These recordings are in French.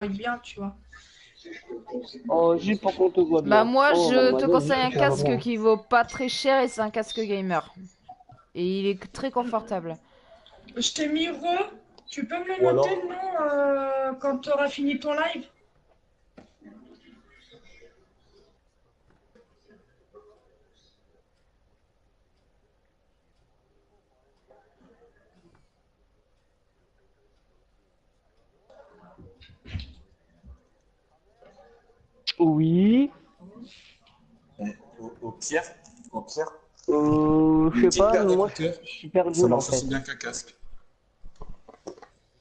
bien, tu vois. Oh, juste pour qu'on te voit Bah bien. moi Oh, je te mademoiselle, conseille juste un pour qu'on te voit casque bien. qui vaut pas très cher et c'est un casque gamer. Et il est très confortable. Je t'ai mis re. Tu peux me le Ou noter, alors, le nom, quand tu auras fini ton live? Oui. au pire, au pire, Je une sais petite pas, paire moi d'écouteurs, je suis perdu ça là en marche aussi fait. bien qu'un casque.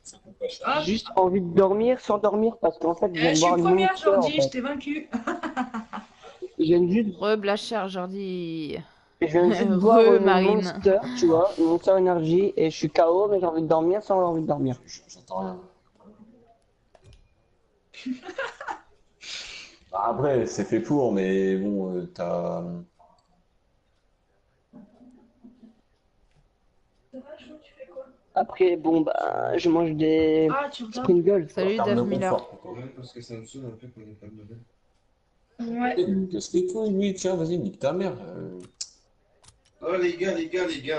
Ça coûte pas cher. Ah, Juste envie de dormir sans dormir parce qu'en fait je viens je de suis boire une première, monster en Jordi, je fait. t'ai vaincu. Je viens juste, Re-Blacher, Jordi. je viens juste de boire une Re-Marine. monster, tu vois, une monster énergie et je suis KO mais j'ai envie de dormir sans avoir envie de dormir. J'entends rien. Bah, après, c'est fait pour, mais bon, t'as. Après bon bah je mange des Ah, tu regardes? Pringles. En Salut termes de Dave Miller. confort, plutôt. Ouais, parce que ça me saoule un peu qu'on n'ait pas de nouvelles. Ouais. Qu'est-ce que toi, lui, tiens, vas-y, nique ta mère. Oh les gars,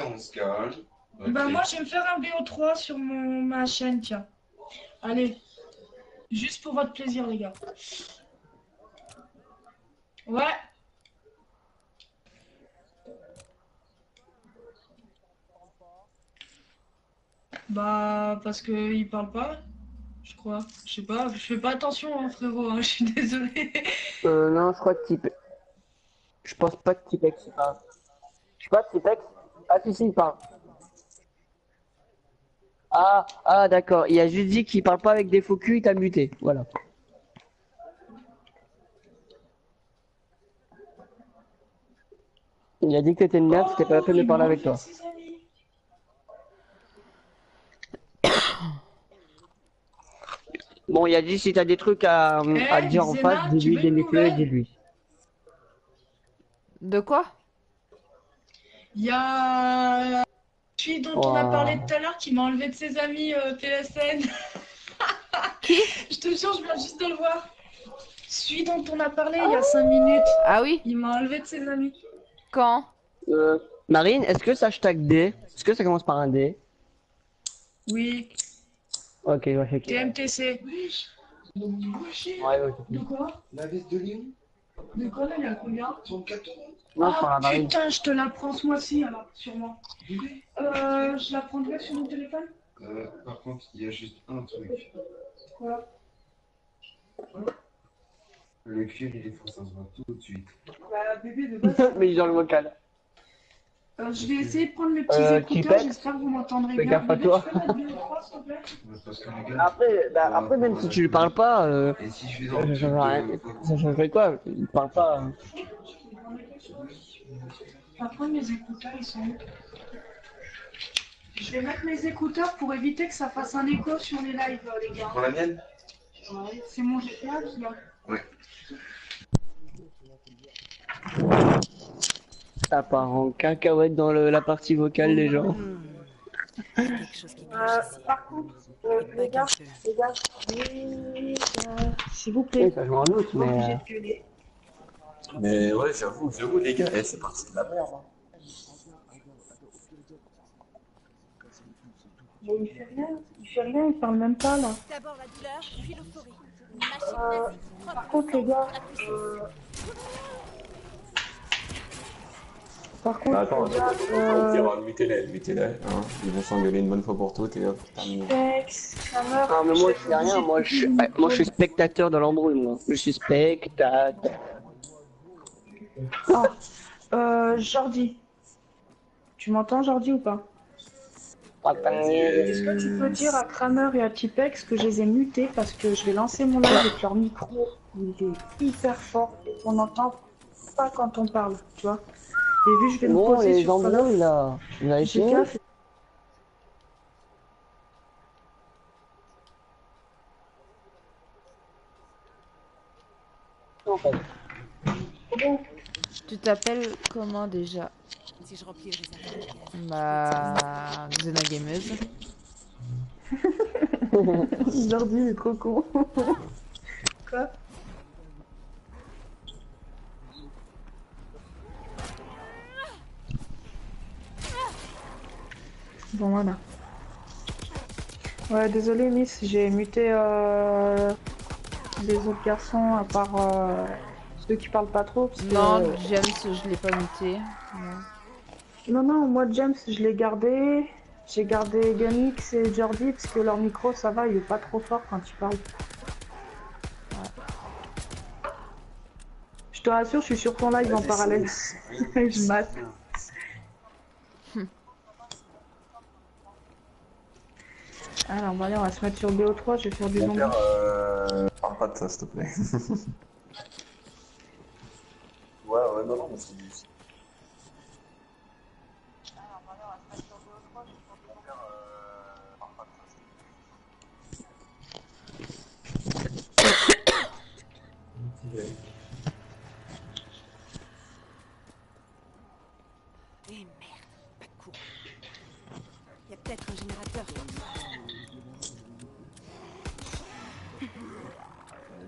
on se calme. Bah, Ok. moi, je vais me faire un BO3 sur ma chaîne, tiens. Allez, juste pour votre plaisir, les gars. Ouais. Bah, parce qu'il parle pas, je crois. Je sais pas, je fais pas attention, hein, frérot, hein, je suis désolée. Non je crois que type, je pense pas que Tipex il parle. Je sais pas Tipex. Ah si si il parle. Ah d'accord, il a juste dit qu'il parle pas avec des faux culs, il t'a muté. Voilà. Il a dit que t'étais une merde, c'était pas la Oh, peine de il m'a parler avec enlevé de toi. ses amis. Bon, il a dit si t'as des trucs à dire en face, Xena, tu dis-lui, veux une dis-le et nouvelle? dis-lui. De quoi? Il y a celui dont on a parlé Ouah. tout à l'heure qui m'a enlevé de ses amis PSN. Qui? Je te jure, je viens juste de le voir. Celui dont on a parlé il y a 5 minutes. Ah oui? Il m'a enlevé de ses amis. Quand? Marine, est-ce que ça hashtag D? Est-ce que ça commence par un D? Oui, Ok, ouais, ok. TMTC. Ouais, ouais, De ok. quoi? La veste de Léon, De quoi là, il y a combien? 34 euros. Non, je Ah parle à Marine. putain, je te la prends ce mois-ci alors, sûrement. Bébé. Je la prendrai sur mon téléphone? Par contre, il y a juste un truc. Quoi? Le cuir, il est faux, ça se voit tout de suite. Bah bébé, de base. Mais dans le vocal. Je vais essayer de prendre mes petits écouteurs, Tipex, j'espère que vous m'entendrez fais bien. gaffe à Bébé, toi. tu peux mettre BO3 s'il te plaît? Parce que les gars, Après, après, même si tu lui parles pas, et si je vais dans ça le truc change rien. Ça changerait quoi? Il parle pas. Après, mes écouteurs, ils sont où? Je vais mettre mes écouteurs pour éviter que ça fasse un écho sur les lives, les gars. prends la mienne? Ouais, c'est mon GTA qui a. Ouais. Ça part en cacahuète dans la partie vocale, les gens. Il y a quelque chose qui cloche ici. Par contre, Pas les gars, qu'un peu. s'il vous Oui, plaît, ça joue en août, pas obligé mais. de gueuler. Mais ouais, j'avoue, les gars, c'est parti de la merde. Mais il fait rien, il parle même pas là. D'abord la douleur, puis l'euphorie. Une machine nazie, propre Par contre, les gars, à puissance. par contre, Bah, attends, les gars, au pire, mutez-les, hein. Ils vont s'engueuler une bonne fois pour toutes et hop, terminé. Tex, Hammer, Ah, mais moi, je sais rien. Moi, je suis spectateur de l'embrouille, moi. Je suis spectateur. Jordi. Tu m'entends, Jordi, ou pas? Est-ce que tu peux dire à Kramer et à Tipex que je les ai mutés parce que je vais lancer mon live avec leur micro, il est hyper fort et on n'entend pas quand on parle, tu vois. Et vu que je vais me Bon, poser les sur Kramer, embrouilles, là. Vous avez fais fini? gaffe. En fait. Tu t'appelles comment déjà? Si je remplis le réservoir de gaz. Bah... Xena Gameuse. Jordi est trop con. Quoi? Bon voilà. Ouais, désolé Miss, j'ai muté les autres garçons à part ceux qui parlent pas trop parce que... Non, James, je l'ai pas muté. Non. Non, moi James, je l'ai gardé. J'ai gardé Ganix et Jordi parce que leur micro, ça va, il est pas trop fort quand ils parlent. Je te rassure, je suis sur ton live en parallèle. Je mate. Alors, bah, allez, on va se mettre sur BO3, je vais faire du Mon zombie. père, parle pas de ça, s'il te plaît. Ouais, non, mais c'est juste. Eh merde, pas de courant. Il y a peut-être un générateur.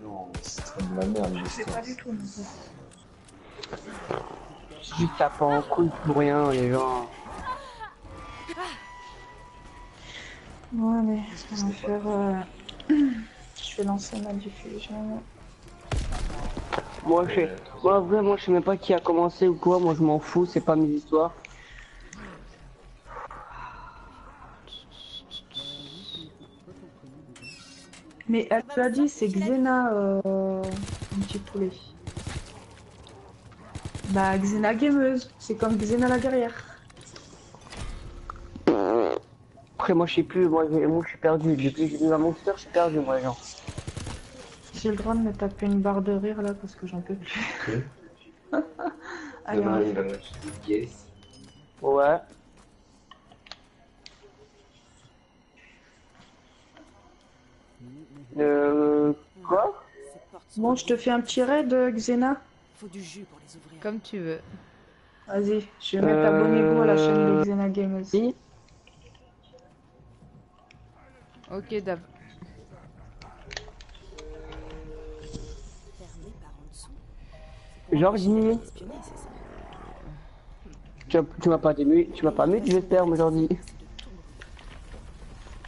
Non, c'est trop de la merde, Je sais l'histoire. pas du tout. Non. Juste ça part en couille pour rien, les gens. Ouais, mais on va faire... Je vais lancer ma diffusion. Moi, vraiment, je sais même pas qui a commencé ou quoi. Moi, je m'en fous, c'est pas mes histoires. Mais elle l'a dit, c'est Xena, un petit poulet. Bah, Xena gameuse, c'est comme Xena la guerrière. Après, moi, je sais plus. Moi, je suis perdu. Depuis que j'ai vu un monster, je suis perdu, moi, genre. J'ai le droit de me taper une barre de rire là parce que j'en peux plus. Allez, on va faire- Ouais. Quoi? Cette porte sont Bon, je te fais un petit raid, Xena. faut du jus pour les ouvrir. Comme tu veux. Vas-y, je vais mettre abonnez-vous à la chaîne de Xena Gameuse. Si. Ok, Dave. Fermé par en dessous. Jordi, Espionner, c'est ça. tu m'as pas dit, tu m'as pas mis, j'espère, aujourd'hui.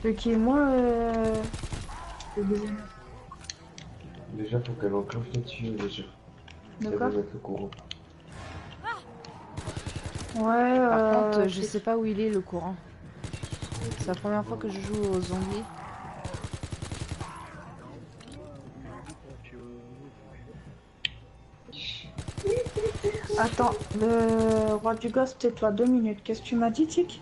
De qui moi de Xena. Déjà, faut qu'elle enclenche là-dessus, déjà. De Elle quoi va mettre le courant. Ouais, Par contre, je sais pas où il est le courant. C'est la première fois que je joue aux zombies. Attends, le roi du gosse, tais-toi 2 minutes. Qu'est-ce que tu m'as dit, Tic?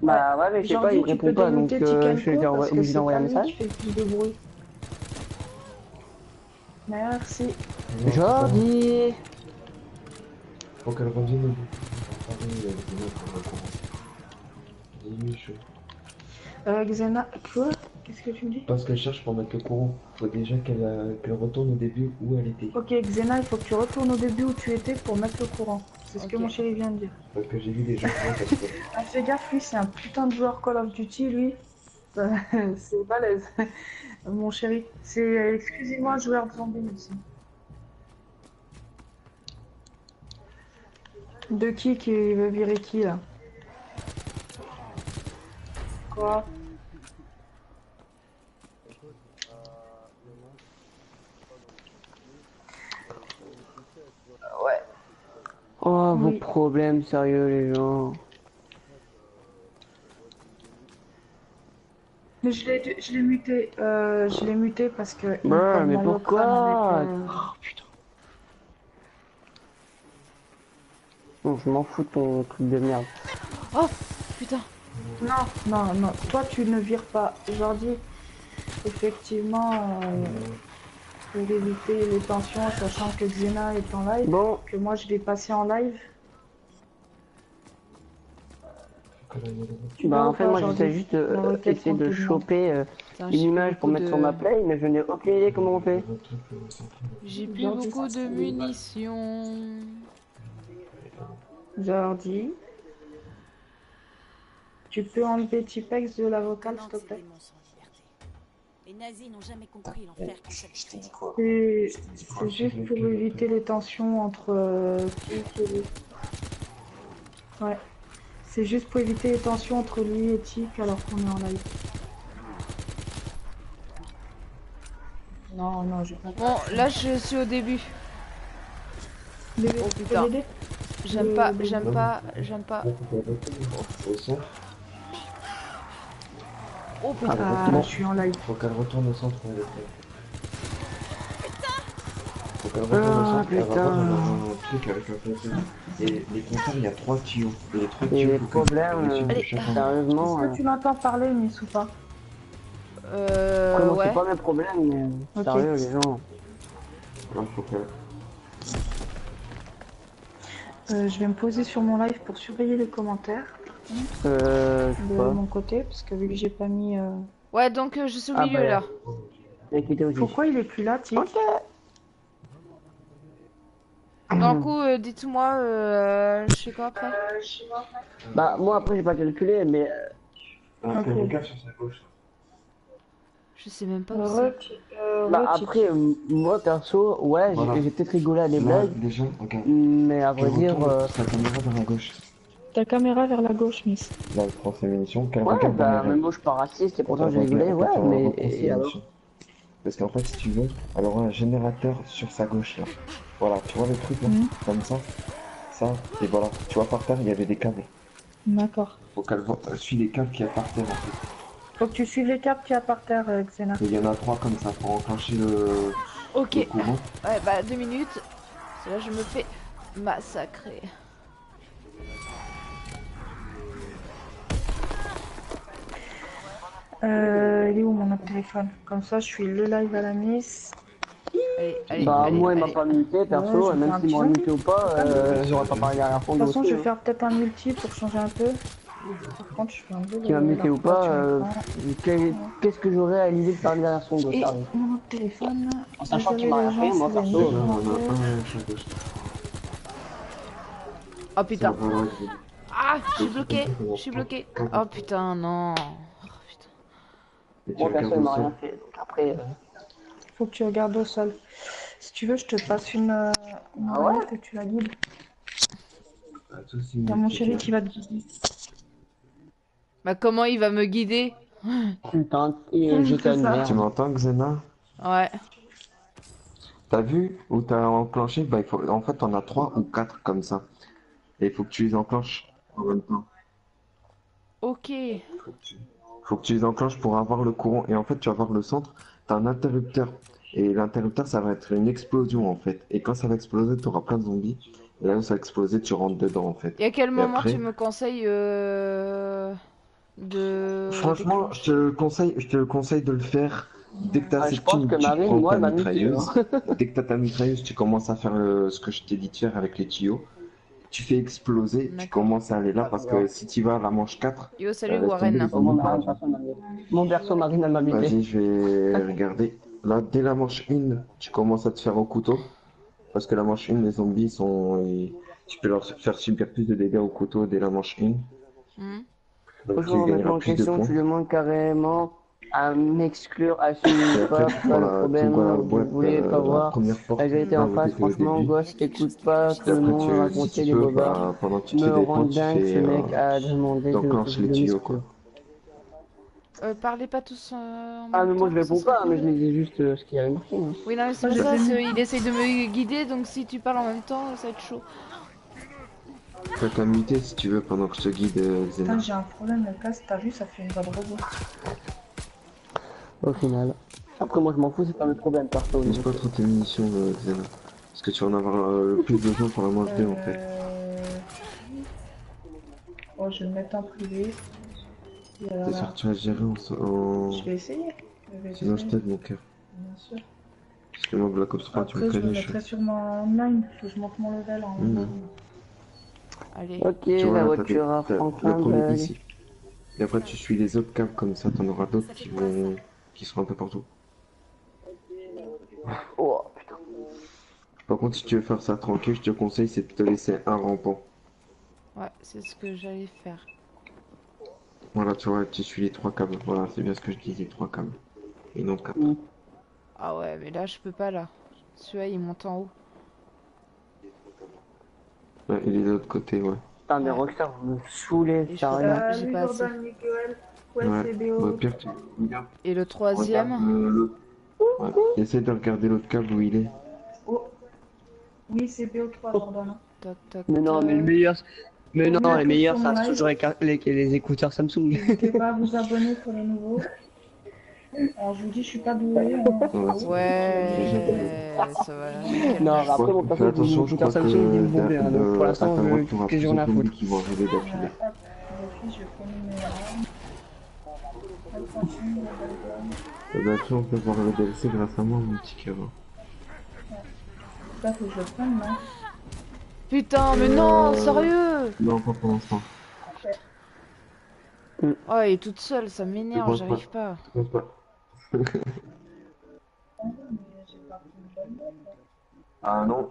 Bah ouais, mais je sais pas, il me tu peux répond pas, donc démuter je Tikenko suis parce que obligé c'est d'envoyer pas un lui message. qui fait le plus de bruit. Merci. Jordi, Faut qu'elle revienne au bout. Pareil, elle va mettre le courant. Dis-lui, chaud. Xena, quoi? Qu'est-ce que tu me dis? Parce qu'elle cherche pour mettre le courant. Faut déjà qu'elle retourne au début où elle était. Ok, Xena, il faut que tu retournes au début où tu étais pour mettre le courant. C'est ce que Ok. mon chéri vient de dire. Parce que j'ai vu des gens faire parce que. Ah, fais gaffe, lui, c'est un putain de joueur Call of Duty, lui. C'est balèze. Mon chéri. C'est exclusivement un joueur de zombies aussi. De qui veut virer qui, là? Quoi? oh vos Oui. problèmes, sérieux les gens. Mais je l'ai muté. Je l'ai muté parce que. il me Bah, colle mais mal au pourquoi? crâne avec, Oh putain. Non, je m'en fous de ton truc de merde. Oh putain. Non. Toi, tu ne vires pas. Aujourd'hui, effectivement, pour éviter les tensions, sachant que Xena est en live, Bon, que moi je vais passer en live. Faut qu'elle aille au bout. Tu bah vas en ou fait pas moi aujourd'hui j'essaie juste La requête essayer qu'on de te demande. choper Putain, une j'ai plus image pour beaucoup mettre de- sur ma play, mais je n'ai aucune idée comment on fait. J'ai plus Jordi, beaucoup de munitions. Jordi. Tu peux enlever Tipex de la vocale, Tenante s'il te ces plaît? démons sont en liberté. Les nazis n'ont jamais compris l'enfer que ça Je t'ai dit crée. quoi? C'est Je t'ai dit quoi? c'est juste pour éviter les tensions entre Tic et lui. Ouais. C'est juste pour éviter les tensions entre lui et Tic alors qu'on est en live. Non, non, j'ai pas. Bon, là je suis au début. Bébé, Oh, tu peux putain. l'aider? J'aime pas, Le- j'aime pas, j'aime pas. Là, faut qu'elle retourne au centre. Oh putain. Ah, je suis en live. Faut qu'elle retourne au centre. Elle faut qu'elle retourne au centre. Elle va voir un truc avec un compteur. Et les compteurs, il y a 3 tuyaux. Et les 3 Et tuyaux, les faut qu'elle problèmes, dessus de Allez. chacun. sérieusement, Est-ce que tu m'entends parler, Miss, ou pas? après, moi, Ouais. c'est pas mes problèmes, mais Ok. sérieux, les gens. Là, faut qu'elle... Je vais me poser sur mon live pour surveiller les commentaires Je sais de pas. mon côté, parce que vu que j'ai pas mis... Ouais, donc je suis au Ah, milieu bah, là. Écoutez aussi. Pourquoi il est plus là, Tic? D'un coup, dites-moi, je fais quoi après? Bah, moi, après, j'ai pas calculé, mais Ah, Ok. elle regarde sur sa gauche. Je sais même pas où c'est. bah, Re-Tic. après, moi, perso, ouais, Voilà. j'ai peut-être rigolé à des Là, blagues, déjà, regarde. mais à vrai Elle dire, retourne sa caméra vers la gauche. Ta caméra vers la gauche, Miss. Là, elle prend ses munitions. Qu'elle ouais, regarde bah, derrière elle. même moi, je suis pas raciste, et pourtant, Quand j'ai elle rigolé, regarde, ouais, elle mais, reprend ses et alors? munitions. Parce qu'en fait, si tu veux, elle aura un générateur sur sa gauche, là. Voilà, tu vois le truc, là? Mhm. Comme ça. Ça, et voilà. Tu vois, par terre, il y avait des câbles. D'accord. Faut qu'elle suit les câbles qu'il y a par terre, en fait. Faut que tu suives les câbles qu'il y a par terre, Xena. Et il y en a 3 comme ça pour enclencher le Ok. courant. Ouais, bah 2 minutes. Parce que là, je me fais massacrer. Il est où mon autre téléphone? Comme ça, je suis le live à la Miss. Allez, allez, Bah, allez, moi, il m'a allez. pas muté, perso, Ouais, je et vais même faire un s'il petit m'a multi. muté ou pas, j'aurais pas parlé derrière fond De de toute façon, je vais aussi. faire peut-être un multi pour changer un peu. Par contre, je fais un peu Qu'il m'a de muté la ou pas, rotation. qu'est-ce que j'aurais à l'idée de parler derrière son dos, Et sérieux? mon autre téléphone. En sachant qu'il Désolé, m'a rien les gens, fait, moi, si vous avez perso, mis Là, des on en a commentaires. un à sa gauche. Oh putain. Voilà, Ah, je suis bloqué. Je suis bloqué. Oh putain, non. Oh, putain. et tu moi, perso, regardes il au m'a rien sol. fait, donc après... Faut que tu regardes au sol. Si tu veux, je te passe une Ah ouais? oreillette et tu la guides. Pas de soucis, Il y a mon c'est chéri clair. qui va te guider. Bah comment il va me guider? Putain, j'étais à une C'est ça. Tu merde. m'entends, Xena? Ouais. T'as vu où t'as enclenché? Bah, il faut... En fait, t'en as 3 ou 4 comme ça. Et il faut que tu les enclenches en même temps. Ok. Faut que tu les enclenches pour avoir le courant. Et en fait, tu vas voir le centre, t'as un interrupteur. Et l'interrupteur, ça va être une explosion en fait. Et quand ça va exploser, t'auras plein de zombies. Et là où ça va exploser, tu rentres dedans en fait. Et à quel Et moment après, tu me conseilles de franchement, déclencher? je te conseille de le faire dès que t'as Ah, assez je de pense thunes, que tu Marine, prends moi, ta elle m'a muté. mitrailleuse. Dès que t'as ta mitrailleuse, tu commences à faire ce que je t'ai dit de faire avec les tuyaux. Tu fais exploser, tu D'accord. commences à aller là parce que si tu vas à la manche 4, Yo, salut laisse tomber Warren. les Oh, mon zombies. Marine, personne m'a muté. Mon berceau Marine, elle m'a muté. Vas-y, je vais regarder. Là, dès la manche 1, tu commences à te faire au couteau. Parce que la manche 1, les zombies sont. Tu peux leur faire subir plus de dégâts au couteau dès la manche 1. Hmm. Donc tu Franchement, gagneras remettons en plus de question, points. tu demandes carrément à m'exclure, Et assumer après, pas le voilà, tu problème, vois la vous boîte, voulez pas la voir. première porte, La vérité là en où face, t'étais au franchement, début. gosse, t'écoutes pas tout Et le après, monde si raconter tu des peux, bobards. bah, pendant que tu te fais Me des points, rendre tu dingue, ce fais. mec a demandé T'enclenches les de tuyaux, m'exclure. quoi. Parlez pas tous en Ah, mais même moi temps, je ce réponds serait pas, mais je cool. lui dis juste ce qu'il y avait marqué. Hein. Oui, non, mais c'est Moi, pour je ça, les ai mis. il essaye de me guider, donc si tu parles en même temps, ça va être chaud. Tu peux t'amuter si tu veux pendant que je te guide, Xena. Putain, j'ai un problème, le casque, t'as vu, ça fait une voix de robot. Au final. Après, moi je m'en fous, c'est pas mes problèmes perso. Use donc, pas trop tes munitions, Xena. Parce que tu vas en avoir le plus besoin pour la manche 2 en fait. Oh, je vais le mettre en privé. Et T'es voilà. sûr que tu vas gérer en. Je vais essayer. Je vais Sinon, je essayer, t'aide, mon cœur. bien sûr. Parce que moi, Black Ops 3, tu me Après, je me connais, je suis. mettrai sûrement en online. Faut que je monte mon level en online. Allez. Ok, Tu vois, la là, voiture à t'as le Franklin premier Bug. ici. Et après, tu suis les autres câbles comme ça, t'en auras d'autres qui vont. Qui seront un peu partout. Oh putain. Par contre, si tu veux faire ça tranquille, je te conseille, c'est de te laisser un rampant. Ouais, c'est ce que j'allais faire. Voilà, tu vois, tu suis les 3 câbles. Voilà, c'est bien ce que je disais, 3 câbles. Et non 4. Ah ouais, mais là, je peux pas, là. Celui-là, il monte en haut. Ouais, et les autres côtés, ouais. Putain, mais Ouais. Rockstar, vous me saoulez, Et je sérieux. peux- J'ai Salut pas assez. Jordan, Miguel. Ouais, Ouais. c'est Bah, BO. pire, tu regardes, Et le regarde troisième? l'autre. Ouais. Essaye de regarder l'autre câble où il est. Oh, oui, c'est BO3, Jordan. Tac, tac, Mais non, mais le tac. meilleur. Mais non, Bienvenue à les tous meilleurs, sur mon ça reste live. toujours les écouteurs Samsung. N'hésitez pas à vous abonner pour les nouveaux. Alors, je vous dis, je suis pas douée. Hein. Ouais, Ouais, ça va, nickel. Non, Je après, crois mon que, perso, fais avec attention, mon je écouteur crois Samsung, il dit me que bomber. Hein, donc pour à l'instant, ta droite, je tu auras qu'est-ce que j'en ai plusieurs à foutre. zombies qui vont arriver d'affilée. Hop, d'office, je connais mes armes. On continue, la belle Bah, tu vois, on peut voir le DLC grâce à moi, mon petit cœur. Ça, faut que je le prenne, non? Putain, mais non, sérieux? Non, pas pour l'instant. Oh, elle est toute seule, ça m'énerve, j'arrive pas. Je pense pas. Ah non,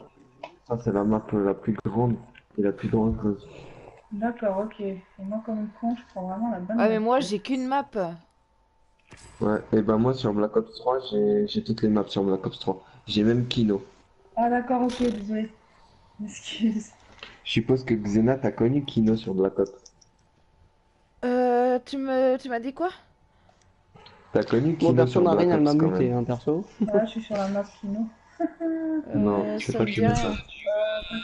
ça c'est la map la plus grande et la plus dangereuse. D'accord, ok. Et moi, comme une con, je prends vraiment la bonne. Ah, mais moi, map. j'ai qu'une map. Ouais, et ben moi sur Black Ops 3, j'ai toutes les maps sur Black Ops 3. J'ai même Kino. Ah, d'accord, ok, désolé. Excuse. Je suppose que Xena t'as connu Kino sur Black Ops. Tu m'as dit quoi? T'as connu Mon Kino perso, sur Black Marine, elle m'a Ops quand muté, même. hein, perso. Là, je suis sur la map Kino. Non, c'est Ça pas me dit Kino. rien.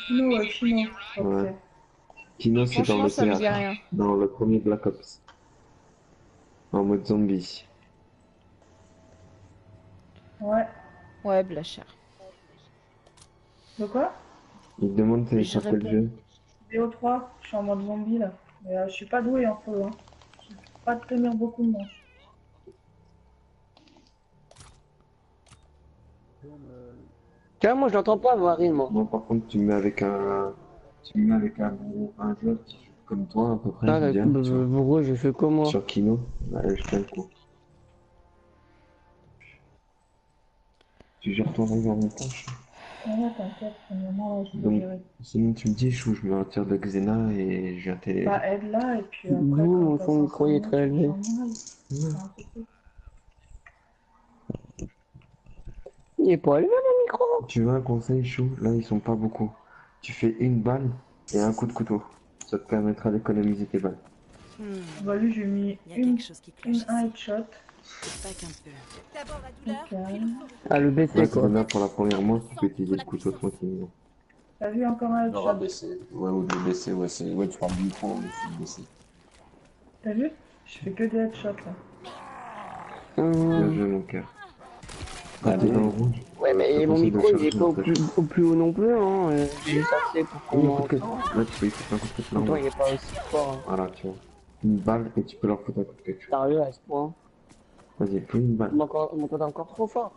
Kino, Kino, je crois que Ouais. Kino c'est dans Franchement, le ça me dit théâtre. rien. Dans le premier Black Ops. En mode zombie. c'est. Ouais. Ouais, Blachère. De quoi? Il te demande Je ça s'appelle réponds. le jeu. BO3, je suis en mode zombie là. Mais je suis pas doué en feu. Hein. Je peux pas tenir beaucoup de manches. Tiens, moi, je l'entends pas, Marine, moi. Moi par contre tu me mets avec un. Tu me mets avec un joueur qui joue comme toi à peu près, Ah, je veux dire, d'accord, tu vois. pourquoi je fais comment? Sur Kino, ouais, je tiens le coup. Tu gères ton rêve en même temps. Non, t'inquiète, premièrement, là, je peux Donc, gérer. sinon tu me dis, je me retire de Xena et je viens t'aider. Bah, aide là, et puis après, D'où quand mon t'as son micro il est 500 très élevé. j'en ai. C'est un souci. Il est pas élevé, mon micro. Tu veux un conseil chaud? Là, ils sont pas beaucoup. Tu fais une balle et un coup de couteau. Ça te permettra d'économiser tes balles. Bah, lui, j'ai mis Il y a quelque chose qui cloche ici. un headshot. Pas qu'un peu. D'abord la douleur, Ok. puis le fou. Ah, le Là, BC, quoi. Xena, pour la première manche, tu peux utiliser le couteau tranquillement. T'as vu encore un L'aura headshot? baissé. Ouais, ou de le baisser, ouais, c'est. Ouais, tu parles du micro, mais c'est baissé. T'as vu? Je fais que des headshots là. Bien joué, mon cœur. Quand t'es dans le rouge, Ouais, mais je mon conseille de micro, il est charger pas en fait. au plus haut non plus, hein. J'ai juste assez pour Oh, qu'on coup de queue. Là, tu peux écouter un coup de queue là. Pourtant, il est pas aussi fort, hein. Voilà, tu vois. Une balle et tu peux leur foutre un coup de queue. Sérieux, à ce point. Vas-y, fais une balle. Vous m'entendez encore trop fort.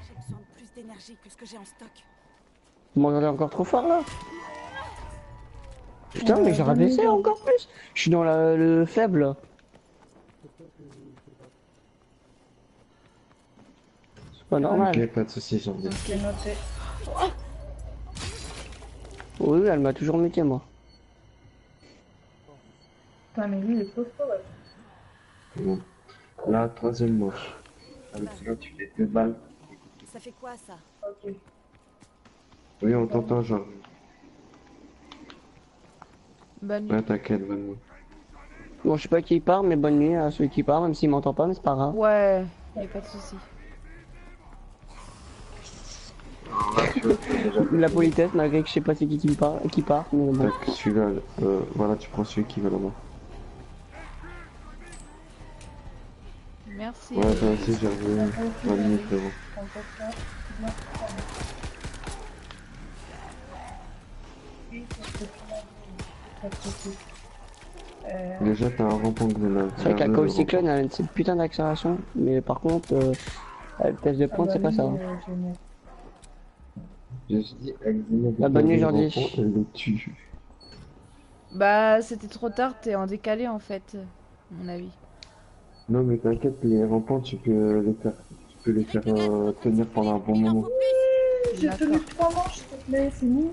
J'ai besoin de plus d'énergie que ce que j'ai en stock. Vous m'entendez encore trop fort, là. Putain, mais j'ai rabaissé encore plus. Je suis dans le faible, là. C'est pas normal. Ok, pas de soucis, j'en viens. Ok, noté. Oui, elle m'a toujours muté, moi. Putain, mais lui, il est costaud, ouais. Bon. Là, troisième manche. Avec celui-là, tu fais deux balles. Ça fait quoi ça? Ok. Oui, on t'entend, genre. Bonne nuit. Ouais, t'inquiète, vraiment. Bon, je sais pas qui part, mais bonne nuit à celui qui part, même s'il m'entend pas, mais c'est pas grave. Ouais, y a pas de souci. La politesse, malgré que je sais pas c'est qui part, mais bon. Tac, celui-là, voilà, tu prends celui qui va là-bas. Merci. Ouais, toi aussi, j'ai revu. Bonne nuit, frérot. On peut faire. Bien. Oui, parce que pas de soucis. Déjà, t'as un rampant Xena. C'est vrai que la Chaos Cyclone, elle a cette putain d'accélération, mais par contre, la vitesse de pointe, c'est pas ça. Hein. J'ai dit, Xena, La bonne nuit, Jordi. elle le tue. Bah, c'était trop tard, t'es en décalé en fait, à mon avis. Non, mais t'inquiète, les rampants, tu peux les faire tenir pendant un bon moment. J'ai tenu 3 manches, s'il te plaît, c'est nul.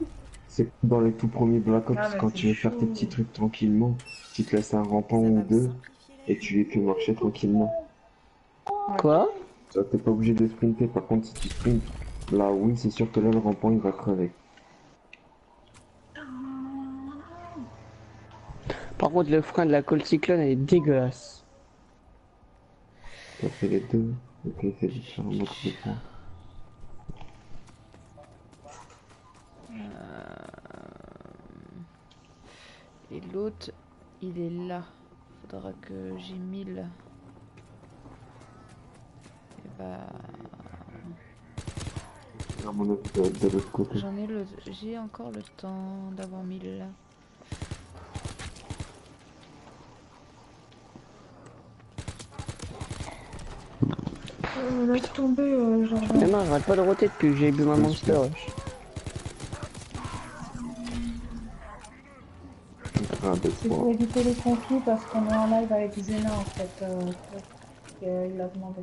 C'est comme dans les tout premiers Black Ops, Ah, mais quand c'est tu veux faire tes chaud. petits trucs tranquillement, tu te laisses un rampant Ça ou va me deux, simplifier et tu les fais marcher tranquillement. Quoi? Ça, t'es pas obligé de sprinter. Par contre, si tu sprintes, là, oui, c'est sûr que là, le rampant, il va crever. Par contre, le frein de la Colt Cyclone, elle est dégueulasse. T'as fait les deux. Ok, c'est différent de l'autre point. Et l'autre, il est là. Faudra que j'ai 1000. Et bah... À mon avis, ça va être de l'autre côté. J'ai encore le temps d'avoir 1000 là. Laisse tomber, genre. Mais non, j'arrête pas de roter depuis que j'ai bu ma Monster. wesh. Ah, deux, C'est pour trois. éviter les conflits parce qu'on est en live avec Zena en fait. Il a demandé.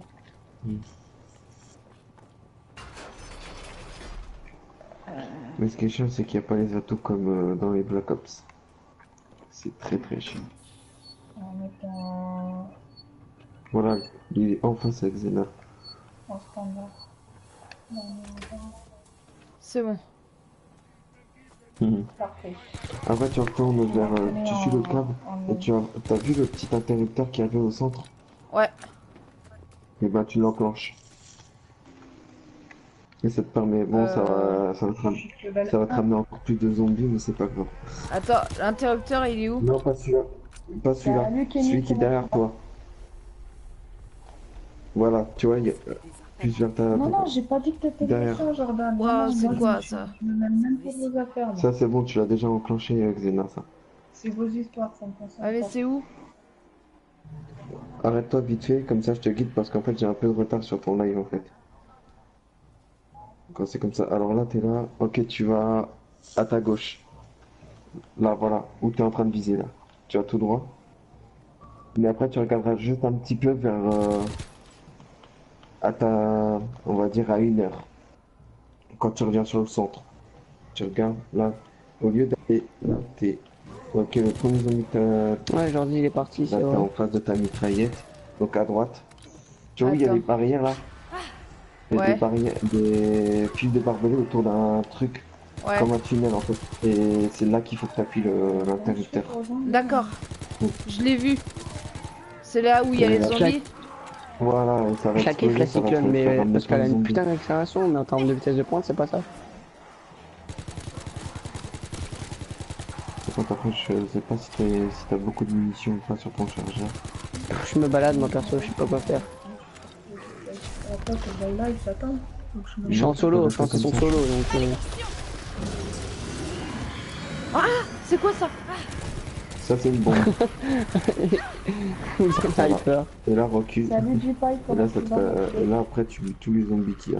Mais ce qui est chiant, c'est qu'il n'y a pas les atouts comme dans les Black Ops. C'est très très chiant. En mettant Voilà, il est en face avec Zena. en standard. C'est bon. Parfait. Après, tu retournes vers. Tu suis le câble en- et t'as vu le petit interrupteur qui avait au centre? Ouais. Et ben, tu l'enclenches. Et ça te permet. Bon, ça va ça va te ramener encore plus de zombies, mais c'est pas grave. Attends, l'interrupteur il est où? Non, pas celui-là. Pas celui-là. lui qui est Celui mis qui est sur derrière toi. Voilà, tu vois, il y a plus vers ta. Non, non, j'ai pas dit que t'étais Derrière. méchant, Jordan. Wow, Non, c'est moi, quoi, je me suis- ça? Je me mets même pas vos affaires. moi. Ça, c'est bon, tu l'as déjà enclenché avec Xena, ça. C'est vos histoires, ça me concerne Ah mais pas. c'est où? Arrête-toi vite fait, comme ça je te guide parce qu'en fait j'ai un peu de retard sur ton live en fait. Quand c'est comme ça, alors là t'es là, ok tu vas à ta gauche. Là voilà, où t'es en train de viser là. Tu vas tout droit. Mais après tu regarderas juste un petit peu vers à ta, on va dire à 1 heure. Quand tu reviens sur le centre. Tu regardes là, au lieu d'aller là t'es. Ok, le premier zombie que t'as. Ouais, Jordi, il est parti, Là, c'est t'es vrai. en face de ta mitraillette, donc à droite. Tu vois, il y a Attends. des barrières là. Il y a Ouais. des barrières, des fils de barbelés autour d'un truc, Ouais. comme un tunnel en fait. Et c'est là qu'il faut que tu appuies l'interrupteur. D'accord. Je l'ai vu. C'est là où il y a les zombies. Voilà, et ça va Je la kiffe la ça va te Cyclone, faire mais ramener parce plein qu'elle a de une zombies. putain d'accélération, mais en termes de vitesse de pointe, c'est pas ça. Par contre, après, je sais pas si t'as beaucoup de munitions ou pas sur ton chargeur. Je me balade, moi perso, je sais pas quoi faire. Après, que le live, j'attends. Donc, je me Je suis en solo, je suis en comme session ça. solo, donc C'est quoi ça? Ça, c'est une bombe. vous êtes Voilà. hyper. Et là, recule. Salut J-Pipe, Et comment là, tu vas? et là, après, tu mets tous les zombies qu'il y a.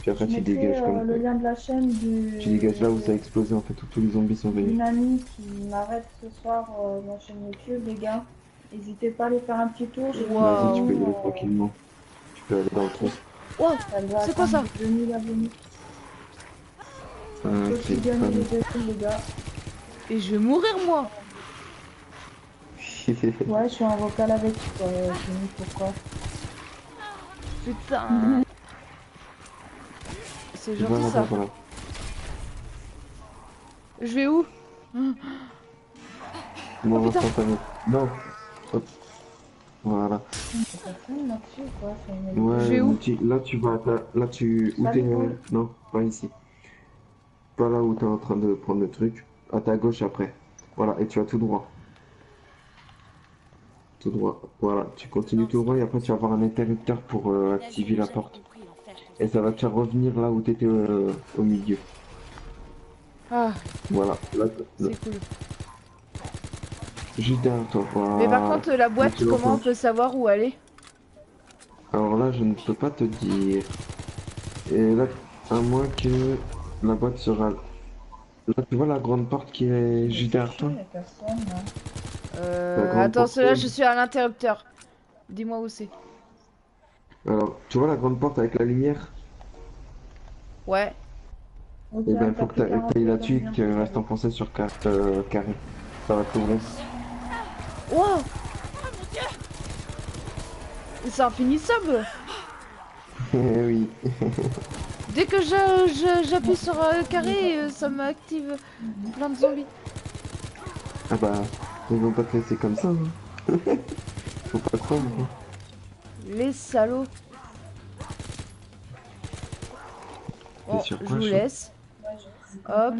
Puis après, Je tu mettrai dégages comme le lien de la chaîne Tu dégages là où ça a explosé en fait, où tous les zombies sont venus. d'une amie qui m'arrête ce soir ma chaîne YouTube, les gars. N'hésitez pas à aller faire un petit tour. J'ai Wow. Vas-y, tu peux y aller tranquillement. Tu peux aller dans le trou. Wow. Elle va C'est quoi ça? atteindre 2000 abonnés. Je Ok, suis gagné pas les ailes, les gars. Et je vais mourir moi. Ouais, je suis en vocal avec toi. Je me dis pourquoi. Putain. C'est gentil Voilà, ça. voilà. Je vais où? Mort putain. instantané. Non. Hop. Voilà. C'est personne là-dessus, quoi. C'est une... Ouais, Je vais où là tu vas là tu où Salut, t'es Paul. non, pas ici. Pas là où t'es en train de prendre le truc. À ta gauche après. Voilà, et tu vas tout droit. Tout droit. Voilà, tu continues tout droit et après tu vas avoir un interrupteur pour activer la porte. Et ça va te faire revenir là où t'étais au milieu. Ah, Voilà. Là, c'est cool. juste derrière toi. Voilà. Mais par contre, la boîte, tu comment on l'enclenches. peut savoir où aller? Alors là, je ne peux pas te dire. Et là, à moins que la boîte sera. Là, tu vois la grande porte qui est juste derrière toi? Il y a personne, là. La grande Attends, porte là, rouge. je suis à l'interrupteur. Dis-moi où c'est. Alors, tu vois la grande porte avec la lumière? Ouais. Ok, Et ben, il faut que t'as tu ailles là-dessus et que tu restes enfoncé sur carré. Ça va t'ouvrir. Wow. C'est infinissable. Oui. Dès que j'appuie sur carré, ça m'active plein de zombies. Ah bah, ils vont pas te laisser comme ça. Hein. Faut pas croire. Hein. Les salauds. Bon, sur je quoi, vous Chou laisse. Hop.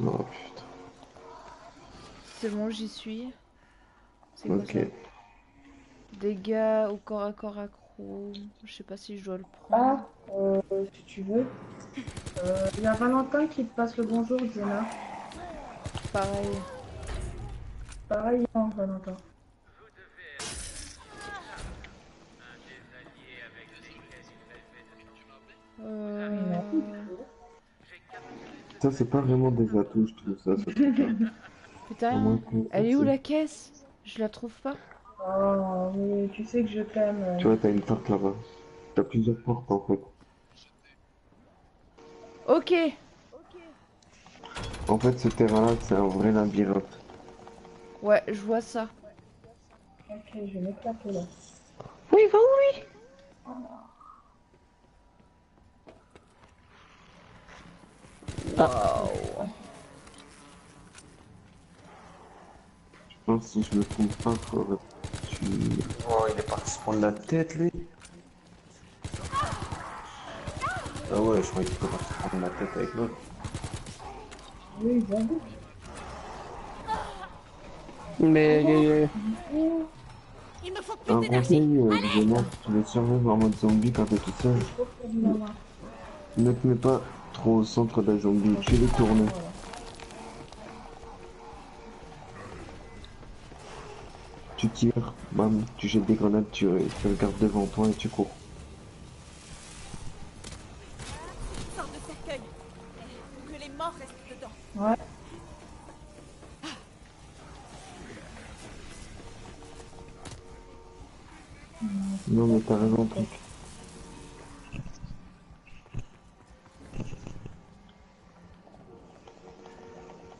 Oh putain. C'est bon, j'y suis. C'est quoi Ok. ça? Dégâts au corps à corps accro. Je sais pas si je dois le prendre. Ah, si tu veux. Il y a Valentin qui te passe le bonjour, Diana. Pareil. Pareil, hein, Valentin. Ça, c'est pas vraiment des atouts, je trouve ça. Ça Putain, elle est où la caisse? Je la trouve pas. Oh, mais tu sais que je t'aime. Tu vois, t'as une porte là-bas. T'as plusieurs portes en fait. Ok. En fait, ce terrain-là, c'est un vrai labyrinthe. Ouais, je vois ça. Ok, je vais m'éclater là. Oui, va où lui? Waouh. Je pense que si je me trompe pas, faudrait que tu... Oh, il est parti se prendre la tête, lui. Ah ouais, je croyais qu'il était parti se prendre la tête avec l'autre. Oui, j'avoue. Mais Il me faut Un plus d'énergie. conseil, Zéna, si tu veux survivre en mode zombie quand t'es tout seul, ne te mets pas trop au centre d'un zombie, tu les tourner. Tu tires, bam, tu jettes des grenades, tu regardes devant toi et tu cours. Une sorte de cercueil. Pour que les morts restent dedans. Ouais. Non mais t'as raison, truc.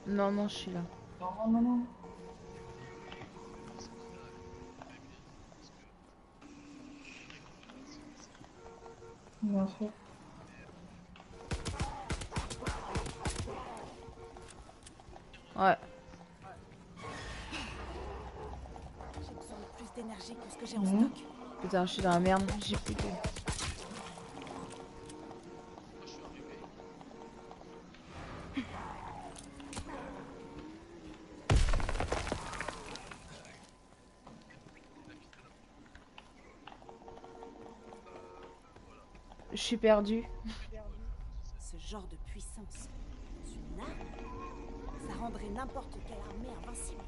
Non, non, je suis là. Non, non, non. Bien sûr. Ouais. J'ai besoin de plus d'énergie que ce que j'ai en stock. Putain, je suis dans la merde. J'ai plus de... Je suis perdu. Ce genre de puissance, une arme, ça rendrait n'importe quelle armée invincible.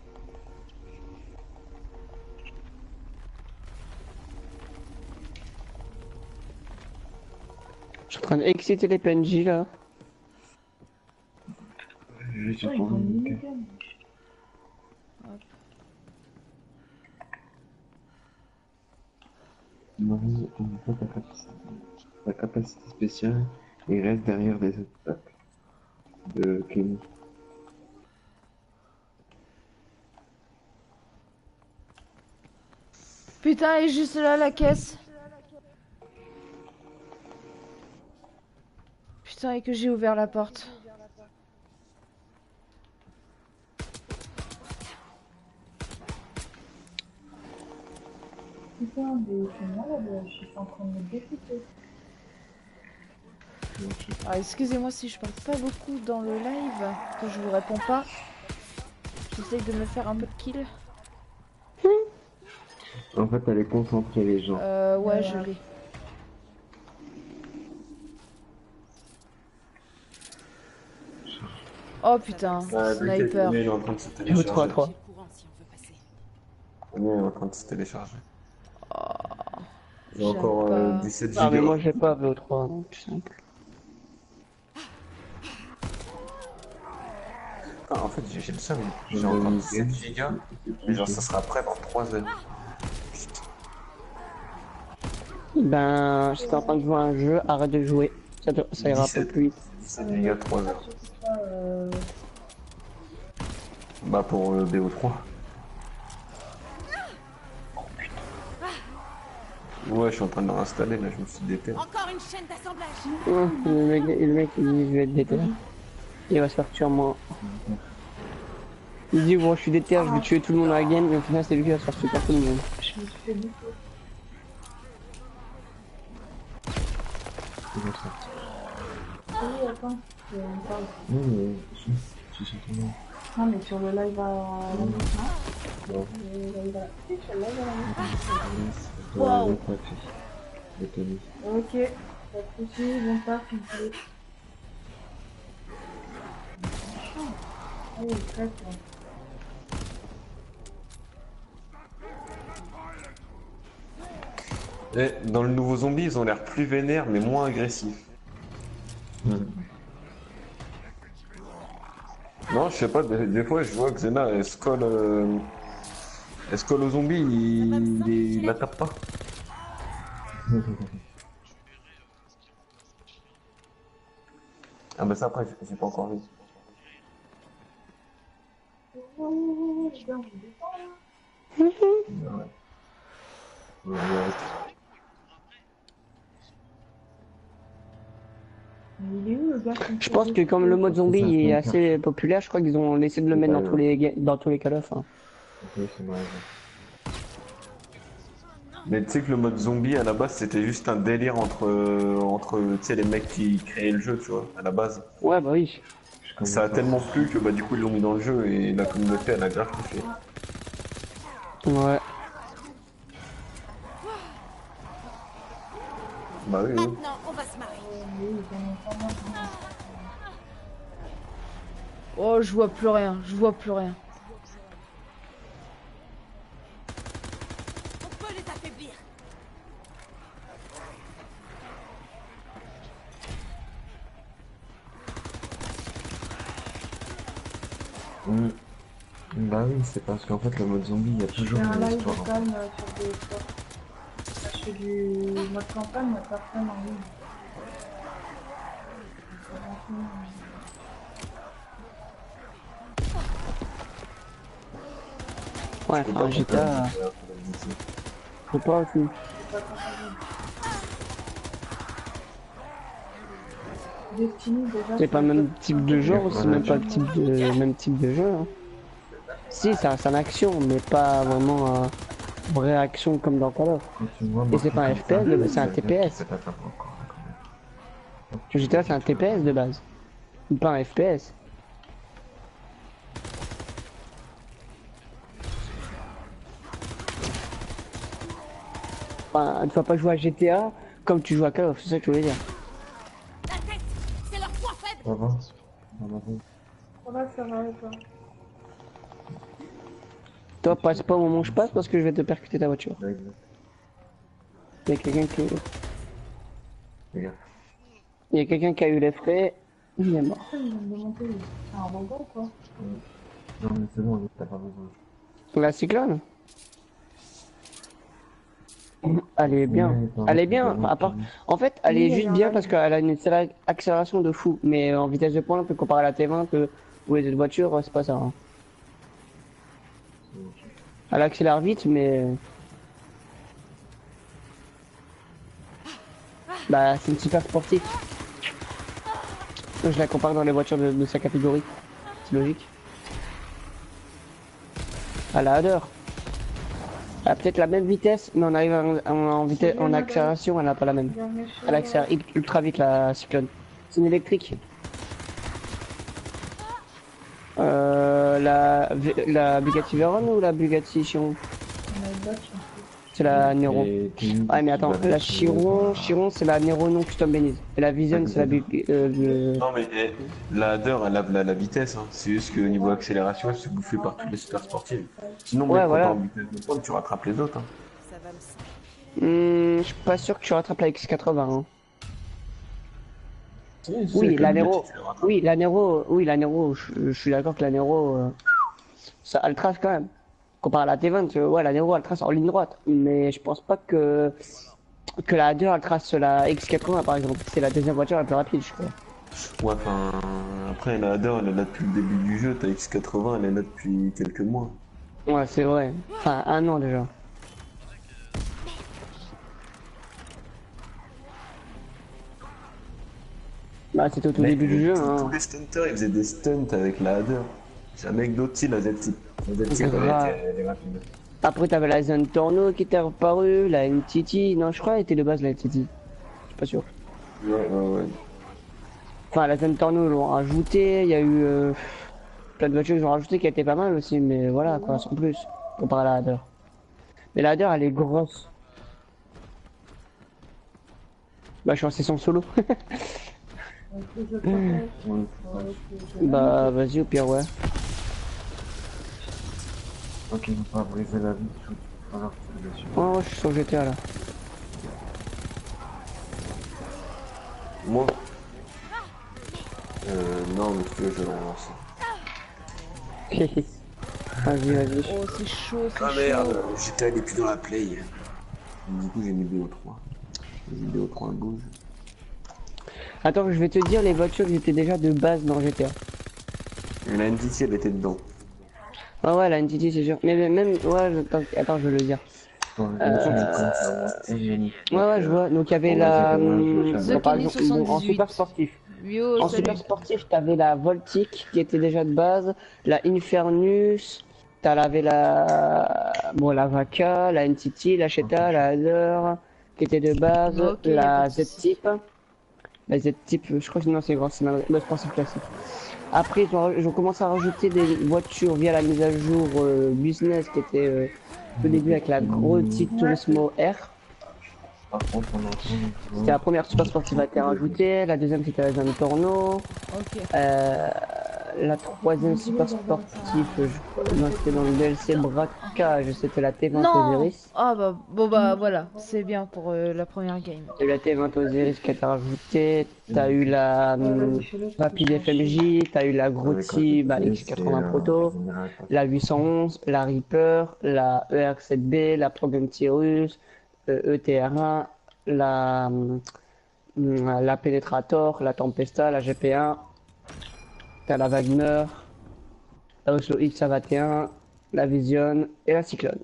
je suis en train d'exciter les PNJ là. Je suis Ouais, ils pour ont une une minigun. Marie, on voit ta capacité spéciale et reste derrière des attaques de Kenny. Putain, elle est juste là, la caisse. Putain, et que j'ai ouvert la porte. Putain, mais t'es malade, je suis en train de me dégoûter. Alors, excusez-moi si je parle pas beaucoup dans le live, que je vous réponds pas. J'essaye de me faire un peu de kill. En fait, elle est concentrée, les gens. Ouais, je l'ai. Oh putain, sniper. Lui, il est en train de se Ou 3 télécharger. 3. J'ai le courant si on veut passer. Lui, il est en train de se télécharger. J'ai J'aime encore pas. 17 Ah mais gigas. moi j'ai pas VO3 donc c'est simple. Ah, en fait, j'ai le seum. J'ai encore 17 gigas. Mais genre, ça sera prêt dans 3 heures. Ben j'étais en train de jouer à un jeu, arrête de jouer. Ça ira un peu 17. plus vite. 17 gigas, 3 heures. Euh, Bah, pour BO3. Ouais, je suis en train de le réinstaller, là, je me suis déter. Encore une chaîne d'assemblage. Le mec il dit je vais être déter. Il va se faire tuer en moi. Il dit bon je suis déter, je vais tuer tout le monde à la game, mais au final c'est lui qui va se faire tuer par tout le monde. Je me suis fait niquer. C'est comme ça. Oui, attends. On parle. Non, mais je suis sur ton nom. Non, mais sur le live à la nuit, Non. non. Le live à la... Si, sur le live à la nuit. Wow. Le tennis. Ok. Pas de soucis, bon taf, il plaît. Oh, très bien. Et dans le nouveau zombie, ils ont l'air plus vénères, mais moins agressifs. Non, je sais pas, des fois je vois que Xena, elle se colle au zombie, il la tape pas. Ah bah ça après, j'ai pas encore vu. Oh, bien, on descend, là. Ouais. Mais il est où, le gars qui me Je fait pense des que comme le trucs mode zombie est assez populaire, je crois qu'ils ont essayé de le mettre dans tous les Call of. Hein. Ok, c'est vrai. Mais tu sais que le mode zombie à la base c'était juste un délire entre tu sais les mecs qui créaient le jeu, tu vois, à la base. Ouais bah oui. Ça a tellement plu que bah du coup ils l'ont mis dans le jeu et la communauté elle a grave kiffé. Ouais. Bah oui, oui. Maintenant, on va se marier. Oh, je vois plus rien, je vois plus rien. On peut les affaiblir. Bah oui, c'est parce qu'en fait le mode zombie, il y a Je toujours fais un une live histoire. calme sur des sports. Je fais du mode campagne, il n'y a personne en ligne. Ouais, enfin GTA. Je sais pas aussi. Destiny, déjà. C'est pas le même type de genre, Ouais, c'est même pas le même type de jeu. Hein. Si, ça reste en action, mais pas vraiment vraie action comme dans Call of. Et c'est pas un FPS, c'est un TPS. GTA c'est un TPS de base, pas un FPS. Enfin, tu vas pas jouer à GTA comme tu joues à Call of, c'est ça que je voulais dire. La tête, c'est leur point faible. Ça va? Ça va, et toi? Toi, passe pas au moment où je passe parce que je vais te percuter ta voiture. Il y a quelqu'un qui... Regarde. Il y a quelqu'un qui a eu les frais, il est mort. Ils viennent de monter. C'est un robot, quoi. Non mais c'est bon, t'as pas besoin. La cyclone elle est bien. Elle est bien, à part... En fait, elle est juste bien parce qu'elle a une accélération de fou. Mais en vitesse de pointe, on peut comparer à la T20 ou les autres voitures, c'est pas ça. Hein. Elle accélère vite, mais... Bah, c'est une super sportive. Je la compare dans les voitures de sa catégorie. C'est logique. Elle a l'heure. Elle a peut-être la même vitesse, mais on arrive en vitesse, en accélération, elle n'a pas la même. Elle accélère ultra vite la cyclone. C'est une électrique. La Bugatti Veyron ou la Bugatti Chiron? C'est la Nero. Ouais mais attends, la Chiron c'est la Nero non custom Beniz. Et la Vision c'est la Non mais la Hadder elle a la vitesse, hein. C'est juste que niveau accélération elle se fait bouffer par toutes les super sportives. Sinon Ouais, mec, voilà. quand t'es en vitesse de pointe tu rattrapes les autres. Hein. Ça va me sembler. Je suis pas sûr que tu rattrapes la X80. Hein. Si, Oui, avec la Bugatti, Nero. tu les rattrapes. Oui, la Nero. Je suis d'accord que la Nero, ça, elle trace quand même. Comparé à la T20, ouais, la Nero elle trace en ligne droite. Mais je pense pas que la Hadder elle trace la X80 par exemple. C'est la deuxième voiture la plus rapide, je crois. Ouais, enfin, après la Hadder elle est là depuis le début du jeu, ta X80 elle est là depuis quelques mois. Ouais, c'est vrai. Enfin, un an déjà. Bah, c'était au tout Mais début du jeu, tous hein. les stunters, ils faisaient des stunts avec la Hadder. Jamais avec d'autres styles, la Z-Type. La Z-Type, Grave. elle est rapide. Après, t'avais la Zen Torno qui était reparue, la NTT. Non, je crois qu'elle était de base la NTT. Je suis pas sûr. Ouais. Enfin, la Zen Torno, ils l'ont rajouté. Il y a eu plein de voitures qu'ils ont rajouté qui étaient pas mal aussi, mais voilà, quoi, sans plus. Comparé à la Hadder. Mais la Hadder, elle est grosse. Bah, je suis en session solo. Bah, vas-y, au pire, ouais. Ok, il faut pas briser la vie. Alors, c'est dessus. Oh, je suis sur GTA là. Moi non, mais si tu veux, je vais le relancer. Vas-y. Oh, c'est chaud, c'est Ah chaud. merde, j'étais allé plus dans la play. Du coup, j'ai mis BO3. J'ai mis BO3 bouge. Attends, je vais te dire les voitures qui étaient déjà de base dans GTA. La NTT, elle était dedans. Ah ouais, la NTT, c'est sûr. Mais même, ouais, attends, je veux le dire. Ouais, je vois. Donc il y avait la. The Par Kenny exemple, bon, en 78. super sportif. Yo, En salut. super sportif, t'avais la Voltic qui était déjà de base, la Infernus, t'avais la Vaca, la NTT, la Cheta, la Hadder qui était de base, Ok, y a pas la de souci. Z-Type. La Z-Type, je crois que non, c'est grand, c'est la sportif classique. Après, ils ont commencé à rajouter des voitures via la mise à jour business qui était au début avec la Grotti Turismo R. Par contre, on entend. C'était la première super sportive à été rajoutée, la deuxième c'était la Zone Torno, Ok. la troisième super sportive, non, c'était dans le DLC Braquage, c'était la T20 Non. Osiris. Ah bah, bon bah voilà, c'est bien pour la première game. T'as eu la T20 Osiris qui a été rajoutée, t'as eu la Rapide FMJ, t'as eu la Grotti bah, X80 Proto, la 811, la Reaper, la ER7B, la Progentirus, ETR1, la Penetrator, la Tempesta, la GP1, t'as la Wagner, la Oslo X21, la Vision et la Cyclone.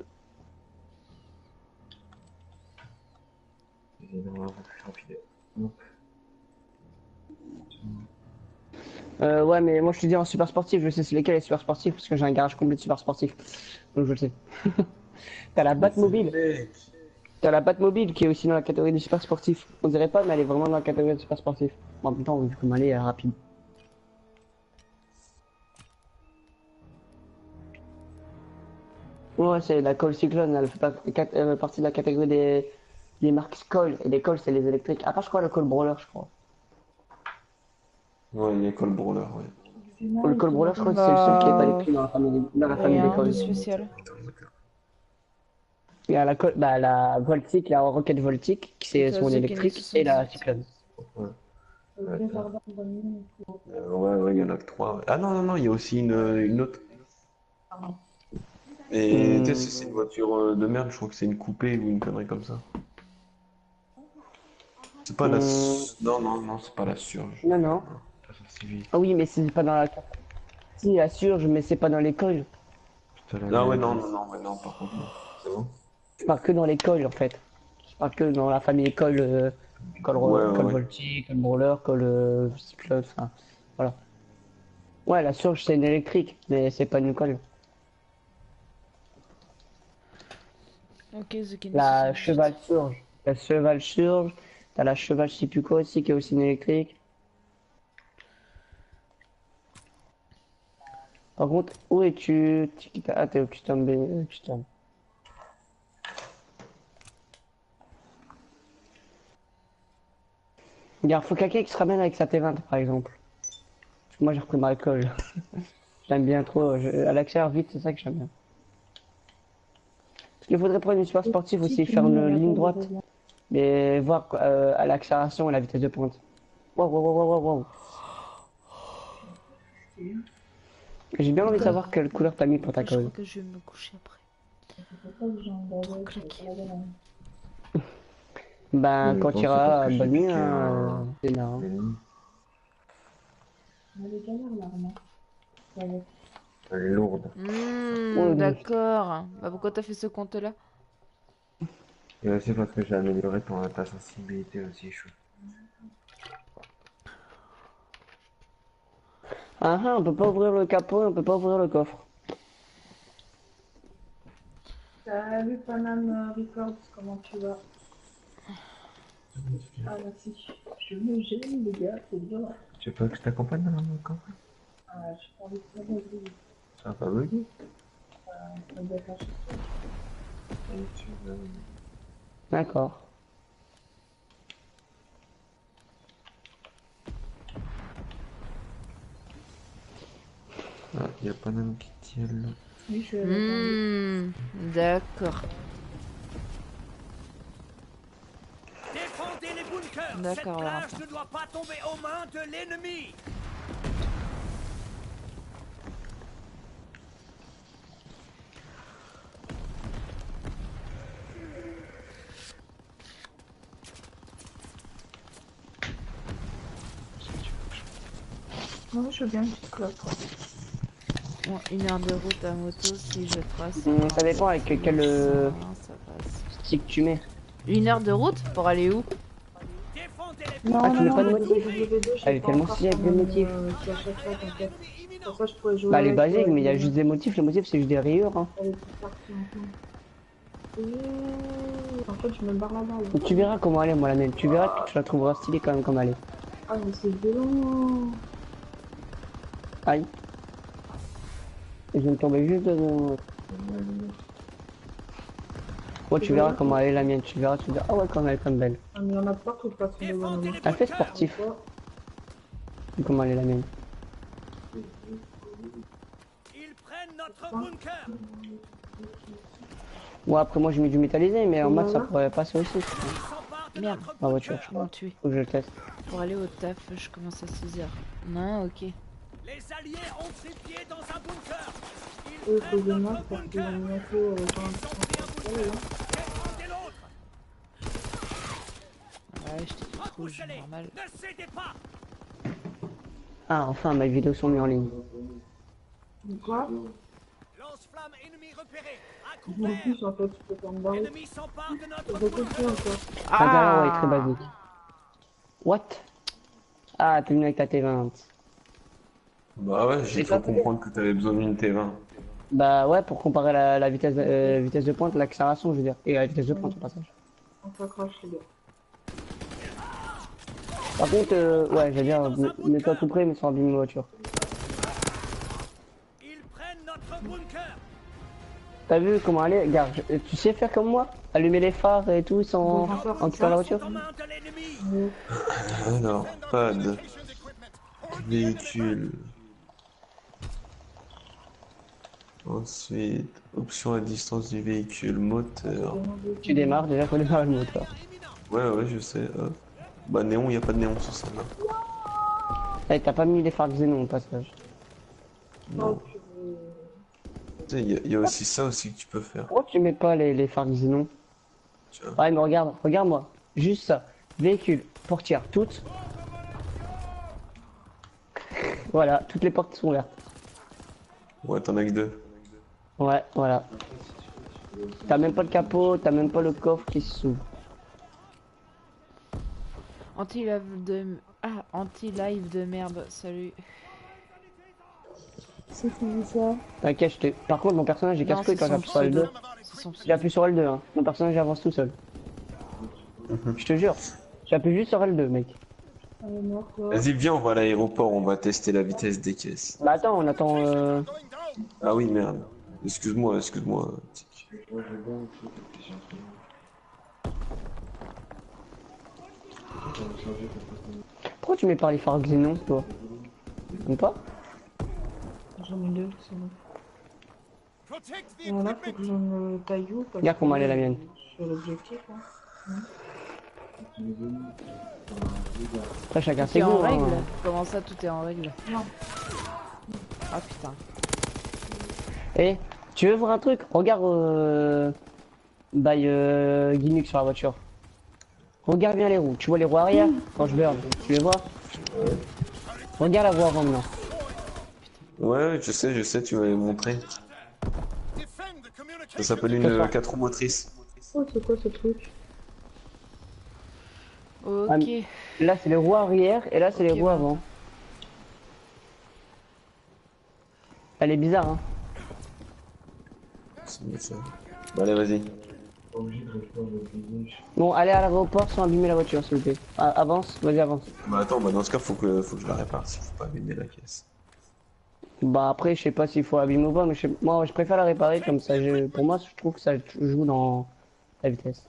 Ouais, mais moi je te dis en super sportif, je sais c'est lesquels les super sportifs parce que j'ai un garage complet de super sportifs. Donc je le sais. T'as la Batmobile. T'as la Batmobile qui est aussi dans la catégorie des super sportifs. On dirait pas, mais elle est vraiment dans la catégorie des super sportifs. Bon, en même temps, vu comme elle est rapide. Ouais, c'est la Cole Cyclone, elle fait partie de la catégorie des marques Cole. Et les Cole, c'est les électriques. À part, je crois, le Cole Brawler, je crois. Ouais, il y a Cole Brawler, ouais. Le Cole Brawler, je crois que c'est le seul qui n'est pas Bah, écrit dans la famille des rien de Cole. spécial. Il y a la Voltic, la Rocket Voltic, qui c'est Donc, son The électrique, Kenny et la 78. Cyclone. Ouais, il y en a que 3. Ah non, il y a aussi une autre. Et tu sais, c'est une voiture de merde, je crois que c'est une coupée ou une connerie comme ça. C'est pas la. Non, c'est pas la surge. Non. Ça, c'est vite. Ah oui, mais c'est pas dans la. Si, la surge, mais c'est pas dans l'école. Ah ouais, non, par contre, non. C'est bon? Je parle que dans l'école, en fait. Je parle que dans la famille école, col Ouais. Volti, col Brawler, col Cyclone, enfin, voilà. Ouais, la surge, c'est une électrique, mais c'est pas une colle. Ok, The Kenny La 78. cheval surge. La cheval surge. T'as la cheval je sais plus quoi aussi, qui est aussi une électrique. Par contre, où es-tu? Ah, t'es au custom B, custom. Regarde, faut quelqu'un qui se ramène avec sa T20, par exemple. Parce que moi, j'ai repris ma colle. J'aime bien trop. À l'accélère vite, c'est ça que j'aime bien. Parce qu'il faudrait prendre une super sportive aussi, faire une ligne droite. Mais voir à l'accélération et la vitesse de pointe. Waouh. J'ai bien envie de savoir quelle couleur t'as mis pour ta Je crois colle. que je vais me coucher après. Trop claqué. Ben, Je quand pense tu que c'est parce iras, que j'ai bonne nuit, piqué hein. C'est marrant. Elle est lourde. Ouais, D'accord. Bah pourquoi t'as fait ce compte-là? Et aussi parce que j'ai amélioré ta sensibilité aussi, chou. Ah ah, on peut pas ouvrir le capot, on peut pas ouvrir le coffre. Salut Panam Records, comment tu vas? Ah merci. Je me gêne les gars, c'est bien. Tu veux pas que je t'accompagne dans le coffre? Ah, je prends les premiers. Ça va pas bugger? Ça doit être un truc. D'accord. Ah, y a pas d'homme qui tient là. Oui, je vais D'accord. Défendez les bunkers. D'accord, Cette alors, plage ne doit pas tomber aux mains de l'ennemi. Non, je veux bien une petite clope. Bon, 1 heure de route à moto si je trace. Ça dépend avec quel Ça passe. stick tu mets. 1 heure de route pour aller où? Défendez les Non, Ah, tu non, mets non, pas de le motif? W2, j'ai Elle est pas tellement encore stylée avec quand des même, motifs. qui achète ça, t'inquiète. Pour ça, je pourrais jouer Bah les avec, basiques, mais il y a les- juste des motifs. Les motifs c'est juste des rayures. Hein. Elle est toute partie maintenant. En fait, je me barre là-bas. Là. Donc, tu verras comment elle est, moi la mienne. Tu verras que tu la trouveras stylée quand même comme elle est. Ah, mais c'est violent. Aïe. Et je vais me tomber juste dedans. Ouais, tu verras comment elle est la mienne. Tu verras. Ah ouais, comme elle est comme belle. Ah, mais il y en a partout de toute façon, des bonhommes. Elle fait sportif. Comment elle est la mienne. Ils prennent notre bunker. Bon après moi j'ai mis du métallisé, mais en mode ça pourrait passer aussi. Ils s'emparent de Merde. notre Ma voiture. bunker. Je m'en tuer. Faut que je le teste. Pour aller au taf, je commence à 6h. Non, ok. Les alliés ont pris pied dans un bunker. Eux, Ils faut prennent que je notre note parce qu'ils bunker. ont mis un peu Ils ont pris un bunker. hein. Défendez l'autre. Ouais, je t'ai trouvé Repoussez-les. normal. Ne cédez pas. Ah enfin mes vidéos sont mises en ligne. Quoi? Lance-flamme ennemi repéré. À Je m'en couvert. fiche en fait, je peux pas me barrer. L'ennemi s'empare de notre Je peux bunker. encore. Ah ouais très basique. What? Ah t'es venu avec ta T20. Bah ouais, j'ai cru comprendre que t'avais besoin d'une T20. Bah ouais pour comparer la vitesse, vitesse de pointe, l'accélération je veux dire. Et la vitesse de pointe au passage. On s'accroche les gars. Par contre ouais j'allais dire mets-toi tout près mais sans abîmer ma voiture. Ils prennent notre bunker. T'as vu comment elle est? Regarde, tu sais faire comme moi? Allumer les phares et tout sans en quittant la voiture? Aux mains de l'ennemi. Alors, pad, véhicule. Ensuite, option à distance du véhicule, moteur. Tu démarres, déjà faut démarrer le moteur. Ouais, ouais, je sais. Bah, néon, y a pas de néon sur celle-là. Eh, t'as pas mis les phares xénon au passage. Non. Tu sais, y a aussi ça aussi que tu peux faire. Pourquoi tu mets pas les phares xénon? Tiens. Ouais mais regarde, regarde-moi. Juste ça. Véhicule, portière, toutes. Voilà, toutes les portes sont ouvertes. Ouais, t'en as que deux. Ouais, voilà. T'as même pas le capot, t'as même pas le coffre qui s'ouvre. Anti-live de... Ah, anti-live de merde, salut. C'est fini ça. T'inquiète, par contre mon personnage est Non, casse-couille quand c'est son j'appuie sur L2. pseudo. C'est son pseudo. J'appuie sur L2, hein. Mon personnage avance tout seul. Je te jure. J'appuie juste sur L2, mec. Allez, mort, quoi. Vas-y, viens, on va à l'aéroport, on va tester la vitesse des caisses. Bah attends, on attend... Ah oui, merde. Excuse-moi, excuse-moi. Pourquoi tu mets pas les phares xénon, toi? Même pas? J'en ai deux, c'est bon. Bon, là, faut que je me taillou. parce Regarde comment elle est la que mienne. Sur l'objectif, hein. Après chacun Tout ses est en goûts, règle? hein. Comment ça, tout est en règle? Non. Ah putain. Eh, tu veux voir un truc? Regarde by Gimmick sur la voiture. Regarde bien les roues. Tu vois les roues arrière quand je burn? Tu les vois? Regarde la roue avant maintenant. Ouais, je sais, tu m'avais montré. Ça s'appelle une 4 roues motrices. Oh, c'est quoi ce truc? Ok. Ah, Là c'est les roues arrière et là c'est les Ok, roues bon. avant. Elle est bizarre, hein. C'est bien ça. Bon, allez, vas-y. Bon, allez à l'aéroport sans abîmer la voiture, s'il vous plaît. Avance, vas-y, avance. Bah attends, bah dans ce cas, faut que je la répare, s'il faut pas abîmer la caisse. Bah après, je sais pas s'il faut abîmer ou pas, mais moi je préfère la réparer comme ça. Pour moi, je trouve que ça joue dans la vitesse.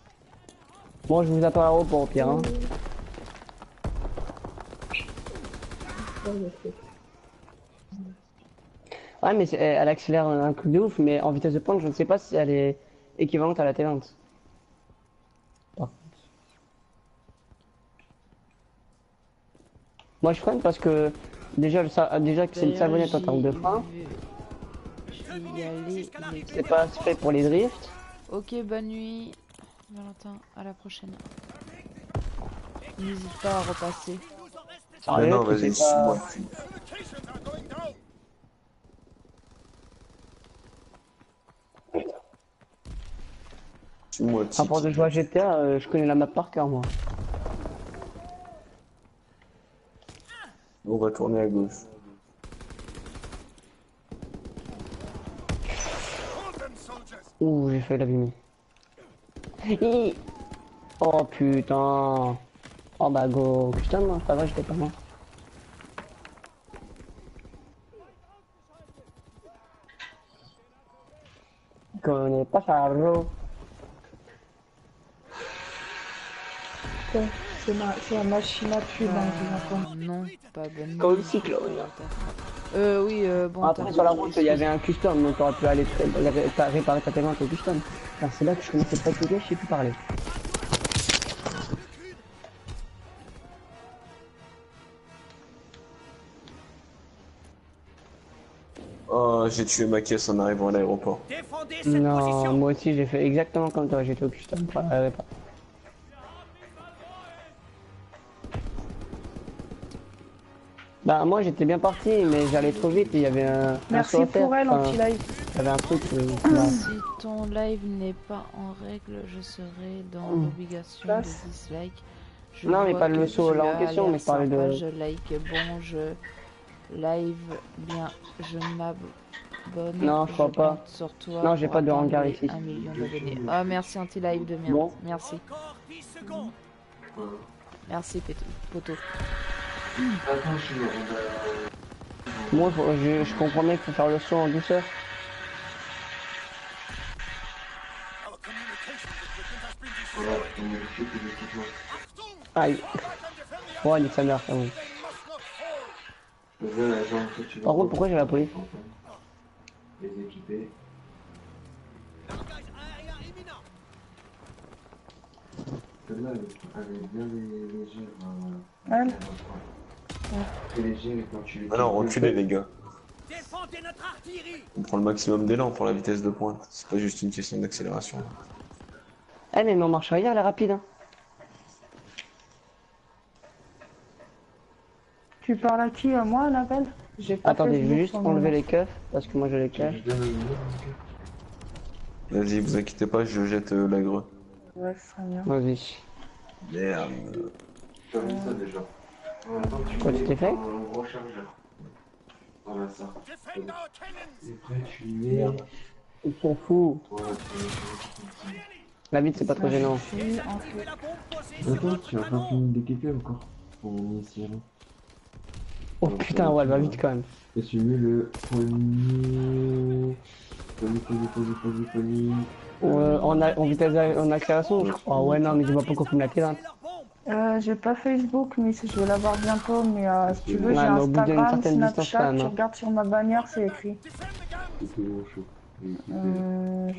Bon, je vous attends à l'aéroport au pire. Hein. Ouais, mais elle accélère un truc de ouf, mais en vitesse de pointe, je ne sais pas si elle est équivalente à la T20. Moi, je freine parce que déjà que c'est une savonnette en termes de frein. Je vais y aller. C'est pas fait pour les drifts. Ok, bonne nuit, Valentin. À la prochaine. N'hésite pas à repasser. Mais non, vas-y, suis-moi. Suis-moi, À part de jouer à GTA, je connais la map par cœur, moi. On va tourner à gauche. Ouh, j'ai failli l'abîmer. Oh putain. Oh bah go. Putain, non, ça va, j'étais pas mort. Connais pas Charlo. C'est la machine à pub, hein, je vous entends. Non, pas bonne nuit. Comme le cyclone. Oui, bon. Après, sur la route, il y avait un custom, donc t'aurais pu aller réparer ta tellement au custom. Alors, c'est là que je commençais pas à fatiguer, je sais plus parler. Oh, j'ai tué ma caisse en arrivant à l'aéroport. Défendez cette Non, position. moi aussi j'ai fait exactement comme toi, j'étais au custom. Bah moi j'étais bien parti, mais j'allais trop vite et il y avait un Merci saut à faire. pour elle, Enfin, anti-live. il y avait un truc. Si ton live n'est pas en règle, je serai dans l'obligation de Place. dislike. Je Non, mais vois pas le que saut tu là en as question, l'air mais je parlais sympa, de. Je like, bon, je live bien, je m'abonne. Non, je crois pas. compte sur toi Non, j'ai pour pas de atteindre hangar les ici. 1 million d'abonnés. Ah, merci anti-live de merde. Bon. Merci. Encore 10 secondes. Merci, poto. Attends, je suis Moi je comprends bien qu'il faut faire le saut en douceur. voilà, on vérifie tes équipements. Aïe. Ouais, nique sa mère, ça oui. Je veux la jambe que tu vas Par contre, pourquoi j'ai la police? Les équiper. Langage aérien imminent. Celle-là, elle est bien légère. Elle Très légère et quand tu les Ah non, reculez les gars. Défendez notre artillerie. On prend le maximum d'élan pour la vitesse de pointe. C'est pas juste une question d'accélération. Eh mais en marche arrière elle est rapide hein. Tu parles à qui? À moi, l'appel? J'ai pas Attendez, je Facebook vais juste pour le enlever moment. les keufs parce que moi je les cache. Vas-y, vous inquiétez pas, je jette la grue. Ouais, ce serait bien. Vas-y. Merde. Tu as vu ça déjà. En même temps, Quoi, tu mets t'es fait un gros chargeur. Voilà ça. Defend our cannons. Et après, tu mets. Ils sont fous. Voilà, tu mets. La vite c'est pas trop gênant. Oui, en Activez fait. la bombe posée sur Attends, notre tu as pas canon. fini d'équiper encore. On est ici là. Oh putain ouais elle va vite quand même. Et tu mets le poignet. Poignet. En vitesse en accélération je crois. Oh ouais non mais dis-moi pas qu'on fume la T20. Activez leur bombe. J'ai pas Facebook, mais je vais l'avoir bientôt. Mais si tu veux, Ouais, j'ai mais au bout d'une Instagram, certaine distance, quand Snapchat. même, Tu hein. regardes sur ma bannière, c'est écrit. Defend the gun. C'était mon chaud.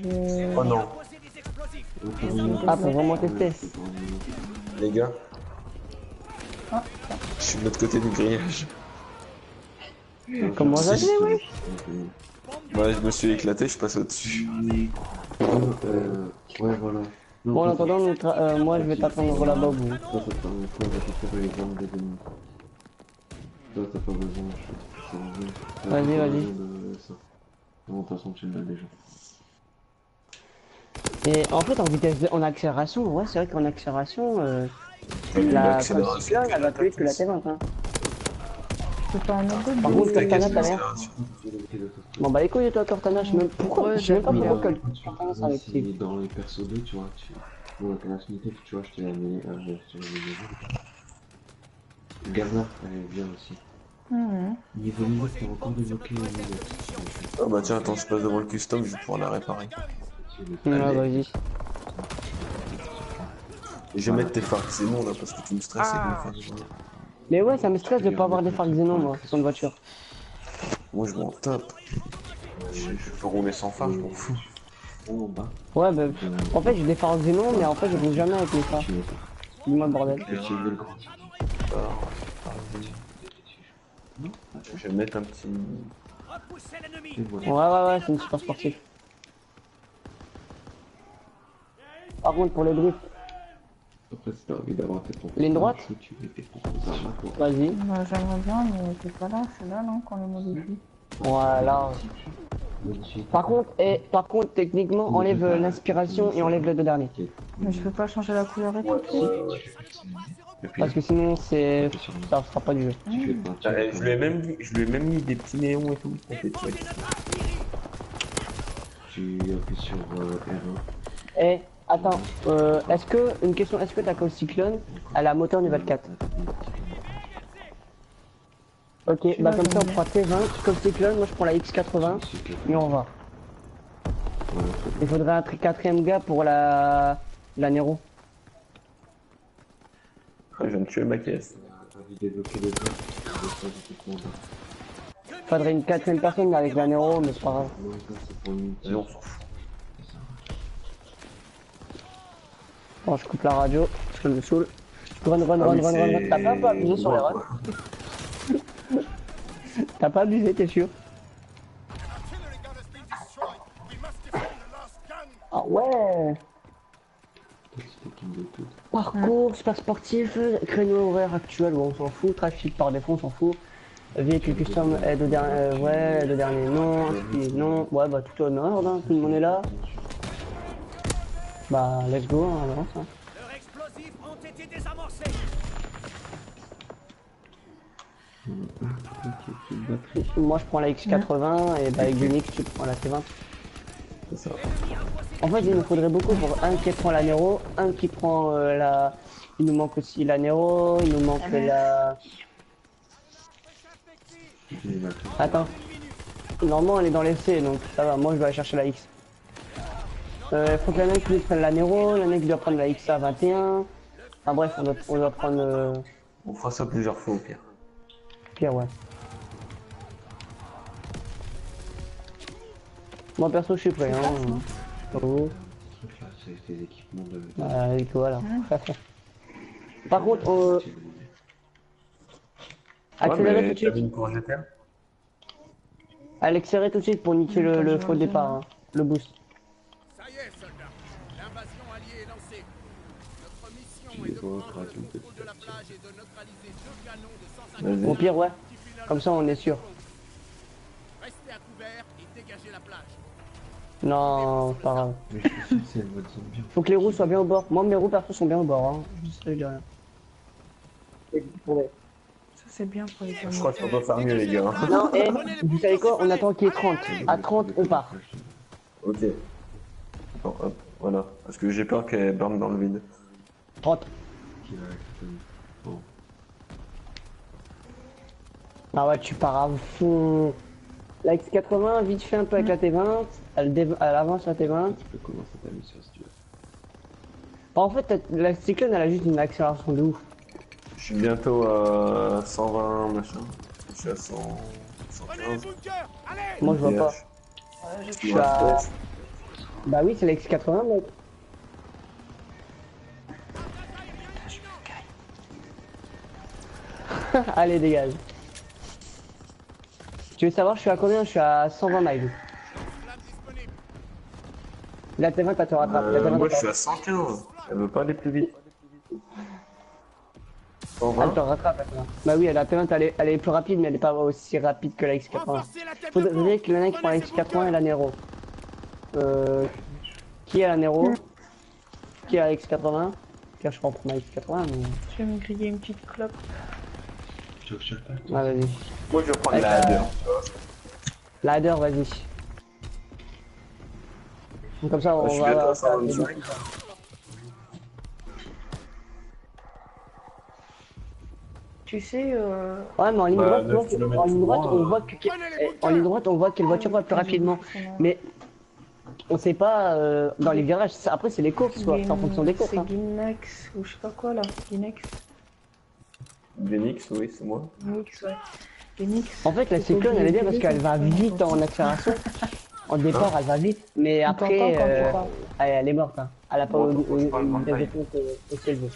J'ai. Oh non, Posez des explosifs. Ah pour vraiment tester. les gars. Ah. Je suis de l'autre côté du grillage. Comment ça se fait oui? Ouais, je me suis éclaté, je passe au-dessus. Ouais, voilà. Bon en attendant moi je vais t'attendre là-bas vous. Ça permet pas de les armes des ennemis. Ça, t'as pas besoin, je Vas-y, vas-y. Ça. Non, de toute façon, tu l'as déjà. Et en fait en accélération, ouais c'est vrai qu'en accélération la L'accélération, Cyclone elle va plus vite que la T20 hein. C'est pas un autre Par contre, T'as Cortana, cassé t'as l'air. l'accélération. Bon, bah les couilles de toi, Cortana, je sais même pourquoi. Je sais même pas Oui, pourquoi là. que Cortana c'est avec Si Steve. dans les persos 2, tu vois, bon, la Kalachnikov, tu vois, je t'ai amené sur les niveaux. Gaza, elle est bien aussi. Niveau niveau, t'as encore débloqué les niveaux. Ah bah tiens, attends, je passe devant le custom, je vais pouvoir la réparer. Ouais, vas-y. Et je vais mettre tes phares xénon là parce que tu me stresses avec mes phares xénon. Mais ouais, ça me stresse de pas avoir des phares xénon, moi, sur une voiture. Moi je m'en tape. Je peux rouler sans phare, je m'en fous. En bas, Ouais, bah, en fait, j'ai des phares xénon, mais en fait, je roule jamais avec les phares. Dis-moi le bordel. utiliser le grand. Je vais mettre un petit. Repoussez l'ennemi. Et voilà. Ouais, c'est une super sportif. Par contre, pour le drift, Après, si t'as envie d'avoir tes propres ligne droite, tu mets tes propres armes à toi. vas-y. Bah, j'aimerais bien, mais c'est pas là, c'est là, non, qu'on les modifie. Voilà. Magnifique. Par contre, techniquement, enlève l'inspiration et enlève les deux derniers. Mais je peux pas changer la couleur et tout. Et puis, Parce que sinon, ça sera pas du jeu. Tu fais pas, tu je lui ai même mis des petits néons et tout. En fait, ouais. tu appuies sur R1. Eh, attends, une question, est-ce que ta Cold Cyclone, elle a moteur niveau 4? Ok, bah comme ça on prend T20, Cold Cyclone, moi je prends la X80, et on va. Il faudrait un quatrième gars pour la Nero. Ah, je viens de tuer ma caisse. Envie de débloquer les deux. Faudrait une quatrième personne avec la Nero, mais c'est pas grave. Non, ça c'est pour une Et on s'en fout. Bon, je coupe la radio, parce que je me saoule. Run. T'as pas abusé sur les runs? T'as pas abusé, t'es sûr? Artillery gun has been destroyed. We must defend the last gun. Ah ouais! de tout. Parcours, super sportif, créneau horaire actuel, bon, on s'en fout. Trafic par défaut, on s'en fout. Véhicule custom, aide au dernier, ouais, le dernier non, non, ouais, bah tout en ordre, hein, tout le monde est là. Bah, let's go, hein, on avance. Hein. Leurs explosifs ont été désamorcés. Moi je prends la X80 et bah avec Unix tu prends la T20. C'est ça. En fait il nous faudrait beaucoup pour un qui prend la Nero, un qui prend la... Il nous manque aussi la Nero, il nous manque la... Attends. Normalement elle est dans l'essai donc ça va, moi je vais aller chercher la X. Faut que la mec lui prenne la Nero, la mec doit prendre la XA21. Enfin bref, on doit prendre... On fera ça plusieurs fois au pire. Pire, ouais. Moi perso je suis prêt, hein. Oh. C'est des équipements de... Et toi là. Par contre, accélérer tout de suite. Une course d'éther. Accélérer tout de suite pour niquer le faux départ, hein. Le boost. Ça y est, soldats. L'invasion alliée est lancée. Notre mission Tu est les de vois prendre le gratter contrôle de la petit à plage et de neutraliser deux canons de 150 Au pire, ouais. Comme ça on est sûr. Restez à couvert et dégagez la plage. Non, c'est pas grave. Mais je suis sûr que c'est une bonne zone bien. Faut que les roues soient bien au bord. Moi mes roues perso sont bien au bord, hein. Je dis rien. Ça, c'est bien pour les Je crois qu'on peut faire mieux, les gars. Non, et vous savez quoi? On attend qu'il y ait 30. À 30, on part. Ok. Attends, hop, voilà. Parce que j'ai peur qu'elle burn dans le vide. 30. Bon, Ah ouais, tu pars à fond. La X80, vite fait un peu avec la T20. Elle avance la T20. tu peux commencer ta mission si tu veux. En fait, la Cyclone, elle a juste une accélération de ouf. Je suis bientôt à 120, machin. Je suis à 100... Prenez 115. les bunkers. Allez. Moi, je vois pas. Je Je suis à... Bah oui, c'est la X80, mec. Allez, dégage. Tu veux savoir, je suis à combien? Je suis à 120 miles. Flamme disponible. La T20, elle te rattrape. La T20, Moi, je elle suis à 115. Elle veut pas aller plus vite. te 120. rattrape. La T20. Bah oui, la T20, elle est plus rapide, mais elle est pas aussi rapide que la X80. Renforcez la tête de pont. Faudrait que le mec prend la X80 et la Nero. Qui a la Nero? Qui a la X80? Car je prends pour ma X80, mais... Je vais me griller une petite clope. Tu veux que je te le fasse? Ah, vas-y. Moi je vais prendre Ouais, la ladder. Ladder, vas-y. Comme ça, Je on suis va... bientôt à 125. Tu sais, Ouais, mais en ligne Bah, droite, 9 km en ligne droite, on voit que... Prenez les En ligne bunkers. droite, on voit quelle voiture va plus rapidement. Mais on sait pas dans les virages. Après, c'est les courses, quoi. C'est en fonction des courses. c'est Hein. Guinex ou je sais pas quoi là. Guinex. Genix, oui, c'est moi. Guinex, ouais. Guinex. En fait, la cyclone, elle est bien parce qu'elle va vite en accélération. En départ, elle va vite. Mais On t'entend après, quand tu parles. elle est morte. Hein. Elle a pas Bon, faut que je parle une moins de vitesse de pointe aussi élevée.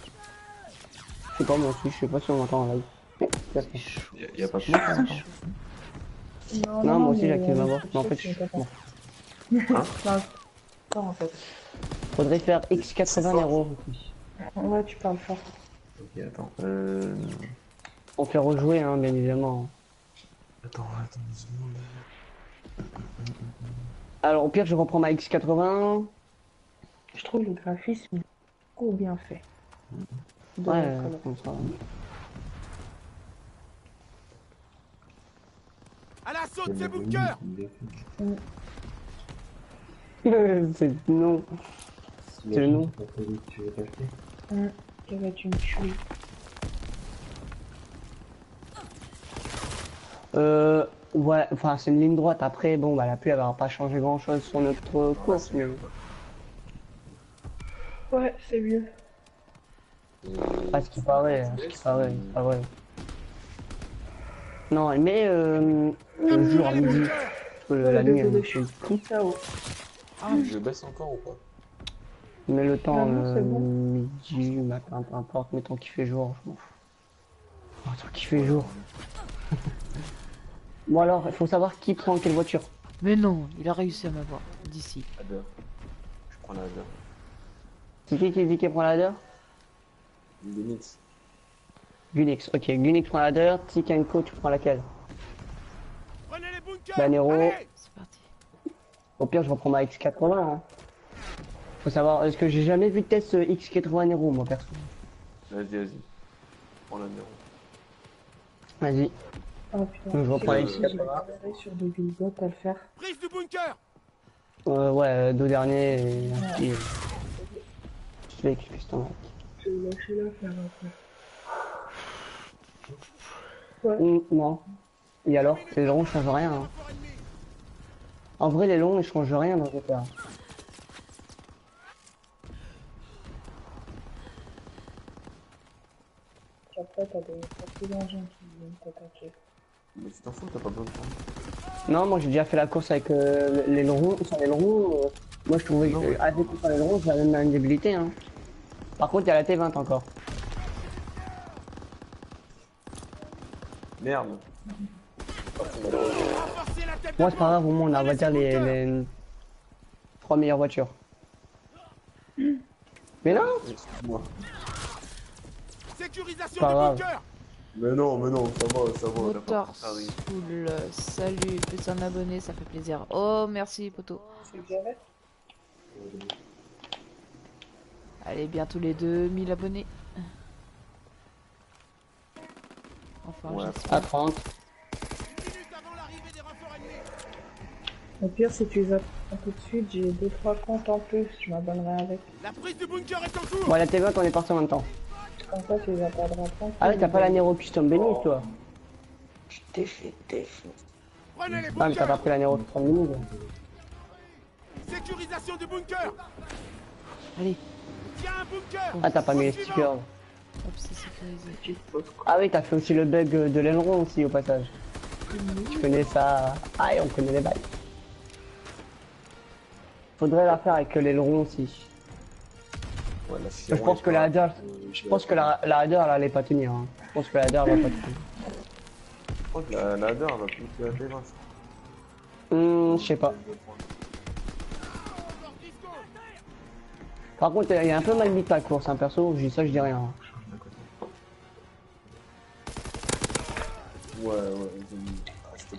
Je sais pas, moi aussi, je sais pas si on m'entend en live. Y a pas de moi. Non, moi aussi, mais, j'active ma voix. je Mais en sais fait, que je... c'est pas bon. Hein Non, en fait. Faudrait faire X80 Nero. Ouais, tu parles fort. Ok, attends. On fait rejouer, hein, bien évidemment. Attends une seconde. Alors, au pire, je reprends ma X80. Je trouve le graphisme beaucoup bien fait. De Ouais, Call of. comme ça. À l'assaut de ces bunkers. C'est non. C'est le nom. Ça va être une tuerie. Ouais, enfin, c'est une ligne droite. Après, bon, bah, la pluie, elle va pas changer grand chose sur notre course. Mais... Ouais, c'est mieux. Ah, ce qui paraît, pas vrai. Non, mais le jour à midi, parce que la nuit, elle fait le coup. Je baisse encore ou pas? Mais le temps, Non, c'est bon. midi, matin, peu importe, mais tant qu'il fait jour, je m'en fous. Oh, tant qu'il fait jour. Bon alors, il faut savoir qui prend quelle voiture. Mais non, il a réussi à m'avoir d'ici. Ladder. Je prends la ladder. C'est qui dit qu'elle prend la ladder? Genix. Gunix, ok. Gunix prend la ladder, Tikenko, tu prends laquelle? Prenez les bunkers. La Nero. Allez. C'est parti. Au pire, je reprends ma X80. Hein. Faut savoir, est-ce que j'ai jamais vu de test X80 Nero, moi, perso. Vas-y. Prends la Nero. Vas-y. Oh putain. Donc, je reprends la J'ai X80. galéré sur des billbots à le faire. Prise du bunker. Ouais, deux derniers et un petit. Je vais expliquer ton mec. Je vais lâcher la faire après. Non. Et alors, les longs changent rien. Hein. En vrai, les longs ils changent rien dans ce cas. Après, t'as des engins qui viennent t'attaquer. Mais tu t'en fous, t'as pas besoin de prendre. Non, moi j'ai déjà fait la course avec les longs. Sur les longs, moi je trouvais que avec sur les longs, j'avais même une débilité. Hein. Par contre, il y a la T20 encore. Merde. Renforcez la tête. Moi, c'est pas grave, au moins on a, on va dire, les 3 meilleures voitures. Mais non! Excuse-moi. Sécurisation Pas du grave. bunker. Mais non, ça va. on a pas Motor fait ça, oui. Soul, salut, plus un abonné, ça fait plaisir. Oh, merci, poteau. C'est galère. Allez, bientôt les 2000 abonnés. Enfin, Ouais. j'espère. À 30. 1 minute avant l'arrivée des renforts ennemis. Au pire, si tu les attends tout de suite, j'ai 2-3 comptes en plus. Je m'abonnerai avec. La prise du bunker est en cours. Bon, la T20, on est parti en même temps. Comme ça, tu les attendras tranquille. Ah ouais, t'as pas la Nero Custom Benny, toi? Prenez les Ah, mais t'as bunkers. pas pris la Nero Custom Benny, toi. Sécurisation du bunker. Allez, Tiens un bunker. Ah, t'as pas mis les Suivant. stickers. hop, c'est sécurisé. Ah oui, t'as fait aussi le bug de l'aileron aussi, au passage. Tu connais ça. Ah, et on connaît les bails. Faudrait la faire avec l'aileron aussi. Ouais, la Je pense que la Hadder, je pense que la Hadder, elle allait pas tenir. Hein. Je pense que la Hadder, elle va pas tenir. Je crois que la ladder, elle va plus que la T20. Je sais pas. Par contre, il y a un peu mal mis ta course, hein, perso. Je dis ça, je dis rien. Hein. Ouais.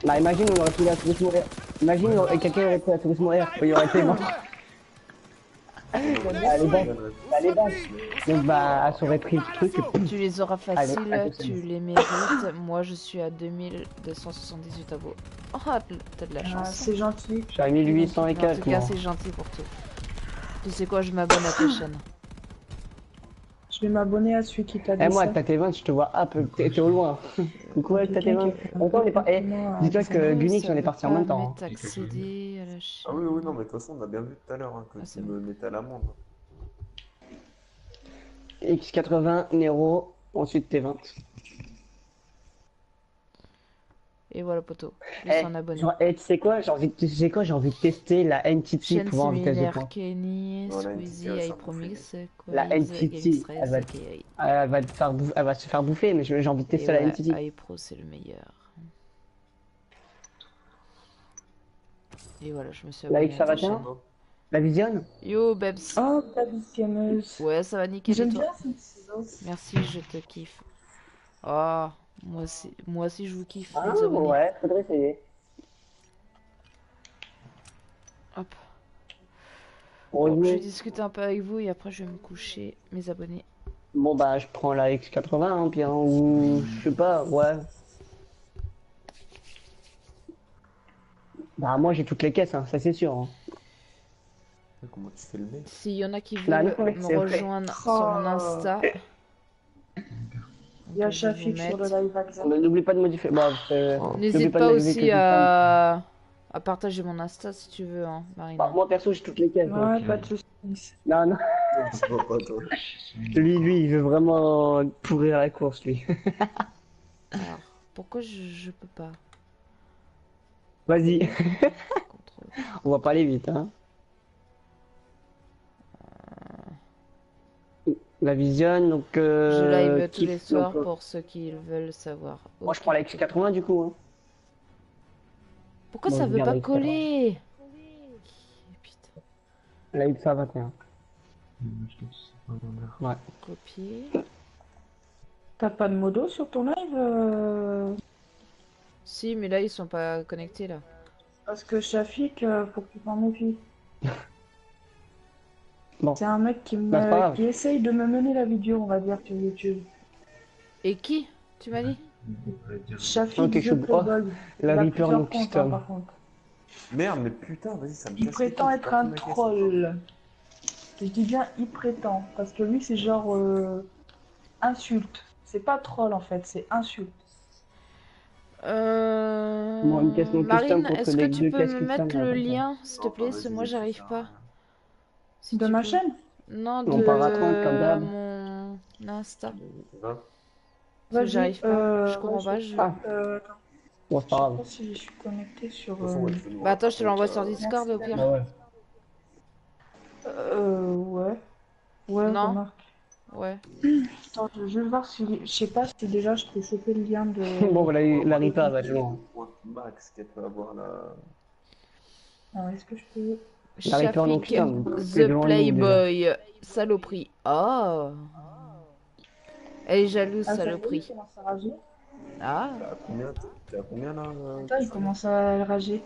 Bah, imagine, on aurait pris la Turismo R. Imagine, quelqu'un aurait pris la Turismo R. Il y aurait été mort. On Elle est bonne. Elle est bonne. Donc bah, elle aurait pris le truc. Tu les auras Allez, faciles, allez, tu les mérites. Moi, je suis à 2278 abos. Oh, t'as de la Ah, chance. c'est gentil. J'ai 1800 et En tout quelques. cas, moi. c'est gentil pour tout. Tu sais quoi, je m'abonne à ta chaîne. Je vais m'abonner à celui qui t'a dit Eh, moi, ça. avec ta T20, je te vois un peu. T'es au loin. Coucou avec ta T20. Pourquoi on est pas. Eh, dis-toi que Gunix, on est parti en même temps. Hein. Accéder à la chaîne. Ah oui, oui, non, mais de toute façon, on a bien vu tout à l'heure hein, que Ah, tu c'est me mettais à l'amende. X80, Nero, ensuite T20. Et voilà, poteau. Je Eh, suis un abonné. tu sais quoi, j'ai envie de tester la NTT Chaîne pour voir en vitesse de similaire, pointe. Kenny, Voilà, Squeezie, NTT, ça iPromix, La Quiz, NTT, elle va, GameStress, KI. elle va elle va se faire bouffer, mais j'ai envie de Et tester la ouais, NTT. iPro, c'est le meilleur. Et voilà, je me suis La abonné à ta X21, chaîne. la Vision. Yo, Babs. Oh, ta gameuse. Ouais, ça va nickel et J'aime toi? bien ces ciseaux. Merci, je te kiffe. Oh, moi aussi je vous kiffe, Ah les abonnés. ouais, faudrait essayer. Hop. Bon, Bon, je vais discuter un peu avec vous et après je vais me coucher, mes abonnés. bon bah je prends la X80 hein, puis, hein, ou je sais pas, ouais. Bah moi j'ai toutes les caisses, hein, ça c'est sûr. Hein. Comment tu fais le mec? S'il y en a qui Là, veulent non, mais me c'est vrai. rejoindre sur mon Insta, Il y a donc, je vais vous Shafik sur le mettre. live accent. N'oublie pas de modifier. Bah, N'hésite n'oublie pas de modifier aussi que à partager mon Insta si tu veux, hein, Marina. bah, moi perso j'ai toutes les caisses. Ouais, Donc, pas de soucis. non, non. Je vois pas, toi. Lui, il veut vraiment pourrir la course, lui. Alors, pourquoi je peux pas? Vas-y, Contrôle. on va pas aller vite, hein. La vision, donc. Je live tous qui- les soirs donc, pour ceux qui veulent savoir. moi je Ok. prends la X80 du coup. Hein. Pourquoi Bon, ça je veut garde pas la X80. coller? Putain. La X21. Ouais. Copier. T'as pas de modo sur ton live Si, mais là ils sont pas connectés là. Parce que Shafik, faut que tu t'en méfies. Bon. C'est un mec Bah, c'est pas grave. qui essaye de me mener la vidéo, on va dire, sur YouTube. Et qui? Tu m'as dit? Shafik Ok, The je vois. Playboy. La Il a Reaper plusieurs donc comptes, hein, custom. par contre. Merde, mais putain, vas-y, ça me Il casse les prétend couilles, être j'ai pas un pris ma caisse. troll. Je dis bien il prétend, parce que lui c'est genre insulte. C'est pas troll en fait, c'est insulte. Bon, une caisse non custom Marine, contre est-ce que les tu deux peux caisses me custom, mettre là, le comme ça. lien, s'il te Non, plaît? bah, Parce que vas-y, moi vas-y, j'arrive ça sert à pas. rien. Si De tu ma peux. chaîne? Non, On part à 30 comme d'hab. mon Insta. Hein Parce que Vas-y, j'arrive pas. Je comprends vas-y. pas. Ah, Attends, bon, c'est je pas sais grave. pas si je suis connectée sur. De toute façon, ouais, tu peux nous Bah attends, je te rattraper, l'envoie sur ça- Discord au Merci, pire. Bah ouais. Ouais. Ouais, Non. remarque. Ouais. Attends, je vais juste voir si. Je sais pas si déjà je peux choper le lien de. Bon, voilà, la Ouais, Reaper va c'est être loin. le point max qu'elle peut avoir là. Alors, est-ce que je peux. La Reaper non Shafik, custom. C'est The devant nous, déjà. Playboy. Saloperie. Oh. Elle est jalouse, Ah, ça y est, il saloperie. commence à rager. Ah. T'es à combien là Attends, il commence à rager.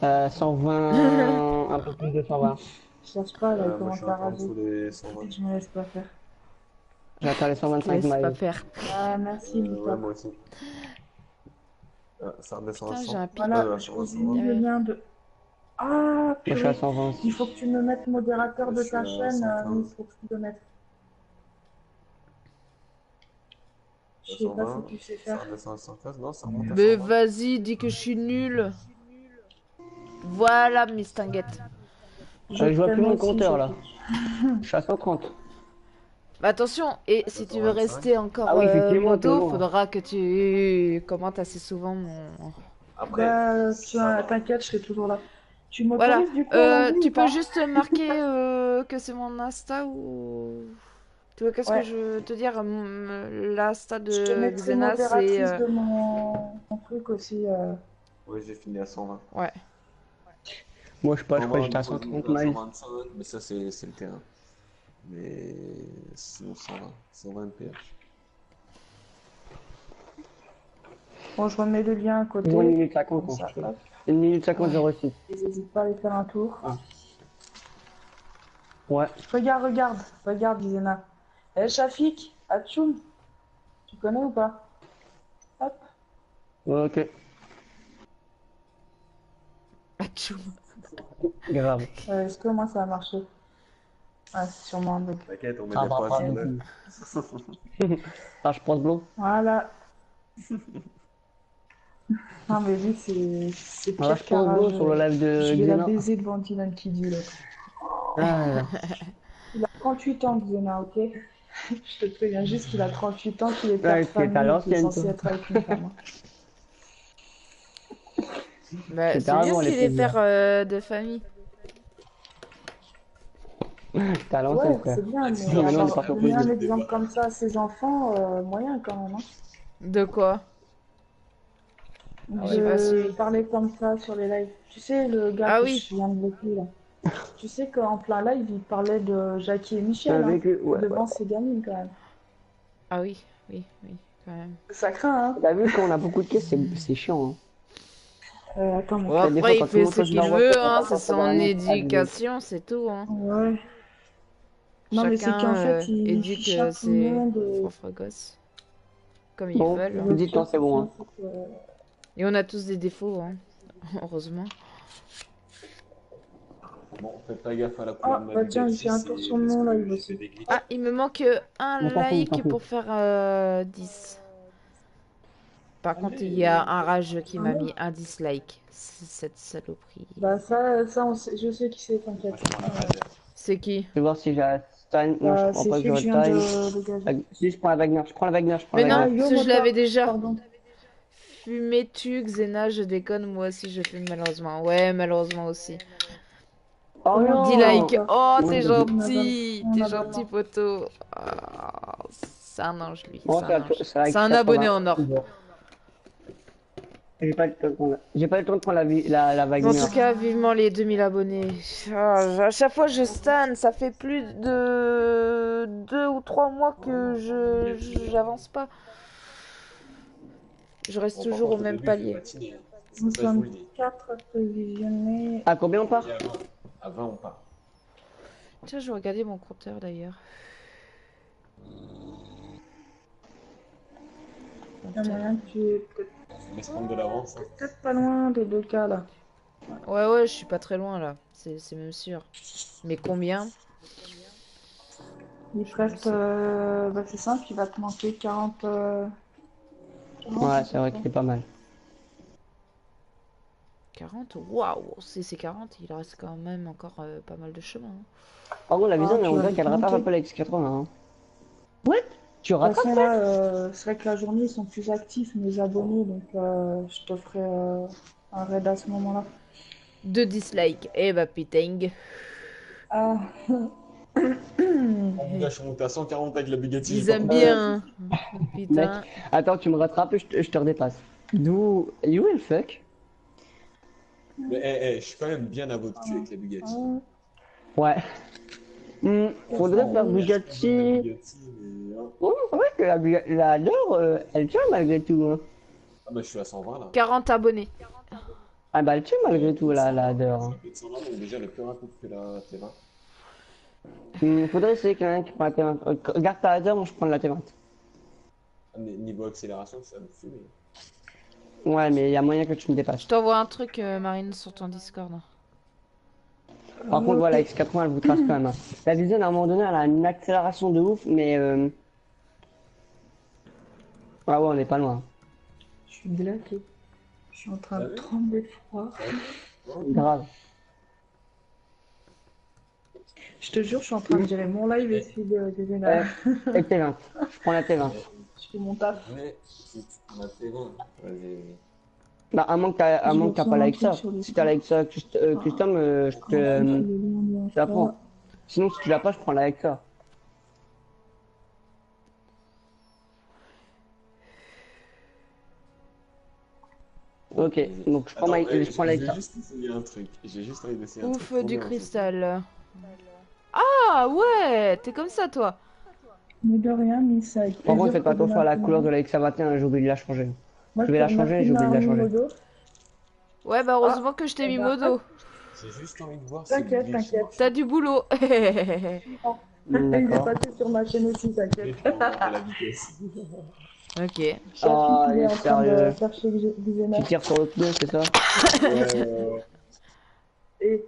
120, un peu plus de 120. Je cherche pas, là, il Moi je commence suis à un peu en rager. dessous des 120. Je me laisse pas faire. J'atteins les 125 Laisse pas miles. faire. Ah, merci, Ouais, Mika. moi aussi. Ah, ça redescend à Putain, 100. j'ai un pic. Voilà, à je 100, vous ai 120. mis le lien de. Ah, Moi, je suis à purée. 120 Il aussi. faut que tu me mettes modérateur Je de suis ta à chaîne. 115. Il faut que tu le mettes. Je sais pas 120, si tu sais ça faire. redescend à 115. Non, ça remonte à Mais 120. vas-y, dis que je suis nulle. Voilà, Miss Tinguette. Je Je vois plus t'aime mon aussi, compteur là. Shafik. Je suis à 130. Bah, attention, et si tu veux 125. rester encore Ah oui, effectivement, t'es modo, loin. faudra que tu commentes assez souvent mon... Après, Bah, ça va. t'inquiète, je serai toujours là. Tu Voilà, m'autorises du coup à l'enlever tu ou peux pas? juste marquer que c'est mon Insta ou... Tu vois, qu'est-ce que Ouais. je veux te dire? L'Insta Je te de mettrai Xena, c'est... modératrice de mon truc aussi. Oui, j'ai fini à 120. Ouais. Moi, je sais pas, je crois que 120, j'étais à du coup, 130 je monte à miles. 125, mais ça, c'est le terrain. Mais sinon, 120 mph. Bon, je remets le lien à côté. Ils ont 1 minute 50 Comme quand ça, je fais. hop. 1 minute 50 Ouais. 06. N'hésite pas à aller faire un tour. Ah. Ouais. Regarde, Isena. Eh, Shafik, Atchoum, tu connais ou pas? Hop. Ouais, ok. Atchoum. Grave. Est-ce que moi ça a marché? Ah, c'est sûrement un bug. T'inquiète, on met Ça des va pas phrases. du tout. Ah, je pense bleu. Voilà. Non, mais lui, c'est Ah, pire je pense bleu qu'Arage. sur le live Je de vais la Xena. baiser devant Dylan qui dit, l'autre. Ah, là. Il a 38 ans, Xena, ok? Je te préviens juste qu'il a 38 ans, qu'il est père Ouais, de t'es à famille et qu'il est l'ancienne, censé toi. être avec une femme. Bah, C'était c'est bien avant les qu'il est plaisirs. père de famille. T'es à Ouais, l'ancienne, frère. c'est bien, mais Non, mais non, on est avoir pas fait donné un plaisir. exemple comme ça à ses enfants, moyen quand même. Hein. De quoi? De J'ai pas suivi. parler comme ça sur les lives. Tu sais, le gars Ah que oui. je viens de bloquer là. Tu sais qu'en plein live, il parlait de Jackie et T'as Michel, hein, vécu, ouais. devant ses gamines quand même. Ah oui, quand même. Ça craint, hein. T'as vu, quand on a beaucoup de caisses, c'est chiant. Hein. Attends, mon Bon, cœur. Des fois, après, il quand tout le fait monde ce passe qu'il leur veut, voiture, hein, on c'est passe derrière son un autre. éducation, c'est tout, hein. Ouais. Non, mais c'est qu'en Chacun fait, il éduque chuchote tout le ses monde. propres gosses comme ils Bon, veulent. vous dites quand c'est bon. Hein. Et on a tous des défauts, hein. Heureusement. Bon, faites pas gaffe à la Ah, couleur de ma bah tiens, il Bugatti, fait un tour c'est sur le parce nom que live j'ai aussi. fait des glitches. Ah, il me manque un On s'en fout, on s'en like fout. pour faire 10. Par contre, il y a un rageux qui m'a mis un dislike. C'est cette saloperie. Bah ça je sais qui c'est, t'inquiète. C'est qui? Je vais voir si j'ai la Stein. Non, je Bah, crois c'est pas que celui que j'aurai je le viens time. de gazer. Si, je prends la Wagner. Je prends la Wagner. Je prends Mais la non, Wagner. parce que je l'avais déjà. Pardon. Fumais-tu, Xena? Je déconne, moi aussi je fume malheureusement. Ouais, malheureusement aussi. Oh non! 10 likes. Oh, Moi, t'es je- gentil. on T'es a gentil, pas poteau. Ah, c'est un ange, lui. Moi, C'est un ange. c'est avec C'est un abonné 80. en or. Bon. J'ai pas le temps de prendre la Mais en Wagner. tout cas, vivement les 2000 abonnés. Ah, à chaque fois, je stan. Ça fait plus de 2 ou 3 mois que j'avance pas. Je reste Bon, par toujours au contre, au même début, il fait palier. patiner, hein. Nous Ça, je vous sommes le dis. 4 visionnés. À combien on part? Et à 20, on part. Tiens, je vais regarder mon compteur d'ailleurs. Il y a moyen que tu es Laisse prendre de l'avance. Hein. peut-être pas loin des deux cas là. Ouais, je suis pas très loin là. C'est même sûr. Mais combien? Il te reste, bah c'est simple, il va te manquer 40. 40, Ouais, c'est vrai que c'est pas mal. 40? Waouh, c'est 40, il reste quand même encore pas mal de chemin. Hein. Par contre, la vision, tu on vas dirait vite qu'elle rattrape un monter. peu la X80. Hein. What? Tu De toute rattrapes façon ça? là, c'est vrai que la journée ils sont plus actifs mes abonnés, donc je te ferai un raid à ce moment-là. 2 dislikes. Eh bah putain. Ah, Oh mon gars, je suis monté à 140 avec la Bugatti. Ils j'ai pas aiment compris. bien. Mec, Putain. attends, tu me rattrapes, je te redépasse. D'où. You will fuck? Mais je suis quand même bien à votre cul avec la Bugatti. Ouais. Faudrait faire La Bugatti. Bugatti, mais, hein. Oh, c'est vrai que la d'or, elle tient malgré tout. Hein. Ah bah je suis à 120 là. 40 abonnés. Ah bah elle tient malgré tout, la d'or. Hein. Ça fait 120, donc déjà elle est plus rapide que la T20. Faudrait essayer quelqu'un qui prend la T20. Regarde ta d'or, moi je prends la T20. Ah, mais niveau accélération, ça me fume. Ouais, mais il y a moyen que tu me dépasses. Je t'envoie un truc, Marine, sur ton Discord. Par contre, voilà, X80, elle vous trace quand même. Hein. La vision, à un moment donné, elle a une accélération de ouf, mais. Ah ouais, on est pas loin. je suis glaquée. Je suis en train de trembler de froid. Grave. Je te jure, je suis en train de gérer mon live et celui de Zena. Et T20. Je prends la T20. Je fais mon taf. Mais ma T20, vas-y. Bah, à moins que t'as pas la XA. Si t'as la XA custom, je te la prends. Sinon, si tu l'as pas, je prends la XA. Ok, donc je prends la J'ai XA. juste essayé un truc. J'ai juste envie d'essayer un truc. Ouf, trop du bien, cristal. Ah ouais, t'es comme ça toi. Mais de rien, mais ça. Par contre, faites pas attention à la couleur de la XA21, j'ai oublié de la changer. Moi, Je vais la changer, j'ai oublié de la changer. Ouais, bah heureusement que je t'ai mis modo. J'ai juste envie de voir T'inquiète, t'inquiète. T'as du boulot. Il est D'accord. passé sur ma chaîne aussi, t'inquiète. la vitesse. Ok. Shafiq, Oh, il il est est en train de sérieux. faire chez Tu Visionnaire. tires sur le pneu, c'est ça? Et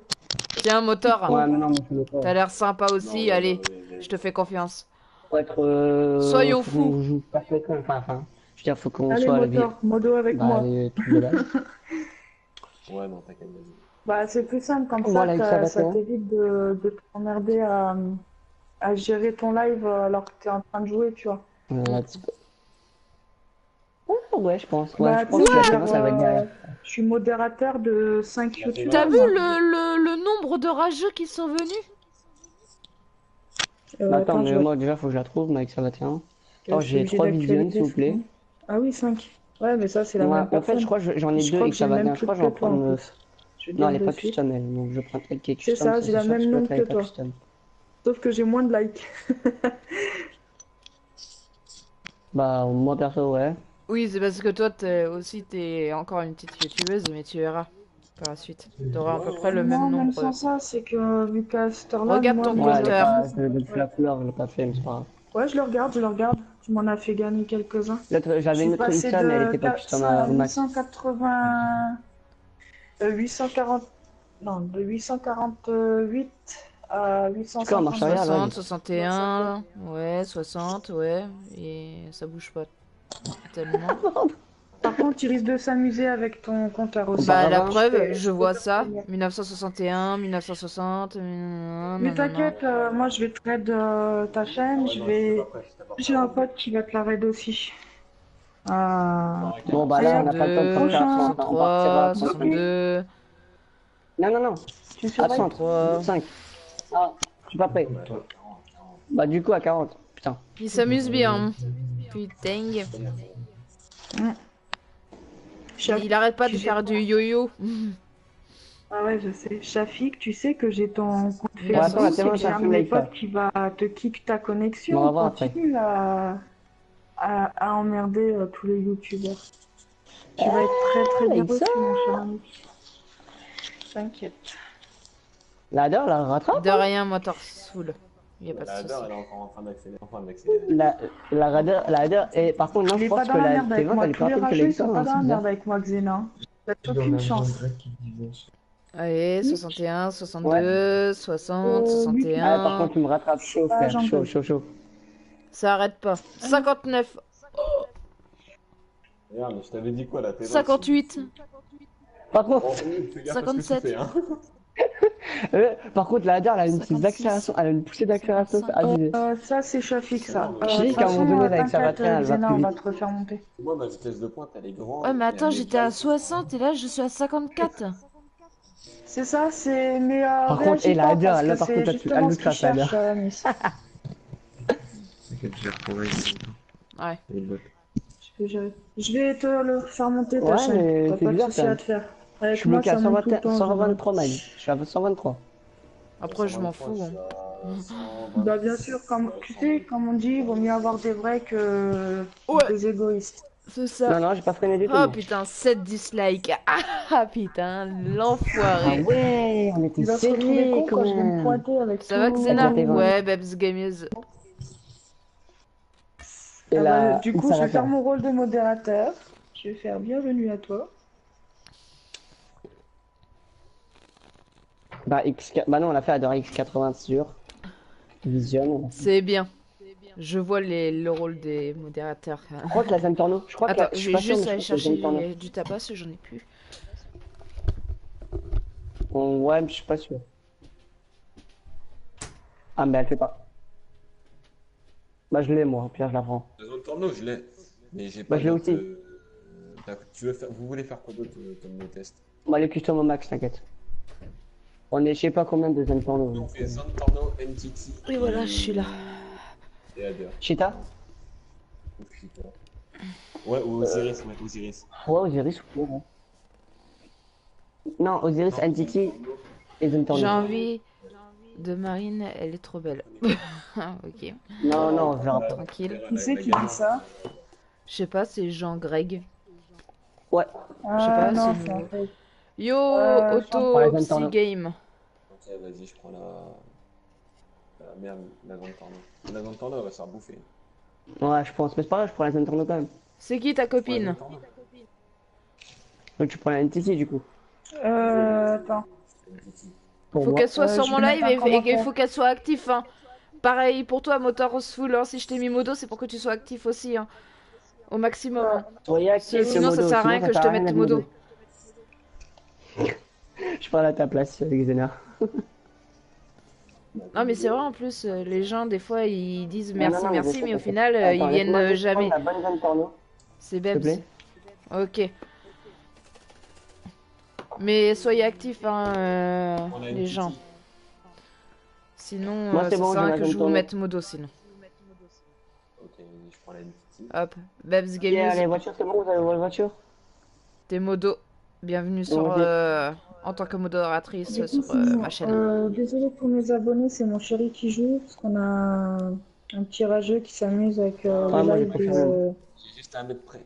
Tiens, moteur. Ouais, mais non, mais je le fais T'as pas. l'air sympa aussi. Allez, je te fais confiance. Faut être. Soyons Faut fous. qu'on joue parfaitement. Enfin, je veux dire, faut qu'on allez, soit la vie. moteur, modo avec Bah, moi. les trucs de base. Ouais, non, t'inquiète, vas-y. Bah, c'est plus simple comme ça, Voilà, ça va ça bien. t'évite de t'emmerder à gérer ton live alors que t'es en train de jouer, tu vois. Let's go. Ouais, je pense. Ouais, Bah, je tu pense sais, que je la veux T20, dire, ça va être derrière. je suis modérateur de 5 youtubeurs. T'as vu moi. le nombre de rageux qui sont venus? Bah, attends, je mais vais moi, déjà, faut que je la trouve, Mike, ça va bien. je Oh, suis j'ai obligée 3 visions, d'actualiser s'il vous ce plaît. compte. Ah oui, 5. Ouais, mais ça, c'est la Ouais, même en fait, personne. je crois que j'en ai Je deux crois et que que j'ai ça le va même bien. Je truc crois que j'en que toi, prends en 9. plus. Je vais Non, dire elle est pas dessus. custom, elle. Donc, je prends celle qui est C'est custom, ça, c'est j'ai la sûr même que nombre l'autre, elle est que pas toi. custom. Sauf que j'ai moins de likes. Bah, moi, perso, ouais. Oui, c'est parce que toi, t'es encore une petite youtubeuse, mais tu verras par la suite. T'auras à peu près le même Non, même nombre. sans ça, c'est que vu qu'à cette heure-là, Regarde moi, ton mes Ouais, elle est compteur. pas. objectifs. Depuis la couleur, je l'ai pas fait, mais c'est pas grave. Ouais, je le regarde, je le regarde. Tu m'en as fait gagner quelques-uns. L'autre, Je j'avais suis une autre passé Issa, mais elle de était pas custom 400 au max. 880... 840... Non, de 848 à En tout cas, en marche arrière, 850. là, 60, 61, ouais, 60, ouais. Et ça bouge pas tellement. Par contre, tu risques de s'amuser avec ton compteur aussi. Bah, la Auparavant, preuve, Je je peux vois te ça. prévenir. 1961, 1960, Mais nanana. t'inquiète, moi je vais te raid ta chaîne, j'ai un pote qui va te la raid aussi. bon, bah là, on n'a pas le temps de faire 62, prochain. 400, on partira 63, quand tu veux. 62, Non, non, non, Tu fais à raid 30, 63. 5. Ah, je suis pas prêt. Bah, du coup, à 40. Putain. Il s'amuse bien. Putain. Il arrête pas de faire du yo-yo. Ah ouais, je sais. Shafik, tu sais que j'ai ton compte Bon, attends, la Facebook T20, et j'ai ça un de fume mes like, là. potes qui va te kick ta On connexion. va voir après. Continue à emmerder tous les youtubeurs. Tu vas être très très bien like ça. reçu, mon cher ami. T'inquiète. La deur, la rattrape. De rien, moi t'en saoule. Y a pas de La soucis. deur, elle est encore en train d'accélérer. La radar, et par contre, non, Il je est pas pense dans que la la merde avec T20, moi. elle est Tous plus les rapide que rageux, la ils sont X1, pas hein, dans c'est la bizarre. merde avec moi, Xena. T'as aucune chance. Allez, 61, 62, 60, Ah, par 61. contre, tu me rattrapes chaud, Ah, frère, j'en chaud, peux. chaud, chaud. Ça arrête pas. 59, Regarde, je t'avais dit quoi, la T20? 58, Par Oh, contre, fais gaffe à ce que tu 57. fais, hein. par contre, la radar, elle a une petite 56, accélération, elle a une poussée d'accélération, c'est 55. abusé. Ça, c'est Shafik, ça. Tu Tu sais De toute qu'à un moment façon, donné, avec sa t'inquiète, batterie, elle va Xena, plus on va vite. te refaire monter. Moi, ma vitesse de pointe, elle est grande. Ouais, mais attends, et elle j'étais met à direct. 60 et là je suis à 54. C'est ça, c'est. Mais Par contre, réagis et la pas radar, parce là, que par c'est contre, elle justement nous ce qu'ils crache, la cherchent, radar. Miss. T'inquiète, j'ai retrouvé Ouais. les bots. Je vais te le faire monter ta Ouais, chaîne. mais T'as c'est pas de bizarre, souci quand à même. te faire. Je Avec suis moi, bloqué à ça monte tout le 121, temps. 123, Mali. Je suis à 123. Après, je m'en fous. Hein. Bah, bien sûr, comme tu sais, comme on dit, il vaut mieux avoir des vrais que Ouais, des égoïstes. c'est ça. Non, non, j'ai pas freiné du tout, Oh moi. putain, 7 dislikes. Ah putain, Ah l'enfoiré. ouais, on était Il va se retrouver serrés, con quand quand je vais me même. pointer avec Ça va, tout. Xena? Avec la T20. Ouais, Babs Gameuse. Et Ah bah, la du coup, X je vais faire avatar. mon rôle de modérateur. Je vais faire bienvenue à toi. Bah, bah non, on a fait Adora X80 sur Vision. C'est bien. Je vois le rôle des modérateurs. Je crois que la Zentorno, je crois que Attends, je je suis vais pas sûr, mais juste je aller crois que la Zentorno. chercher du tapas, j'en ai plus. Ouais, mais je suis pas sûr. Ah, mais elle fait pas. Bah, je l'ai, moi, Pierre, je la prends. La zone tourneau, je l'ai. Mais j'ai Bah, pas je l'ai d'autres, aussi. Tu veux faire... Vous voulez faire quoi d'autre comme test? Bah, les custom au max, t'inquiète. On est, je sais pas combien de Zentorno. On fait Zentorno, NTT. Et voilà, je suis là. Et Adder. Cheetah? Ouais, ou Osiris, ouais, Osiris. Ouais, Osiris ou ouais. Non, Osiris, Entity et Zentorno. J'ai envie de Marine, elle est trop belle. Ok, Non, non, on verra pas. tranquille. Qui c'est qui dit ça? Je sais pas, c'est Jean-Greg. Ouais. Je sais pas, non, c'est c'est un nouveau. fake. Yo, Pour les Auto, Psy internautes. Game. Ok, vas-y, je prends la merde, la grande tornado. La grande tornado, elle va se faire bouffer. Ouais, je pense. Mais c'est pas grave, je prends la Zentorno quand même. C'est qui ta Prends la copine? grande tornado. Donc tu prends la NTT du coup. Attends. Pour Faut moi. qu'elle soit sur Je mon vais mettre live un et qu'il faut commentaire. qu'elle soit active. Hein. Pareil pour toi, Motorosful. Hein. Si je t'ai mis modo, c'est pour que tu sois actif aussi. Hein. Au maximum. Hein. Soyez actifs, Sinon, ça modo. sert à Sinon, rien ça que je sert te à rien mette d'être modo. Je parle à ta place, Xena. Non, mais c'est vrai en plus, les gens, des fois, ils disent Non, merci, non, mais merci, je sais, mais au t'inquiète. final, ils Attends, laisse-moi viennent juste prendre jamais. la bonne Zentorno, C'est s'il te Bebs. plaît. Ok. Mais soyez actifs, hein, On a une les petite gens. île. Sinon, Moi, c'est ça bon, sert à j'ai rien ma que je vous Zentorno. mette modo, sinon. Ok, vas-y, je prends la petite île. Hop, Bebs Game Yeah, News, les voitures, c'est bon, vous avez vos voitures? t'es modo. Bienvenue sur, Ok. en tant que modératrice Du coup, sur ma sinon, chaîne. désolé pour mes abonnés, c'est mon chéri qui joue, parce qu'on a un petit rageux qui s'amuse avec Ah, les moi, j'ai lives préféré. J'ai juste un mètre près.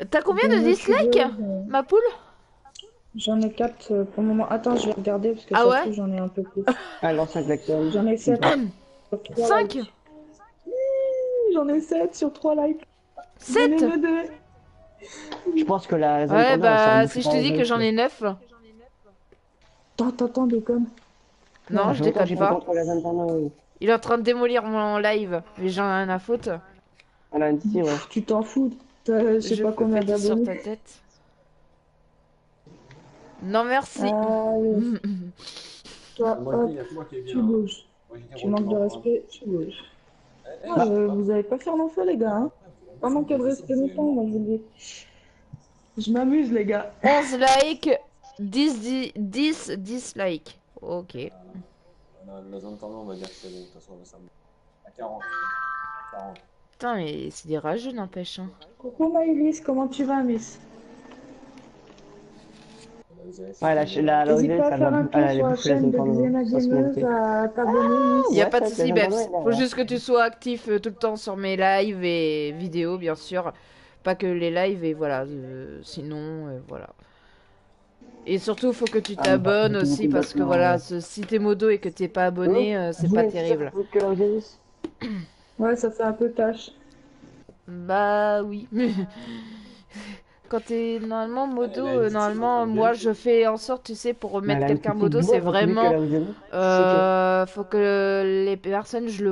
T'as combien de de nos dislikes, studios. ma poule? J'en ai 4 pour le moment. Attends, je vais regarder, parce que Ah ça se ouais? trouve, j'en ai un peu plus. Ah, l'ancien Klaxon. J'en ai 7 sur 3 5? likes. J'en ai 7 sur 3 likes. 7? Donnez-me 2. Je pense que la Ouais, Zentorno, elle sort bah, beaucoup si je te dis que j'en ai 9. Attends, déconne. Non, Ça je fait longtemps que déconne j'ai pas pas. contre la Zentorno. Il est en train de démolir mon live. Mais j'en ai rien à foutre. Ah, la NTT, ouais. Tu t'en fous. Je sais Je pas peux combien péter sur ta d'abonnés. tête. Non, merci. Allez, toi, Moi, hop, il y a que moi qui est bien. tu bouges. Moi, j'ai dit Tu manques de retour en respect, tu bouges. Eh, Ah, vous avez pas fait mon feu, les gars. Hein. Pas manquer de respect longtemps, moi, je vous le dis. Je m'amuse, les gars. 11 likes, 10 dislikes. Ok. La zone tournante, on va dire que c'est bon. De toute façon, ça à 40. 40. Putain, mais c'est des rageux, n'empêche. Hein. Coucou Maëlys, comment tu vas, Miss? Ouais, la N'hésite OGS, pas à elle faire un tour va sur la bouffer la chaîne de Zentorno. Xena Ça se Gameuse, monter. à t'abonner, Miss. Y a Ouais, pas de ça, soucis, la Bebs. Zentorno, elle est Faut là. juste que tu sois actif tout le temps sur mes lives et vidéos, bien sûr. Pas que les lives, et voilà. Sinon, voilà. Et surtout, faut que tu Ah, mais par t'abonnes contre, aussi, beaucoup parce que de voilà, si t'es modo et que t'es pas abonné, c'est pas terrible. Que la OGS. Ouais, ça fait un peu tâche. Bah oui. Quand t'es normalement modo, normalement, moi je fais en sorte, tu sais, pour Mais remettre elle a une quelqu'un petite modo, doigt, c'est faut trouver que vraiment. la OGS. Faut que les personnes, je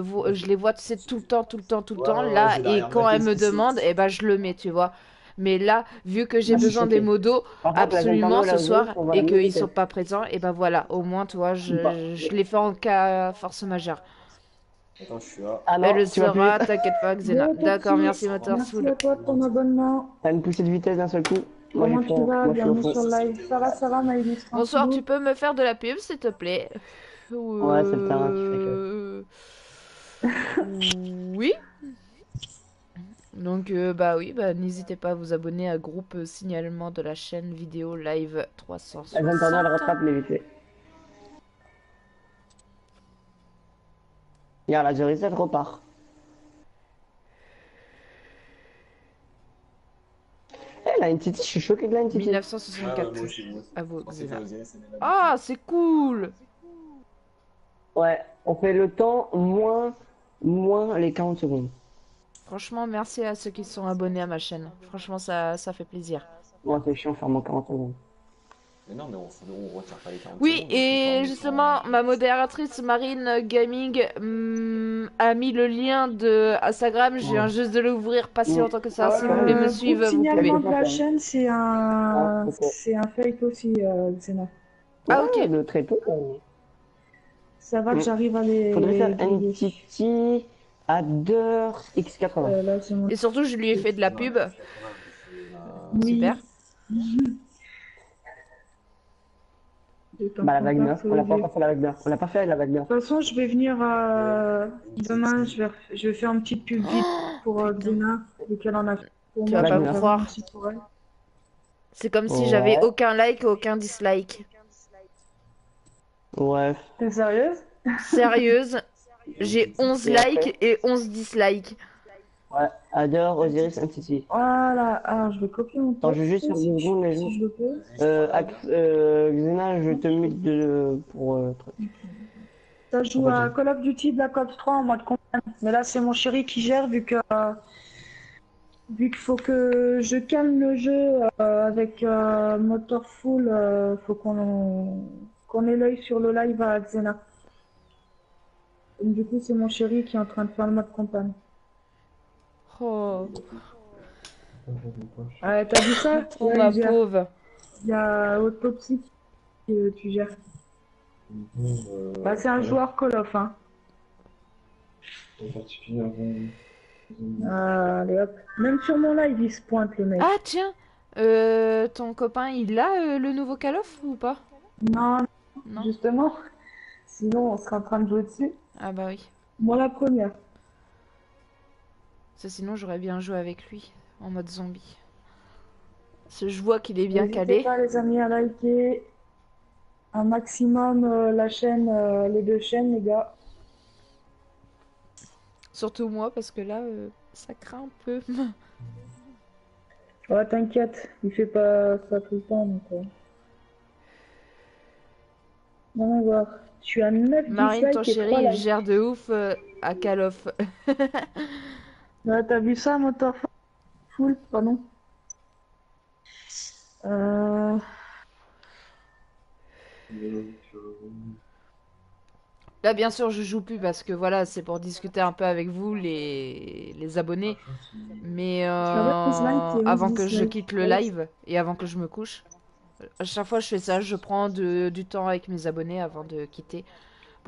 les vois, tu sais, tout le temps, tout le temps, tout le temps, ouais, là, j'ai et derrière quand ma elles me tête, c'est- demandent, eh ben je le mets, tu vois. Mais là, vu que j'ai Ah, je suis besoin des choqué. modos Par contre, la absolument Zentorno, la ce OGS, soir on va et la qu'ils mériter. sont pas présents, et ben voilà, au moins, tu vois, Ou pas. je les fais en cas force majeure. Attends, je suis là. Ah non, Elle tu vas plus sera, vite. t'inquiète pas, Xena. Bon, D'accord, Tati, merci, Motor merci Soul. à toi de ton abonnement. T'as une poussée de vitesse d'un seul coup. Moi, j'ai Comment plus tu rien. vas? Moi, je suis au Bienvenue fond. sur le live. Ça va, Maëlys, Bonsoir, tu tranquillou. peux me faire de la pub, s'il te plaît? Ouais, c'est le terrain qui fait que. Oui. Donc, bah oui, bah n'hésitez pas à vous abonner à groupe signalement de la chaîne vidéo live La 360. Zentorno, elle rattrape les vitesses. Regarde, la Zeris, elle repart. Eh, la NTT, je suis choqué de la NTT. Ouais, ouais, 1964. moi aussi, moi aussi. À vous, Je pensais Xena. faire OGS, elle est là. Ah, c'est cool! Ouais, on fait le temps moins les 40 secondes. Franchement, merci à ceux qui sont abonnés à ma chaîne. Franchement, ça fait plaisir. Moi, c'est chiant, faire mon 40 secondes. Mais non, mais on retire pas les 40 Oui, secondes, et on fait justement, ma modératrice Marine Gaming a mis le lien de Instagram. Je viens juste de l'ouvrir pas si longtemps que ça. Si vous voulez me Groupe suivre, vous signalement pouvez. de la chaîne, c'est Ah, ok. un fake aussi, Xena. Ah, Ouais, ok. de très peu, quand même. Ça va que j'arrive à les Faudrait faire griller. NTT Adder X80. Là, c'est mon... Et surtout, je lui ai fait de la pub. Oui. Super. Bah, la vague 9, on l'a pas encore fait la vague 9. On l'a pas fait la vague 9. De toute façon, je vais venir demain. Je vais faire une petite pub vite pour Xena, lequel en a fait pour Tu moi. vas je pas vais me faire croire. aussi pour elle. C'est comme si Ouais. j'avais aucun like et aucun dislike. Ouais. T'es sérieuse? Sérieuse, j'ai 11 Et après likes et 11 dislikes. Ouais, Adore, Osiris, Entity. Voilà, alors je vais copier mon Attends, je vais juste faire si une seconde, les si gens. je le peux. Xena, je te mute pour truc. Ça joue Après, à Call of Duty Black Ops 3 en mode campagne. Mais là, c'est mon chéri qui gère vu qu'il faut que je calme le jeu avec moteur full, faut qu'on ait l'œil sur le live à Xena. Donc, du coup, c'est mon chéri qui est en train de faire le mode campagne. Oh, T'as vu ça? oh Là, ma pauvre. il y a Autopsy que tu gères. Bah, c'est un joueur Call of, hein. Allez hop. Même sur mon live, il se pointe, le mec. Ah tiens, ton copain, il a le nouveau Call of ou pas? Non, Non? justement. Sinon, on serait en train de jouer dessus. Ah bah oui. Moi, la première. Ça, sinon, j'aurais bien joué avec lui, en mode zombie. Parce que je vois qu'il est bien N'hésitez calé. pas, les amis, à liker un maximum la chaîne, les deux chaînes, les gars. Surtout moi, parce que là, ça craint un peu. Ouais, t'inquiète, il fait pas ça tout le temps, donc... On va voir. Je suis à 9 Marine, ton dislikes et chéri, 3 il likes. gère de ouf à Call of. Ouais, t'as vu ça, moteur full, pardon. Euh... Là, bien sûr, je joue plus parce que voilà, c'est pour discuter un peu avec vous, les abonnés. Mais vois, dislike et avant 11 que je dislikes. quitte le live et avant que je me couche, à chaque fois je fais ça, je prends du temps avec mes abonnés avant de quitter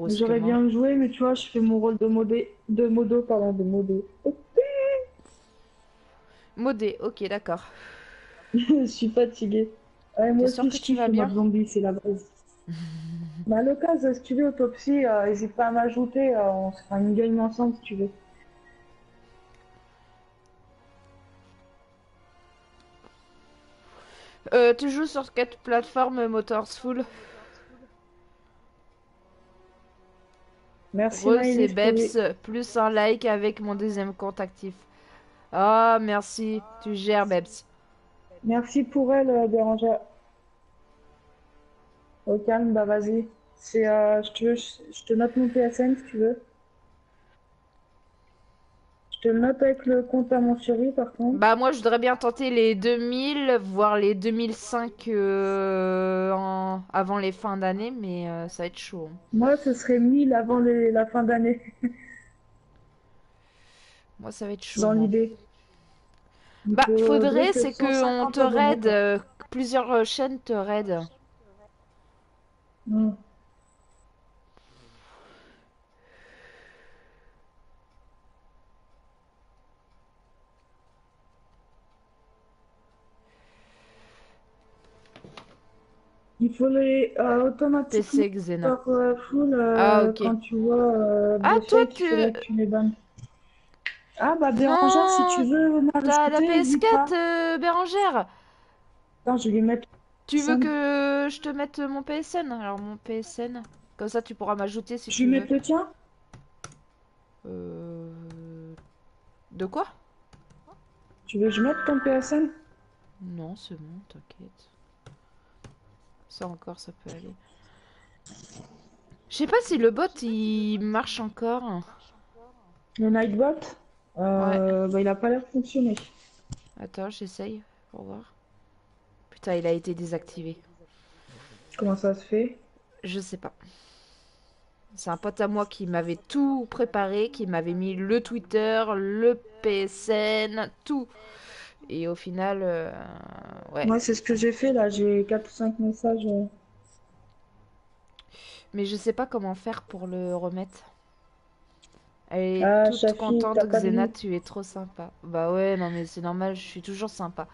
J'aurais brusquement. bien joué, mais tu vois, je fais mon rôle de modo. Oh, Modé, ok, d'accord. je suis fatiguée. Ouais, moi T'es aussi, sûr que je tu kiffe vas le bien? mode zombie, c'est la base. Bah, à l'occasion, si tu veux, Autopsy, n'hésite pas à m'ajouter, on se fera une game ensemble si tu veux. Tu joues sur quelle plateforme Motorsful? Merci Rose et Maëlys pour les... Beps, plus un like avec mon deuxième compte actif. Ah, merci, tu gères Beps. Merci pour elle, Bérangère. Au calme, bah vas-y. Je te note mon PSN si tu veux. Je te le note avec le compte à mon chéri par contre. Bah moi je voudrais bien tenter les 2000, voire les 2005 avant les fins d'année, mais ça va être chaud. Moi, ce serait 1000 avant la fin d'année, Moi ça va être chaud, dans moi. l'idée. Il Bah faudrait faudrait, que c'est que on 150 te abonnés, raid, quoi. plusieurs chaînes te raid. Hmm. Il faut les automatiquement PC Xena. par full Ah ok. quand tu vois Ah des toi fakes, tu... il faudrait que tu les bannes. Ah bah Bérangère, si tu Non, veux t'as la m'ajouter, n'hésite pas. PS4 Bérangère. Attends, je vais lui mettre Tu veux Sam. que je te mette mon PSN? Alors mon PSN, comme ça tu pourras m'ajouter si Je lui tu veux. mets le tien? Euh... De quoi? Tu veux que je mette ton PSN? Non, c'est bon, t'inquiète. Ça encore, ça peut aller. Je sais pas si le bot il marche encore. Le Nightbot? Ouais. Bah il a pas l'air de fonctionner. Attends, j'essaye pour voir. Putain, il a été désactivé. Comment ça se fait? Je sais pas. C'est un pote à moi qui m'avait tout préparé, qui m'avait mis le Twitter, le PSN, tout. Et au final, ouais. Moi, c'est ce que j'ai fait là, j'ai 4 ou 5 messages. Mais je sais pas comment faire pour le remettre. Elle est Ah, toute Shafi, contente, t'as pas de Xena, vie. tu es trop sympa. Bah ouais, non mais c'est normal, je suis toujours sympa.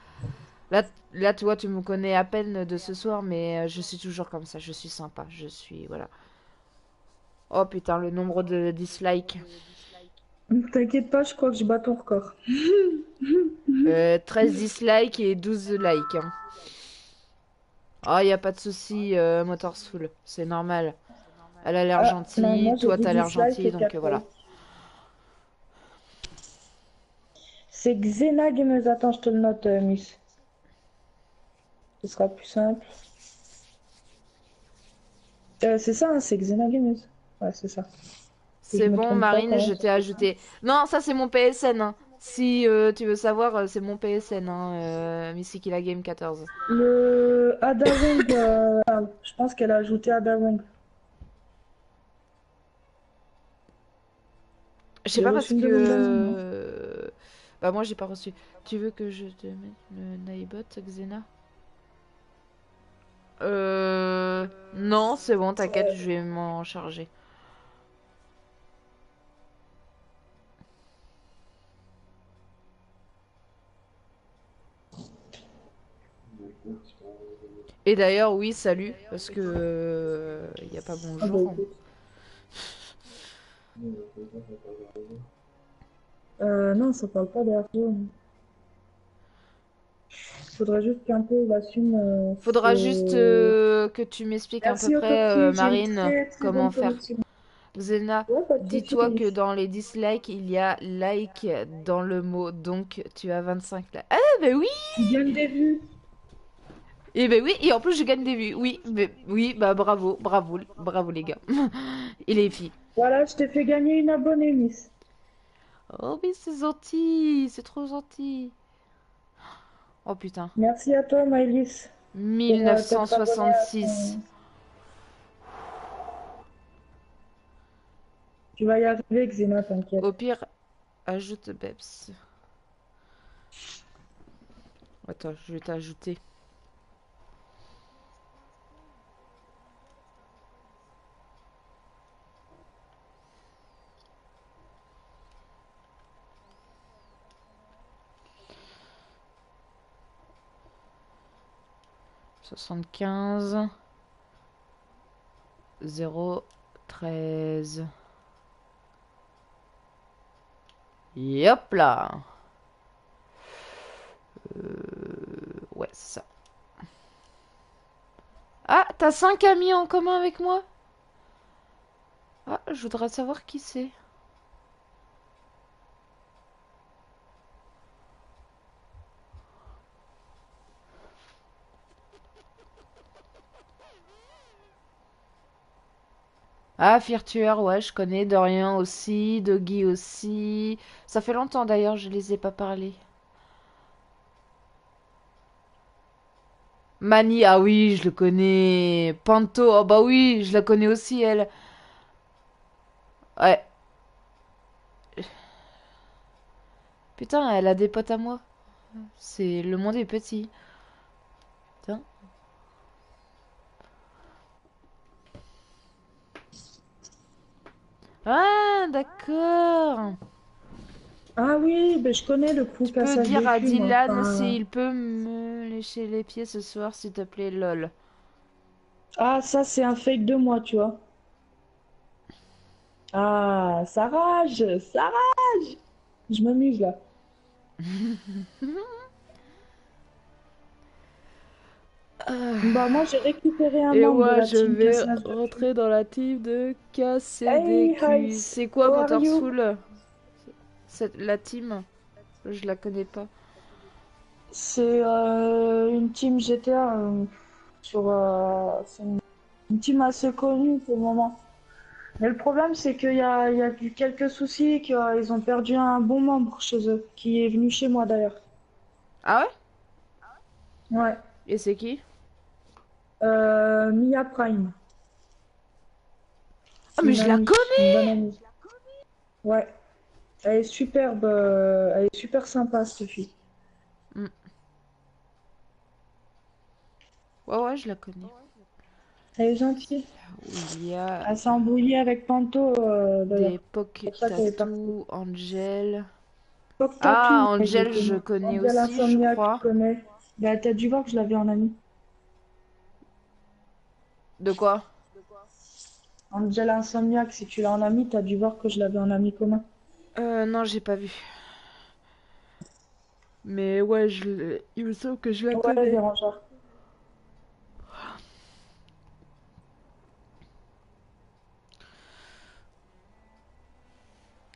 Là, tu vois, tu me connais à peine de ce soir, mais je suis toujours comme ça, je suis sympa, je suis, voilà. Oh putain, le nombre de dislikes. T'inquiète pas, je crois que je bats ton record. 13 dislikes et 12 likes. Hein. Oh, y a pas de souci, Motorsful, c'est normal. Elle a l'air Ah, non, moi gentille, j'ai toi 10 t'as l'air dislikes gentil, et donc 4 voilà. likes. C'est Xena Gameuse. Attends, je te le note, Miss. Ce sera plus simple. C'est ça, hein, c'est Xena Gameuse. Ouais, c'est ça. Que je C'est me bon, trompe pas Marine, quand je même. t'ai ajouté. Non, ça c'est mon PSN, hein. Si tu veux savoir, c'est mon PSN, hein, Missy la Game 14. Le Ada Wong, je pense qu'elle a ajouté Ada Wong. Je sais J'ai pas reçu parce une que... demande d'ajout, moi. Bah moi j'ai pas reçu. Tu veux que je te mette le Naibot, Xena? Non, c'est bon, t'inquiète, je vais m'en charger. Et d'ailleurs, oui, salut, parce que y a pas Ah bah bonjour. écoute. Non, ça parle pas d'Hergé. Faudrait juste qu'un peu il assume Faudra juste ce... que tu m'expliques à peu Merci près, Autopsie, j'ai une Marine, très très comment bonne faire. connexion. Xena, Ouais, pas de soucis, dis-toi que Miss. dans les dislikes, il y a like dans le mot, donc tu as 25 likes. Ah, bah oui! Tu gagnes des vues. Et ben oui, et en plus je gagne des vues. Oui, mais, oui, bah bravo, bravo, bravo les gars. Et les filles. Voilà, je t'ai fait gagner une abonnée, Miss. Oh mais c'est gentil, c'est trop gentil. Oh putain. Merci à toi, Maëlys, pour t'être abonnée à 1966. ton... Tu vas y arriver, Xena, t'inquiète. Au pire, ajoute Beps. Attends, je vais t'ajouter. Soixante-quinze 013. Et hop là. Ouais, c'est ça. Ah, t'as 5 amis en commun avec moi? Ah, je voudrais savoir qui c'est. Ah, Firtueur, ouais, je connais. Dorian aussi, Doggy aussi. Ça fait longtemps d'ailleurs, je les ai pas parlé. Mani, ah oui, je le connais. Panto, oh bah oui, je la connais aussi, elle. Ouais. Putain, elle a des potes à moi. C'est... Le monde est petit. Putain. Ah, d'accord. Ah oui, ben je connais le coup Tu peux cassage dire de à cul, moi. Dylan Enfin, s'il peut me lécher les pieds ce soir, s'il te plaît, lol. ah, ça, c'est un fake de moi, tu vois. Ah, ça rage, ça rage. Je m'amuse, là. Bah, moi, j'ai récupéré un Et membre de moi, la je team vais cassage de cul. rentrer dans la team de casser des Hey, culs. Heights, C'est quoi how are you? Motorsoul? La team? Je la connais pas. C'est une team GTA sur... c'est une team assez connue pour le moment. Mais le problème, c'est qu'il y a eu quelques soucis, qu'ils ont perdu un bon membre chez eux, qui est venu chez moi d'ailleurs. Ah ouais? Ouais. Et c'est qui? Mia Prime. Ah, C'est mais une je la amie, connais! une bonne amie. Ouais. Elle est superbe, elle est super sympa, cette fille. Hmm. Ouais, ouais, je la connais. Elle est gentille. Où il y a Elle s'est embrouillée avec Panto des d'ailleurs. poke C'est pour ça qu'elle est partie. tattoo, Angel. Poc Ah, Tattoo, Angel, je exactement. connais Angel aussi, je Insomniac, tu crois. connais. Bah, t'as dû voir que je l'avais en ami. De quoi? Angel Insomniac, si tu l'as en ami, t'as dû voir que je l'avais en ami commun. Non, j'ai pas vu. Mais ouais, il me semble que je la Ouais, connais. Bérangère.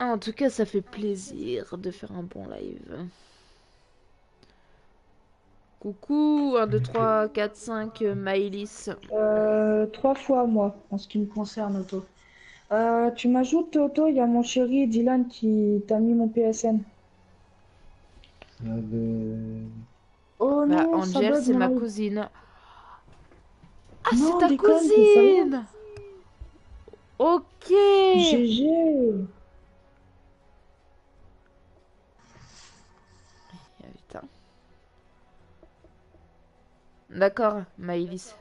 Ah, en tout cas, ça fait plaisir de faire un bon live. Coucou, 1, 2, 3, 4, 5, Maëlys. 3 fois, moi, en ce qui me concerne, Otto. Tu m'ajoutes, Otto, il y a mon chéri Dylan qui t'a mis mon PSN. Oh Bah, non, ça Angel, bug c'est mon ma live. cousine. Ah, c'est Non, ta déconne, t'es sérieux? cousine! Ok! GG. Ah, putain. D'accord, Maëlys.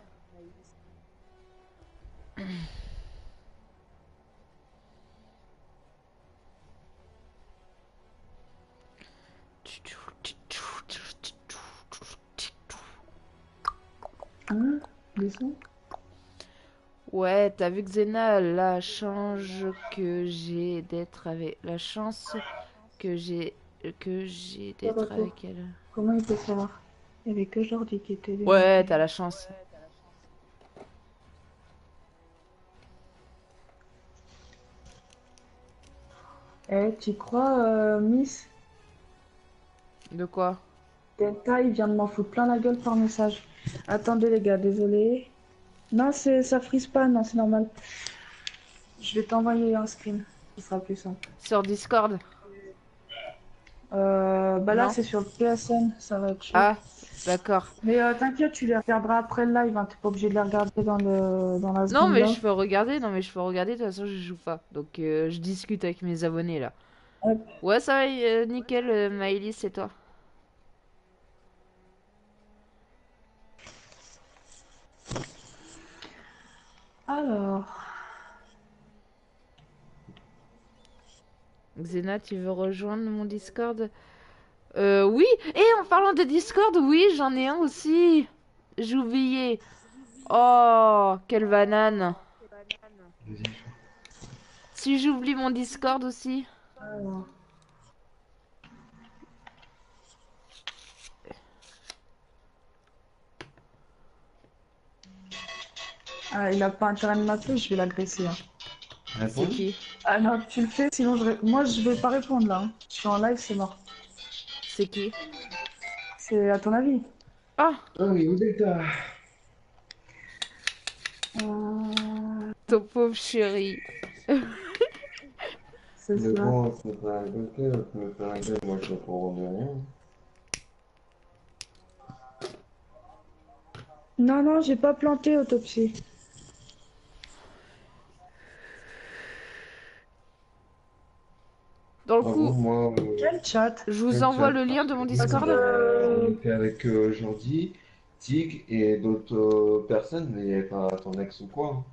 Hein? Descends. Ouais, t'as vu Xena, la chance que j'ai d'être avec... La chance que j'ai... Ça va d'être quoi? avec elle. Comment il peut savoir? Il y avait que Jordi qui était Ouais, démonté. t'as la chance. Eh, tu crois, Miss? De quoi? Delta, il vient de m'en foutre plein la gueule par message. Attendez les gars, désolé. Non, ça freeze pas, non, c'est normal. Je vais t'envoyer un screen, ce sera plus simple. Sur Discord? Bah là, Non? c'est sur le PSN, ça va être chaud. Ah, d'accord. Mais t'inquiète, tu les regarderas après le live, hein. T'es pas obligé de les regarder dans la Non, seconde mais là. je peux regarder. Non, mais je peux regarder. De toute façon, je joue pas. Donc, je discute avec mes abonnés là. Hop. Ouais, ça va, nickel, Maëlys, c'est toi. Alors, Xena, tu veux rejoindre mon Discord? Oui. Et en parlant de Discord, oui, j'en ai un aussi. J'ai oublié. Oh, quelle banane. Si j'oublie mon Discord aussi. alors. Ah, il a pas intérêt de m'appeler, je vais l'agresser, hein. C'est qui? Ah non, tu le fais, sinon moi je vais pas répondre là, hein. Je suis en live, c'est mort. C'est qui? C'est à ton avis. Ah, Ah oui, Delta. ton pauvre chéri. C'est Mais ça. bon, c'est pas un gueule, me faire la gueule, moi je ne comprends rien. Non, non, j'ai pas planté autopsie. Dans le Ah bon, coup, moi, Quel chat? je vous quel envoie chat? le lien de mon Parce Discord. J'en ai que... fait avec Jordi, Tig et d'autres personnes, mais pas ton ex ou quoi, hein.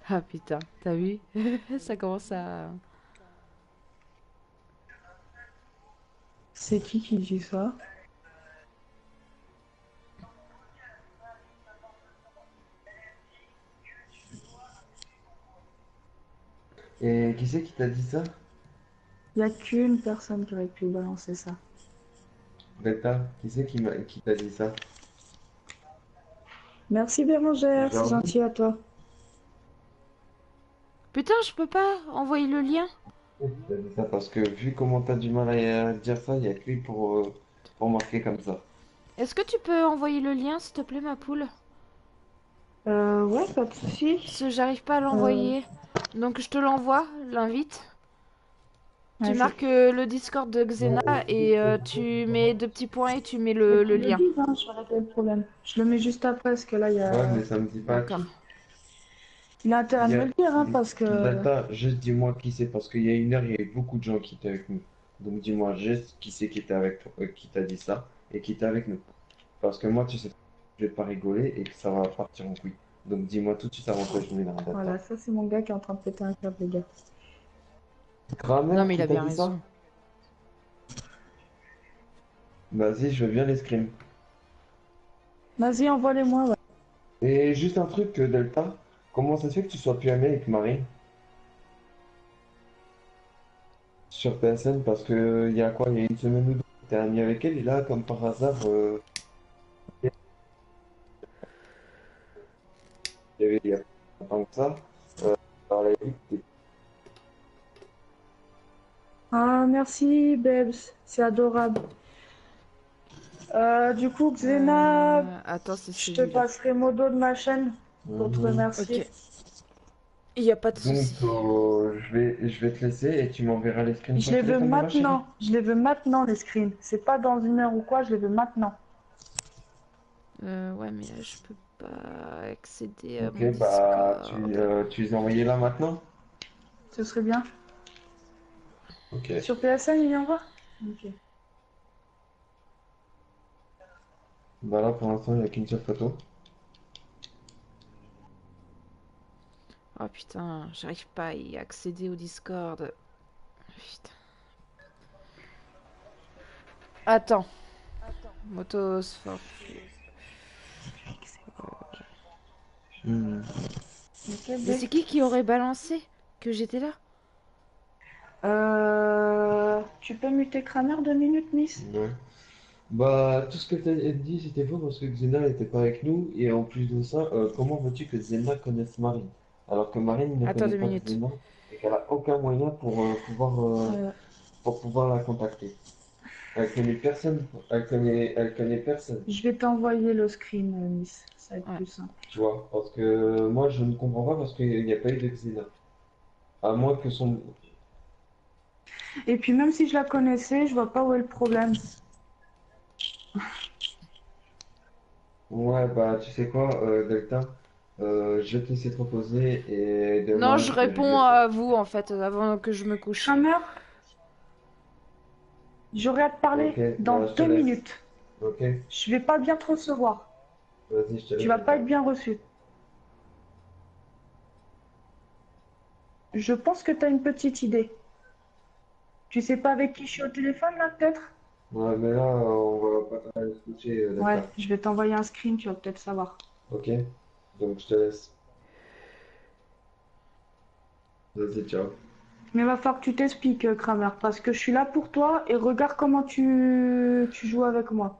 Ah putain, t'as vu? Ça commence à... C'est qui dit ça? Et qui c'est qui t'a dit ça? Y a qu'une personne qui aurait pu balancer ça. Delta, qui c'est qui t'a dit ça? Merci Bérangère, c'est Jordi? gentil à toi. Putain, je peux pas envoyer le lien? Qui t'a dit ça parce que vu comment t'as du mal à dire ça, il y a que lui pour marquer comme ça. Est-ce que tu peux envoyer le lien, s'il te plaît, ma poule? Ouais, pas de soucis. Parce que j'arrive pas à Euh, l'envoyer. Donc je te l'envoie, l'invite. Tu vas-y. marques le Discord de Xena et tu mets 2 petits points et tu mets Mais le tu me le lien. dis, hein, je vais régler le problème. Je le mets juste après, parce que là, Ouais, mais ça me dit pas D'accord. qui. il a intérêt Il de y me a... le dire, hein, parce que... Delta, juste dis-moi qui c'est, parce qu'il y a une heure, il y a eu beaucoup de gens qui étaient avec nous. Donc dis-moi juste qui c'est qui était avec toi, qui t'a dit ça et qui était avec nous. Parce que moi, tu sais, je vais pas rigoler et que ça va partir en couille. Donc dis-moi tout de suite avant que je mette dans la Voilà, data. ça c'est mon gars qui est en train de péter un câble, les gars. Non, Grammaire mais il qui a t'a bien dit ça? raison. Vas-y, je veux bien l'escrime. Vas-y, envoie-les-moi, ouais. Et juste un truc, Delta, comment ça se fait que tu sois plus ami avec Marie sur PSN? Parce que il y a quoi, il y a une semaine ou deux, t'es ami avec elle et là, comme par hasard, il y a pas longtemps que ça. Dans la vie, Ah, merci, Babes. C'est adorable. Du coup, Xena, Attends, c'est je te celui-là. passerai modo de ma chaîne pour te remercier. Ok. Il n'y a pas de Donc, souci. je vais te laisser et tu m'enverras les screens Je sur les le veux téléphone de ma chérie. maintenant. Je les veux maintenant, les screens. C'est pas dans 1 heure ou quoi, je les veux maintenant. Ouais, mais là, je peux pas accéder à Ok, mon bah, Discord. tu les as envoyés là maintenant? Ce serait bien. Ok. Sur PSN, il y en va? Ok. Bah là, pour l'instant, il n'y a qu'une seule photo. Oh putain, j'arrive pas à y accéder au Discord. Putain. Attends. Motosphore. Hmm. Ok, Mais c'est qui aurait balancé que j'étais là? Tu peux muter Kramer 2 minutes, Miss? Ouais. Bah, tout ce que tu as dit, c'était faux parce que Xena n'était pas avec nous. Et en plus de ça, comment veux-tu que Xena connaisse Marine? Alors que Marine ne Attends connaît deux pas minutes. Xena et qu'elle a aucun moyen Euh, pour pouvoir la contacter. Elle connaît personne, je vais t'envoyer le screen, Miss. Ça va être Ouais. plus simple. tu vois. Parce que moi, je ne comprends pas parce qu'il n'y a pas eu de Xena. À moins que son. Et puis même si je la connaissais, je vois pas où est le problème. Ouais, bah, tu sais quoi, Delta, je vais te laisser te reposer et Non, demain, je je vais régler réponds ça. à vous en fait avant que je me couche. Kramer, j'aurai à te Ok, parler dans bah, je te deux laisse. minutes. Ok, Je vais pas bien te recevoir. vas-y, je te Tu laisse, vas pas Delta. être bien reçu. Je pense que tu as une petite idée. Tu sais pas avec qui je suis au téléphone là, peut-être? Ouais, mais là, on va pas se coucher, Ouais, Delta. je vais t'envoyer un screen, tu vas peut-être savoir. Ok? Donc, je te laisse. Vas-y, ciao. Mais va falloir que tu t'expliques, Kramer, parce que je suis là pour toi et regarde comment tu joues avec moi.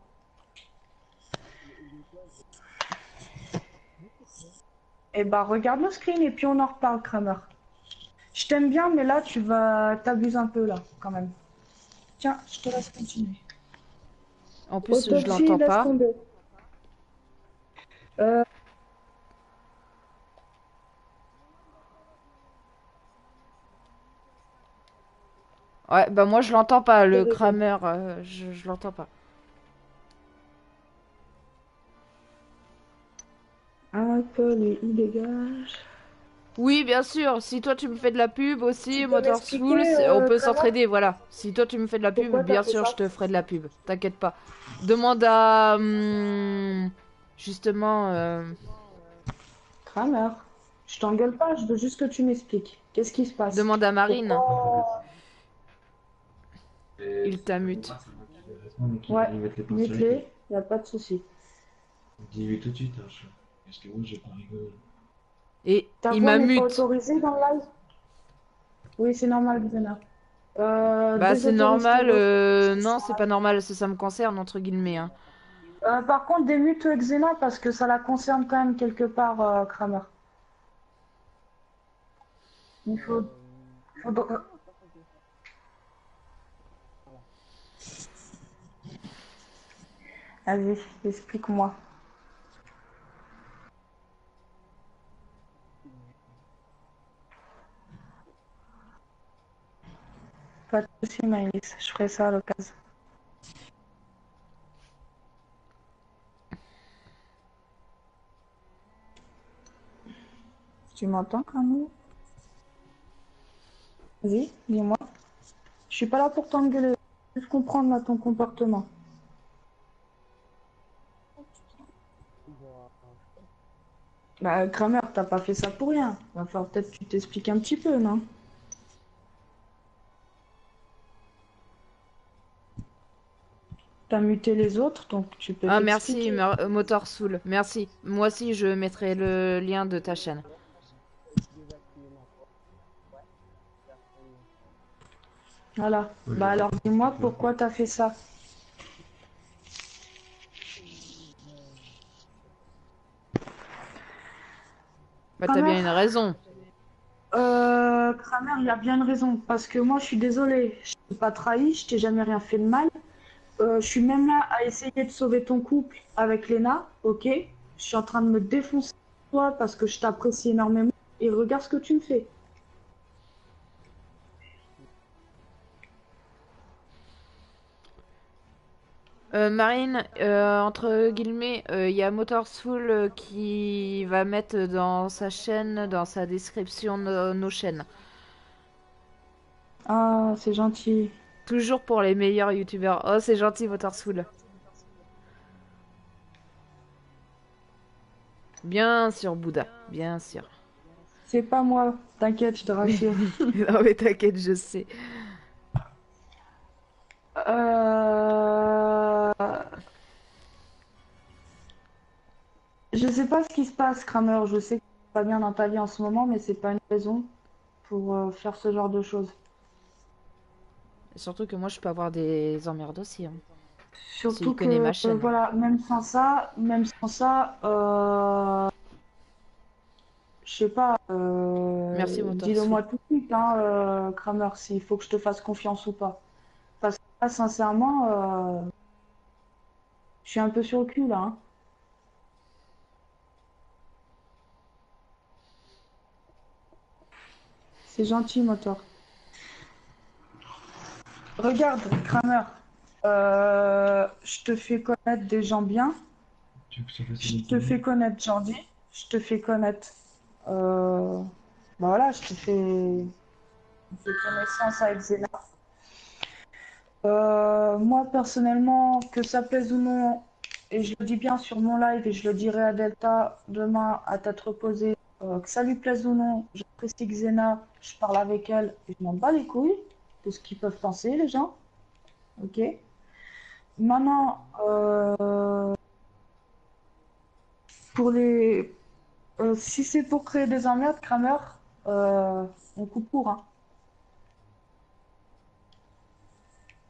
Eh bah, regarde le screen et puis on en reparle, Kramer. Je t'aime bien, mais là, t'abuses un peu là, quand même. Tiens, je te laisse continuer. En plus, je Autopsie, l'entends laisse pas. tomber. Euh, Ouais, bah moi je l'entends pas, le Kramer, je l'entends pas. un peu, lui, il dégage. Oui, bien sûr, si toi tu me fais de la pub Tu aussi, peux Motorsoul, m'expliquer, on peut Kramer, s'entraider, voilà. Si toi tu me fais de la pub, pourquoi t'as bien fait sûr ça? je te ferai de la pub, t'inquiète pas. Demande à... justement... Kramer, je t'engueule pas, je veux juste que tu m'expliques. Qu'est-ce qui se passe? demande à Marine, Pourquoi? Et il t'amute. Ouais, ils mettent les points sur les i. mute-les, y a pas de souci. Dis-lui tout de suite, hein, parce que moi, j'ai pas rigolé. Et Ta il voix n'est pas m'amute. autorisée dans le live? Oui, c'est normal, Xena. Bah c'est Désautorise tes normal, votes pour que je puisse non sur c'est pas normal, ça me concerne entre guillemets. Hein. Par contre, démute Xena parce que ça la concerne quand même quelque part, Kramer. Il faudra- Vas-y, explique-moi. Pas de soucis, Maïs, je ferai ça à l'occasion. Tu m'entends, Kramer? Vas-y, dis-moi. Je suis pas là pour t'engueuler, juste comprendre là, ton comportement. Bah, Kramer, t'as pas fait ça pour rien. Va falloir peut-être que tu t'expliques un petit peu, non? T'as muté les autres, donc tu peux Ah merci t'expliquer. Motorsoul, merci. Moi aussi je mettrai le lien de ta chaîne. Voilà. Ouais, Bah alors dis-moi je pourquoi t'as fait ça. Bah, t'as bien une raison. Kramer, il a bien une raison. Parce que moi, je suis désolée. Je t'ai pas trahi, je t'ai jamais rien fait de mal. Je suis même là à essayer de sauver ton couple avec Lena, ok? Je suis en train de me défoncer pour toi parce que je t'apprécie énormément. Et regarde ce que tu me fais. Marine, entre guillemets, il y a Motorsoul qui va mettre dans sa chaîne, dans sa description, nos chaînes. Ah, c'est gentil. Toujours pour les meilleurs youtubeurs. Oh, c'est gentil, Motorsoul. Bien sûr, Bouddha, bien sûr. C'est pas moi, t'inquiète, je te rassure. Non, mais t'inquiète, je sais. Euh... Je sais pas ce qui se passe, Kramer. Je sais que c'est pas bien dans ta vie en ce moment, mais c'est pas une raison pour faire ce genre de choses. Surtout que moi, je peux avoir des emmerdes aussi. Hein. Surtout S'il connaît ma que, chaîne. voilà, même sans ça, je sais pas, Merci, dis-le Motorsoul. moi tout de suite, hein, Kramer, s'il faut que je te fasse confiance ou pas. Parce que là, sincèrement, je suis un peu sur le cul, là, hein. C'est gentil, moteur. Regarde, Kramer, je te fais connaître des gens bien, je te fais connaître Jordi, je te fais connaître, bah voilà, je te fais connaissance avec Zena. Moi, personnellement, que ça plaise ou non, et je le dis bien sur mon live et je le dirai à Delta demain à tête reposée, que ça lui plaise ou non, j'apprécie Xena, je parle avec elle et je m'en bats les couilles de ce qu'ils peuvent penser, les gens. Ok? Maintenant, pour les. Si c'est pour créer des emmerdes, Kramer, on coupe court, hein.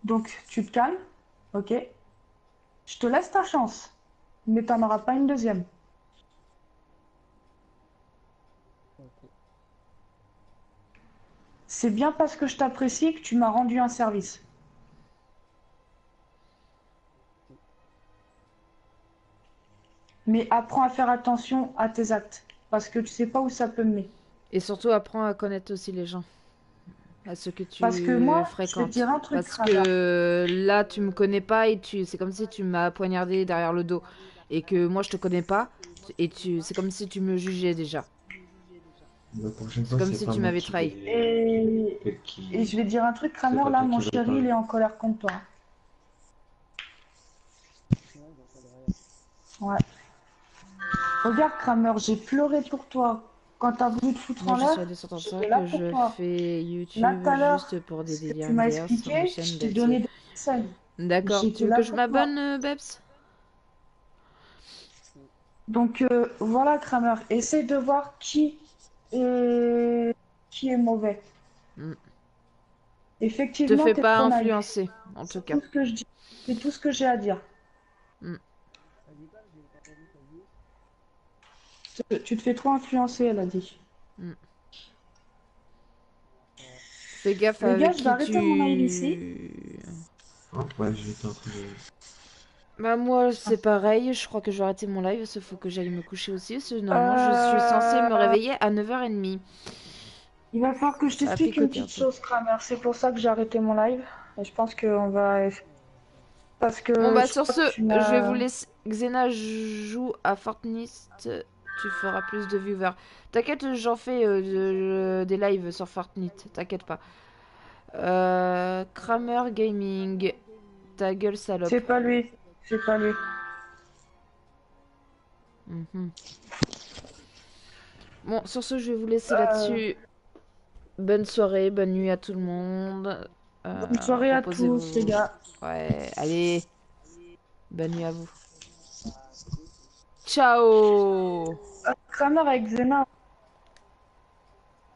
Donc, tu te calmes, ok? Je te laisse ta chance, mais t'en auras pas une deuxième. C'est bien parce que je t'apprécie que tu m'as rendu un service. Mais apprends à faire attention à tes actes, parce que tu sais pas où ça peut mener. Et surtout, apprends à connaître aussi les gens. À ceux que Parce que tu moi, je vais te dire fréquentes. un truc, Parce Kramer. que là, tu me connais pas et c'est comme si tu m'as poignardé derrière le dos. Et que moi, je te connais pas. Et c'est comme si tu me jugeais déjà. La prochaine C'est fois, comme c'est si pas tu moi m'avais qui trahi. Et je vais te dire un truc, C'est Kramer, pas là, toi mon qui vais chéri, il parler. est en colère contre toi. Ouais. Regarde, Kramer, j'ai pleuré pour toi. Quand t'as voulu te foutre Moi, en je suis l'air, à 235, j'étais là pour je toi. fais Là, YouTube tout à juste l'heure, pour des ce que délires tu m'as MDR sur ma expliqué, chaîne, je t'ai that's donné it. des conseils. D'accord, tu J'étais veux là que je pour toi. m'abonne, Babs? Donc, voilà, Kramer, essaie de voir qui est mauvais. Hmm. Te Effectivement, fais t'es pas trop naïf. influencer, en tout C'est cas. tout ce que je dis. C'est tout ce que j'ai à dire. Hmm. Tu te fais trop influencer, elle a dit. Hmm. Fais gaffe Les gars, avec je vais qui arrêter mon live ici. Oh, ouais, j'étais en train de. Bah moi c'est pareil, je crois que je vais arrêter mon live, il faut que j'aille me coucher aussi, parce que normalement je suis censée me Euh, réveiller à 9h30. Il va falloir que je Ça a t'explique une picoté un petite peu. chose, Kramer. C'est pour ça que j'ai arrêté mon live. Et je pense qu'on va. Parce Bon que bah je sur crois ce, que tu je vais vous m'as. laisser. Xena joue à Fortnite, tu feras plus de viewers. T'inquiète, j'en fais des lives sur Fortnite, t'inquiète pas. Kramer Gaming, ta gueule C'est salope. pas lui. C'est pas lui. Mhm. Bon, sur ce, je vais vous laisser Euh, là-dessus. Bonne soirée, bonne nuit à tout le monde. Bonne soirée à tous, les Reposez-vous. gars. Ouais, allez, bonne nuit à vous. Ciao! Kramer avec Zena.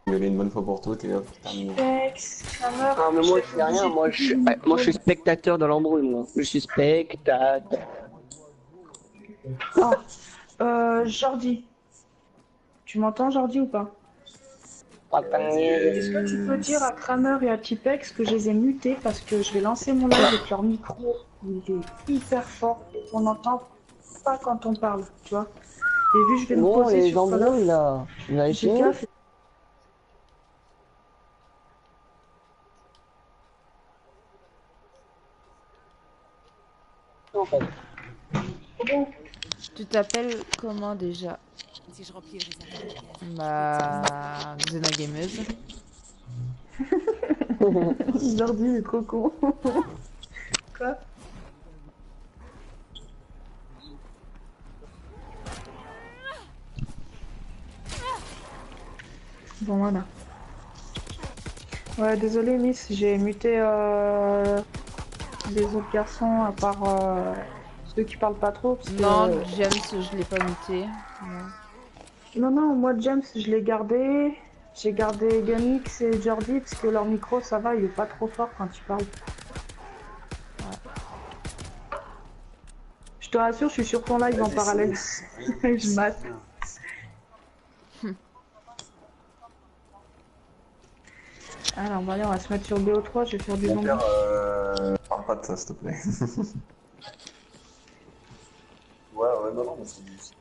Il y avait une bonne fois pour toutes et hop, terminé. Kramer, Non, mais je moi, vais je être sais rien. obligée de Moi, couper le micro. je suis spectateur de l'embrouille, moi. Je suis spectateur. Ah, Jordi, Tu m'entends, Jordi, ou pas? Est-ce que tu peux dire à Kramer et à Tipex que je les ai mutés parce que je vais lancer mon live avec leur micro, il est hyper fort et on n'entend pas quand on parle, tu vois. Et vu que je vais me Bon, poser les sur Call of, embrouilles là, vous avez j'ai fini? gaffe. En fait. Bon, Tu t'appelles comment déjà? Si je remplis le réservoir de gaz. Bah, Xena Gameuse. Jordi il est trop con. Quoi? Bon, voilà. Ouais, désolé, Miss, j'ai muté les autres garçons à part ceux qui parlent pas trop. Parce que... Non, James, je l'ai pas muté. Non. Non, moi, James, je l'ai gardé. J'ai gardé Ganix et Jordi parce que leur micro, ça va, il est pas trop fort quand ils parlent. Je te rassure, je suis sur ton live en parallèle. Je mate. Alors, bah, allez, on va se mettre sur BO3, je vais faire du Mon zombie. père, parle pas de ça, s'il te plaît. Ouais, non, mais c'est juste.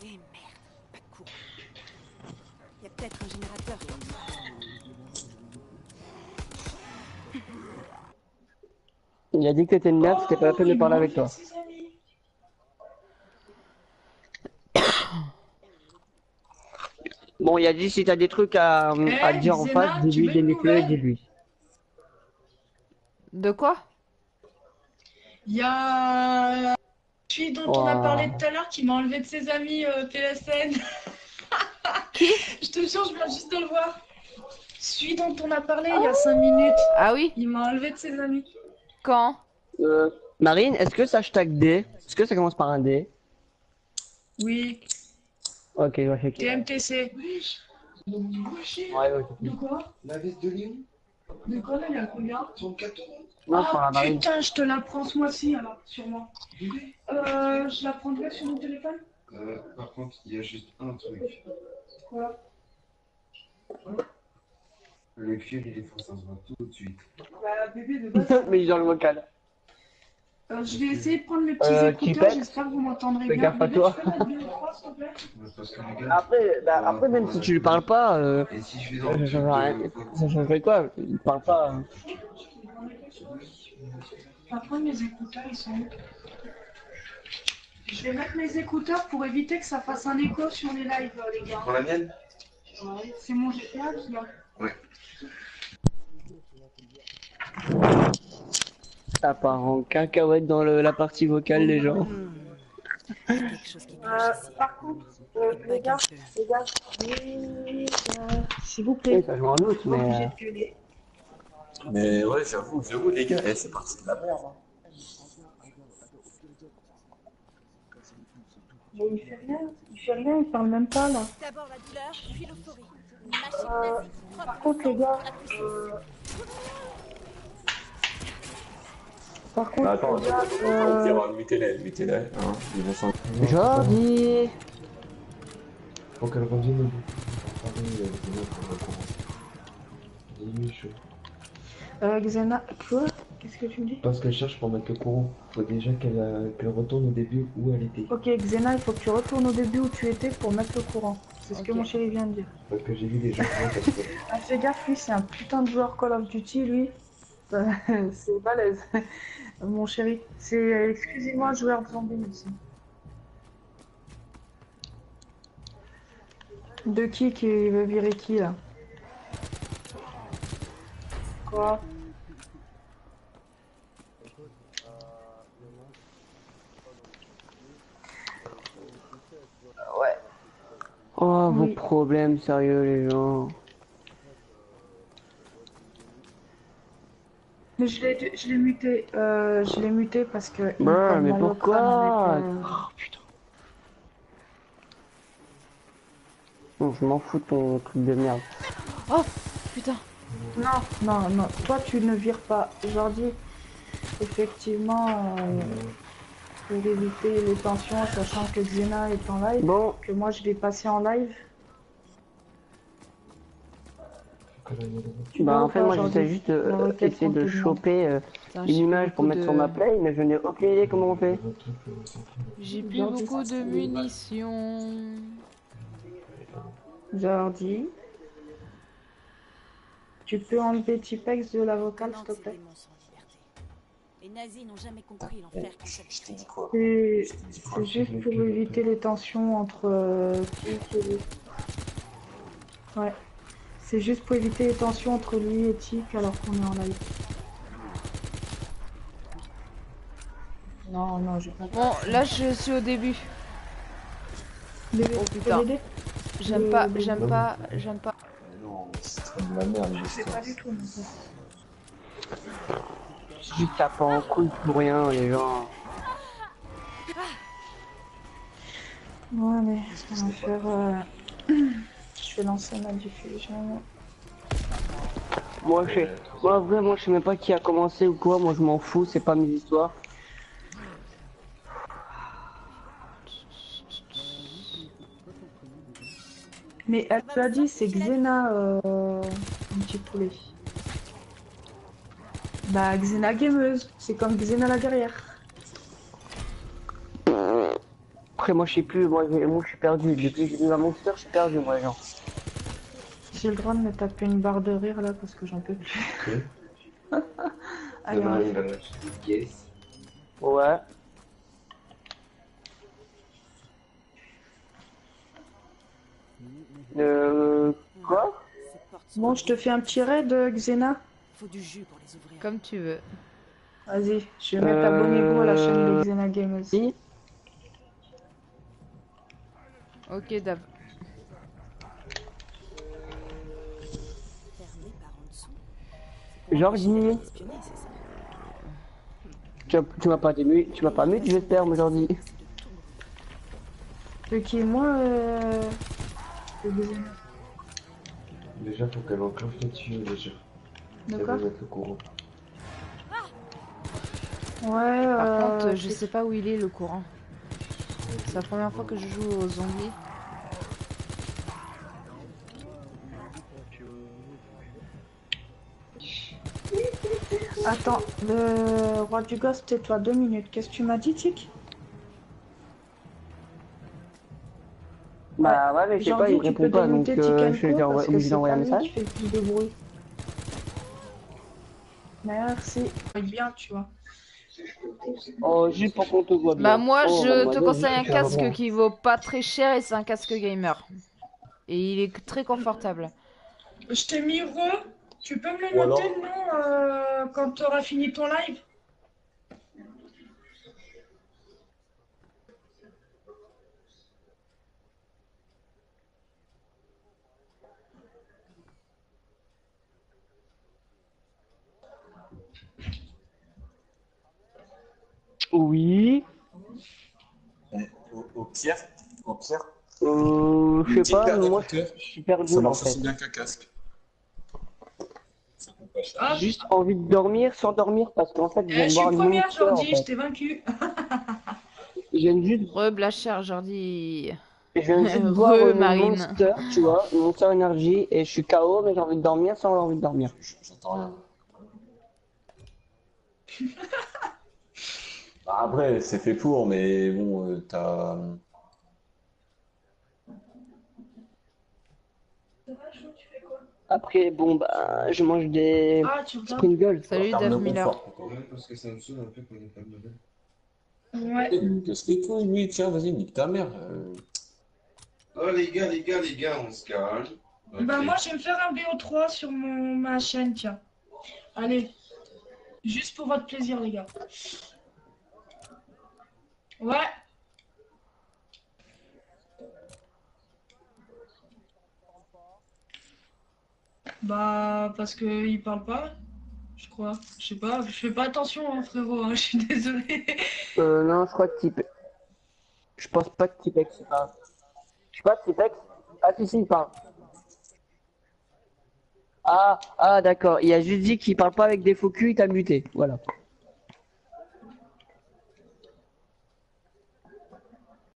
Eh merde, pas de courant. Il y a peut-être un générateur. Il a dit que t'étais une merde, c'était pas la peine de parler avec toi. Bon, il a dit si t'as des trucs à dire en face, dis-lui, dis-le et dis-lui. De quoi? Il y a celui dont on a parlé Ouah. tout à l'heure qui m'a enlevé de ses amis PSN. Qui? Je te jure, je viens juste de le voir. Celui dont on a parlé il y a 5 minutes. Ah oui? Il m'a enlevé de ses amis. Quand? Marine, est-ce que ça hashtag D? Est-ce que ça commence par un D? Oui, Ok, ouais, ok. TMTC. Ouais, ok. De quoi? La veste de Léon, De quoi là, il y a combien? 34 euros. Non, je parle à Marine. Putain, je te la prends ce mois-ci alors, sûrement. Je la prendrai sur mon téléphone? Par contre, il y a juste un truc. Quoi? Le fil, il est faux, ça se voit tout de suite. Bah, bébé, de base. Mais dans le vocal. Je vais essayer de prendre mes petits écouteurs, Tipex, j'espère que vous m'entendrez fais bien. gaffe à Bébé, toi. tu peux mettre BO3, s'il te plaît? Parce que les gars, Après, même si tu lui parles pas, et si je vais dans ça le change rien. Ça changerait quoi? Il parle pas. Par contre, mes écouteurs, ils sont où? Je vais mettre mes écouteurs pour éviter que ça fasse un écho sur les lives, les gars. Prends la mienne? Ouais, c'est mon GTA qui a. Ouais. Ça part en cacahuète dans la partie vocale, les gens. Il y a quelque chose qui cloche ici. Par contre, Pas qu'un peu. les gars, oui, s'il vous Oui, plaît, ça je m'en doute, pas obligé mais. de gueuler. Mais ouais, j'avoue, les gars, c'est parti de la merde. Hein. Mais il fait rien, il parle même pas là. D'abord la douleur, puis l'euphorie. Une machine nazie, Par propre contre, les gars, par contre, Attends, les gars, au pire, mutez-les, hein, ils vont s'en... Jordi! Faut qu'elle revienne au bout. Dis-lui chaud. Xena, quoi? Qu'est-ce que tu me dis? Parce qu'elle cherche pour mettre le courant. Faut déjà qu'elle retourne au début où elle était. Ok, Xena, il faut que tu retournes au début où tu étais pour mettre le courant. C'est ce que Ok. mon chéri vient de dire. Parce que j'ai vu des gens parce que... Ah, fais gaffe, lui, c'est un putain de joueur Call of Duty, lui. C'est balèze. Mon chéri, c'est exclusivement un joueur de zombies ici. De qui veut virer qui là? Quoi? Oh, vos Oui. problèmes, sérieux, les gens. Mais je l'ai muté parce que il Brr, me mais colle dans le pourquoi? crâne avec, Oh, putain. Non, je m'en fous de ton truc de merde. Oh putain. Non, non, non. Toi, tu ne vires pas. Jordi, effectivement, pour éviter les tensions, sachant que Xena est en live, Bon, que moi je vais passer en live. Tu bah vas en ou fait pas, moi Jordi? j'essaie juste La requête essayer qu'on te de demande. choper Putain, une j'ai plus image pour beaucoup mettre sur ma de... play, mais je n'ai aucune idée comment on fait. J'ai plus Jordi. beaucoup de munitions. Jordi, tu peux enlever Tipex de la vocale, s'il Tenante, te ces plaît? démons sont libertés. Les nazis n'ont jamais compris l'enfer qu'ils Je t'ai dit quoi? C'est juste pour éviter les tensions entre Tic et lui. Ouais. C'est juste pour éviter les tensions entre lui et Tic alors qu'on est en live. Non, non, j'ai pas. Bon, là je suis au début. Bébé, Oh, tu peux putain. l'aider? J'aime pas, j'aime pas, j'aime pas. Mais non, c'est trop de la merde, Je sais l'histoire. pas du tout. Mais... Juste ça part en couille pour rien, les gens. Ouais, mais on va faire. Je vais lancer ma diffusion. Moi, vraiment, je sais même pas qui a commencé ou quoi. Moi, je m'en fous, c'est pas mes histoires. Mais elle l'a dit, c'est Xena, un petit poulet. Bah, Xena gameuse, c'est comme Xena la guerrière. Après, moi, je sais plus. Moi, je suis perdu. Depuis que j'ai vu un monster, je suis perdu, moi, genre. J'ai le droit de me taper une barre de rire là parce que j'en peux plus. Allez, Demain, on il va mettre des guesses. Ouais. Quoi? Ces portes sont Bon, je te fais un petit raid, Xena. faut du jus pour les ouvrir. Comme tu veux. Vas-y, je vais mettre abonnez-vous à la chaîne de Xena Games aussi. Si. Ok, Dave. Fermé par en dessous. Jordi, Espionner, c'est ça. tu m'as pas dému, tu m'as pas mis, j'espère, aujourd'hui. Ce qui est moi, Xena. Déjà, faut qu'elle enclenche là-dessus, déjà. Elle D'accord. va mettre le courant. Ouais, Par contre, je sais pas où il est le courant. C'est la première fois que je joue aux zombies. Attends, le roi du ghost, tais-toi 2 minutes. Qu'est-ce que tu m'as dit, Tic? Bah ouais, mais je sais pas, il me tu peux répond pas, donc démuter je Tikenko suis parce que obligé c'est d'envoyer un pas lui message. qui fait le plus de bruit. Merci. Bien, tu vois. Oh, juste pour qu'on te voit bien. Bah moi, Oh, je te mademoiselle, conseille un juste pour qu'on te voit casque bien. qui vaut pas très cher et c'est un casque gamer. Et il est très confortable. Je t'ai mis re. Tu peux me le noter, non, quand tu auras fini ton live? Oui. Au pire, Je sais pas, moi je suis perdu ça là en marche aussi fait. bien qu'un casque. Ça coûte pas cher. Ah, J'ai juste envie de dormir sans dormir parce qu'en fait je viens je de suis voir une première, monster en Jordi, je fait. t'ai vaincu. Je viens juste, Reblacher, Jordi. je viens juste de voir une Marine. monster, tu vois, une monster énergie et je suis KO mais j'ai envie de dormir sans envie de dormir. J'entends rien. Bah, après, c'est fait pour, mais bon, t'as. Après bon bah je mange des Ah, tu regardes? Pringles. Salut Terme Dave de Miller. confort, quoi. Ouais, parce que ça me saoule un peu qu'on ait pas de modèle. Ouais. Qu'est-ce que toi, lui, tiens, vas-y, nique ta mère. Oh les gars, on se calme. Bah Ok. moi, je vais me faire un BO3 sur ma chaîne, tiens. Allez. Juste pour votre plaisir, les gars. Ouais. Bah, parce qu'il parle pas, je crois. Je sais pas, je fais pas attention, hein, frérot, hein, je suis désolée. Non je crois que type. Je pense pas que Tipex c'est pas. Je sais pas Tipex. Ah si si, il parle. Ah, d'accord. Il y a juste dit qu'il parle pas avec des faux culs, il t'a muté. Voilà.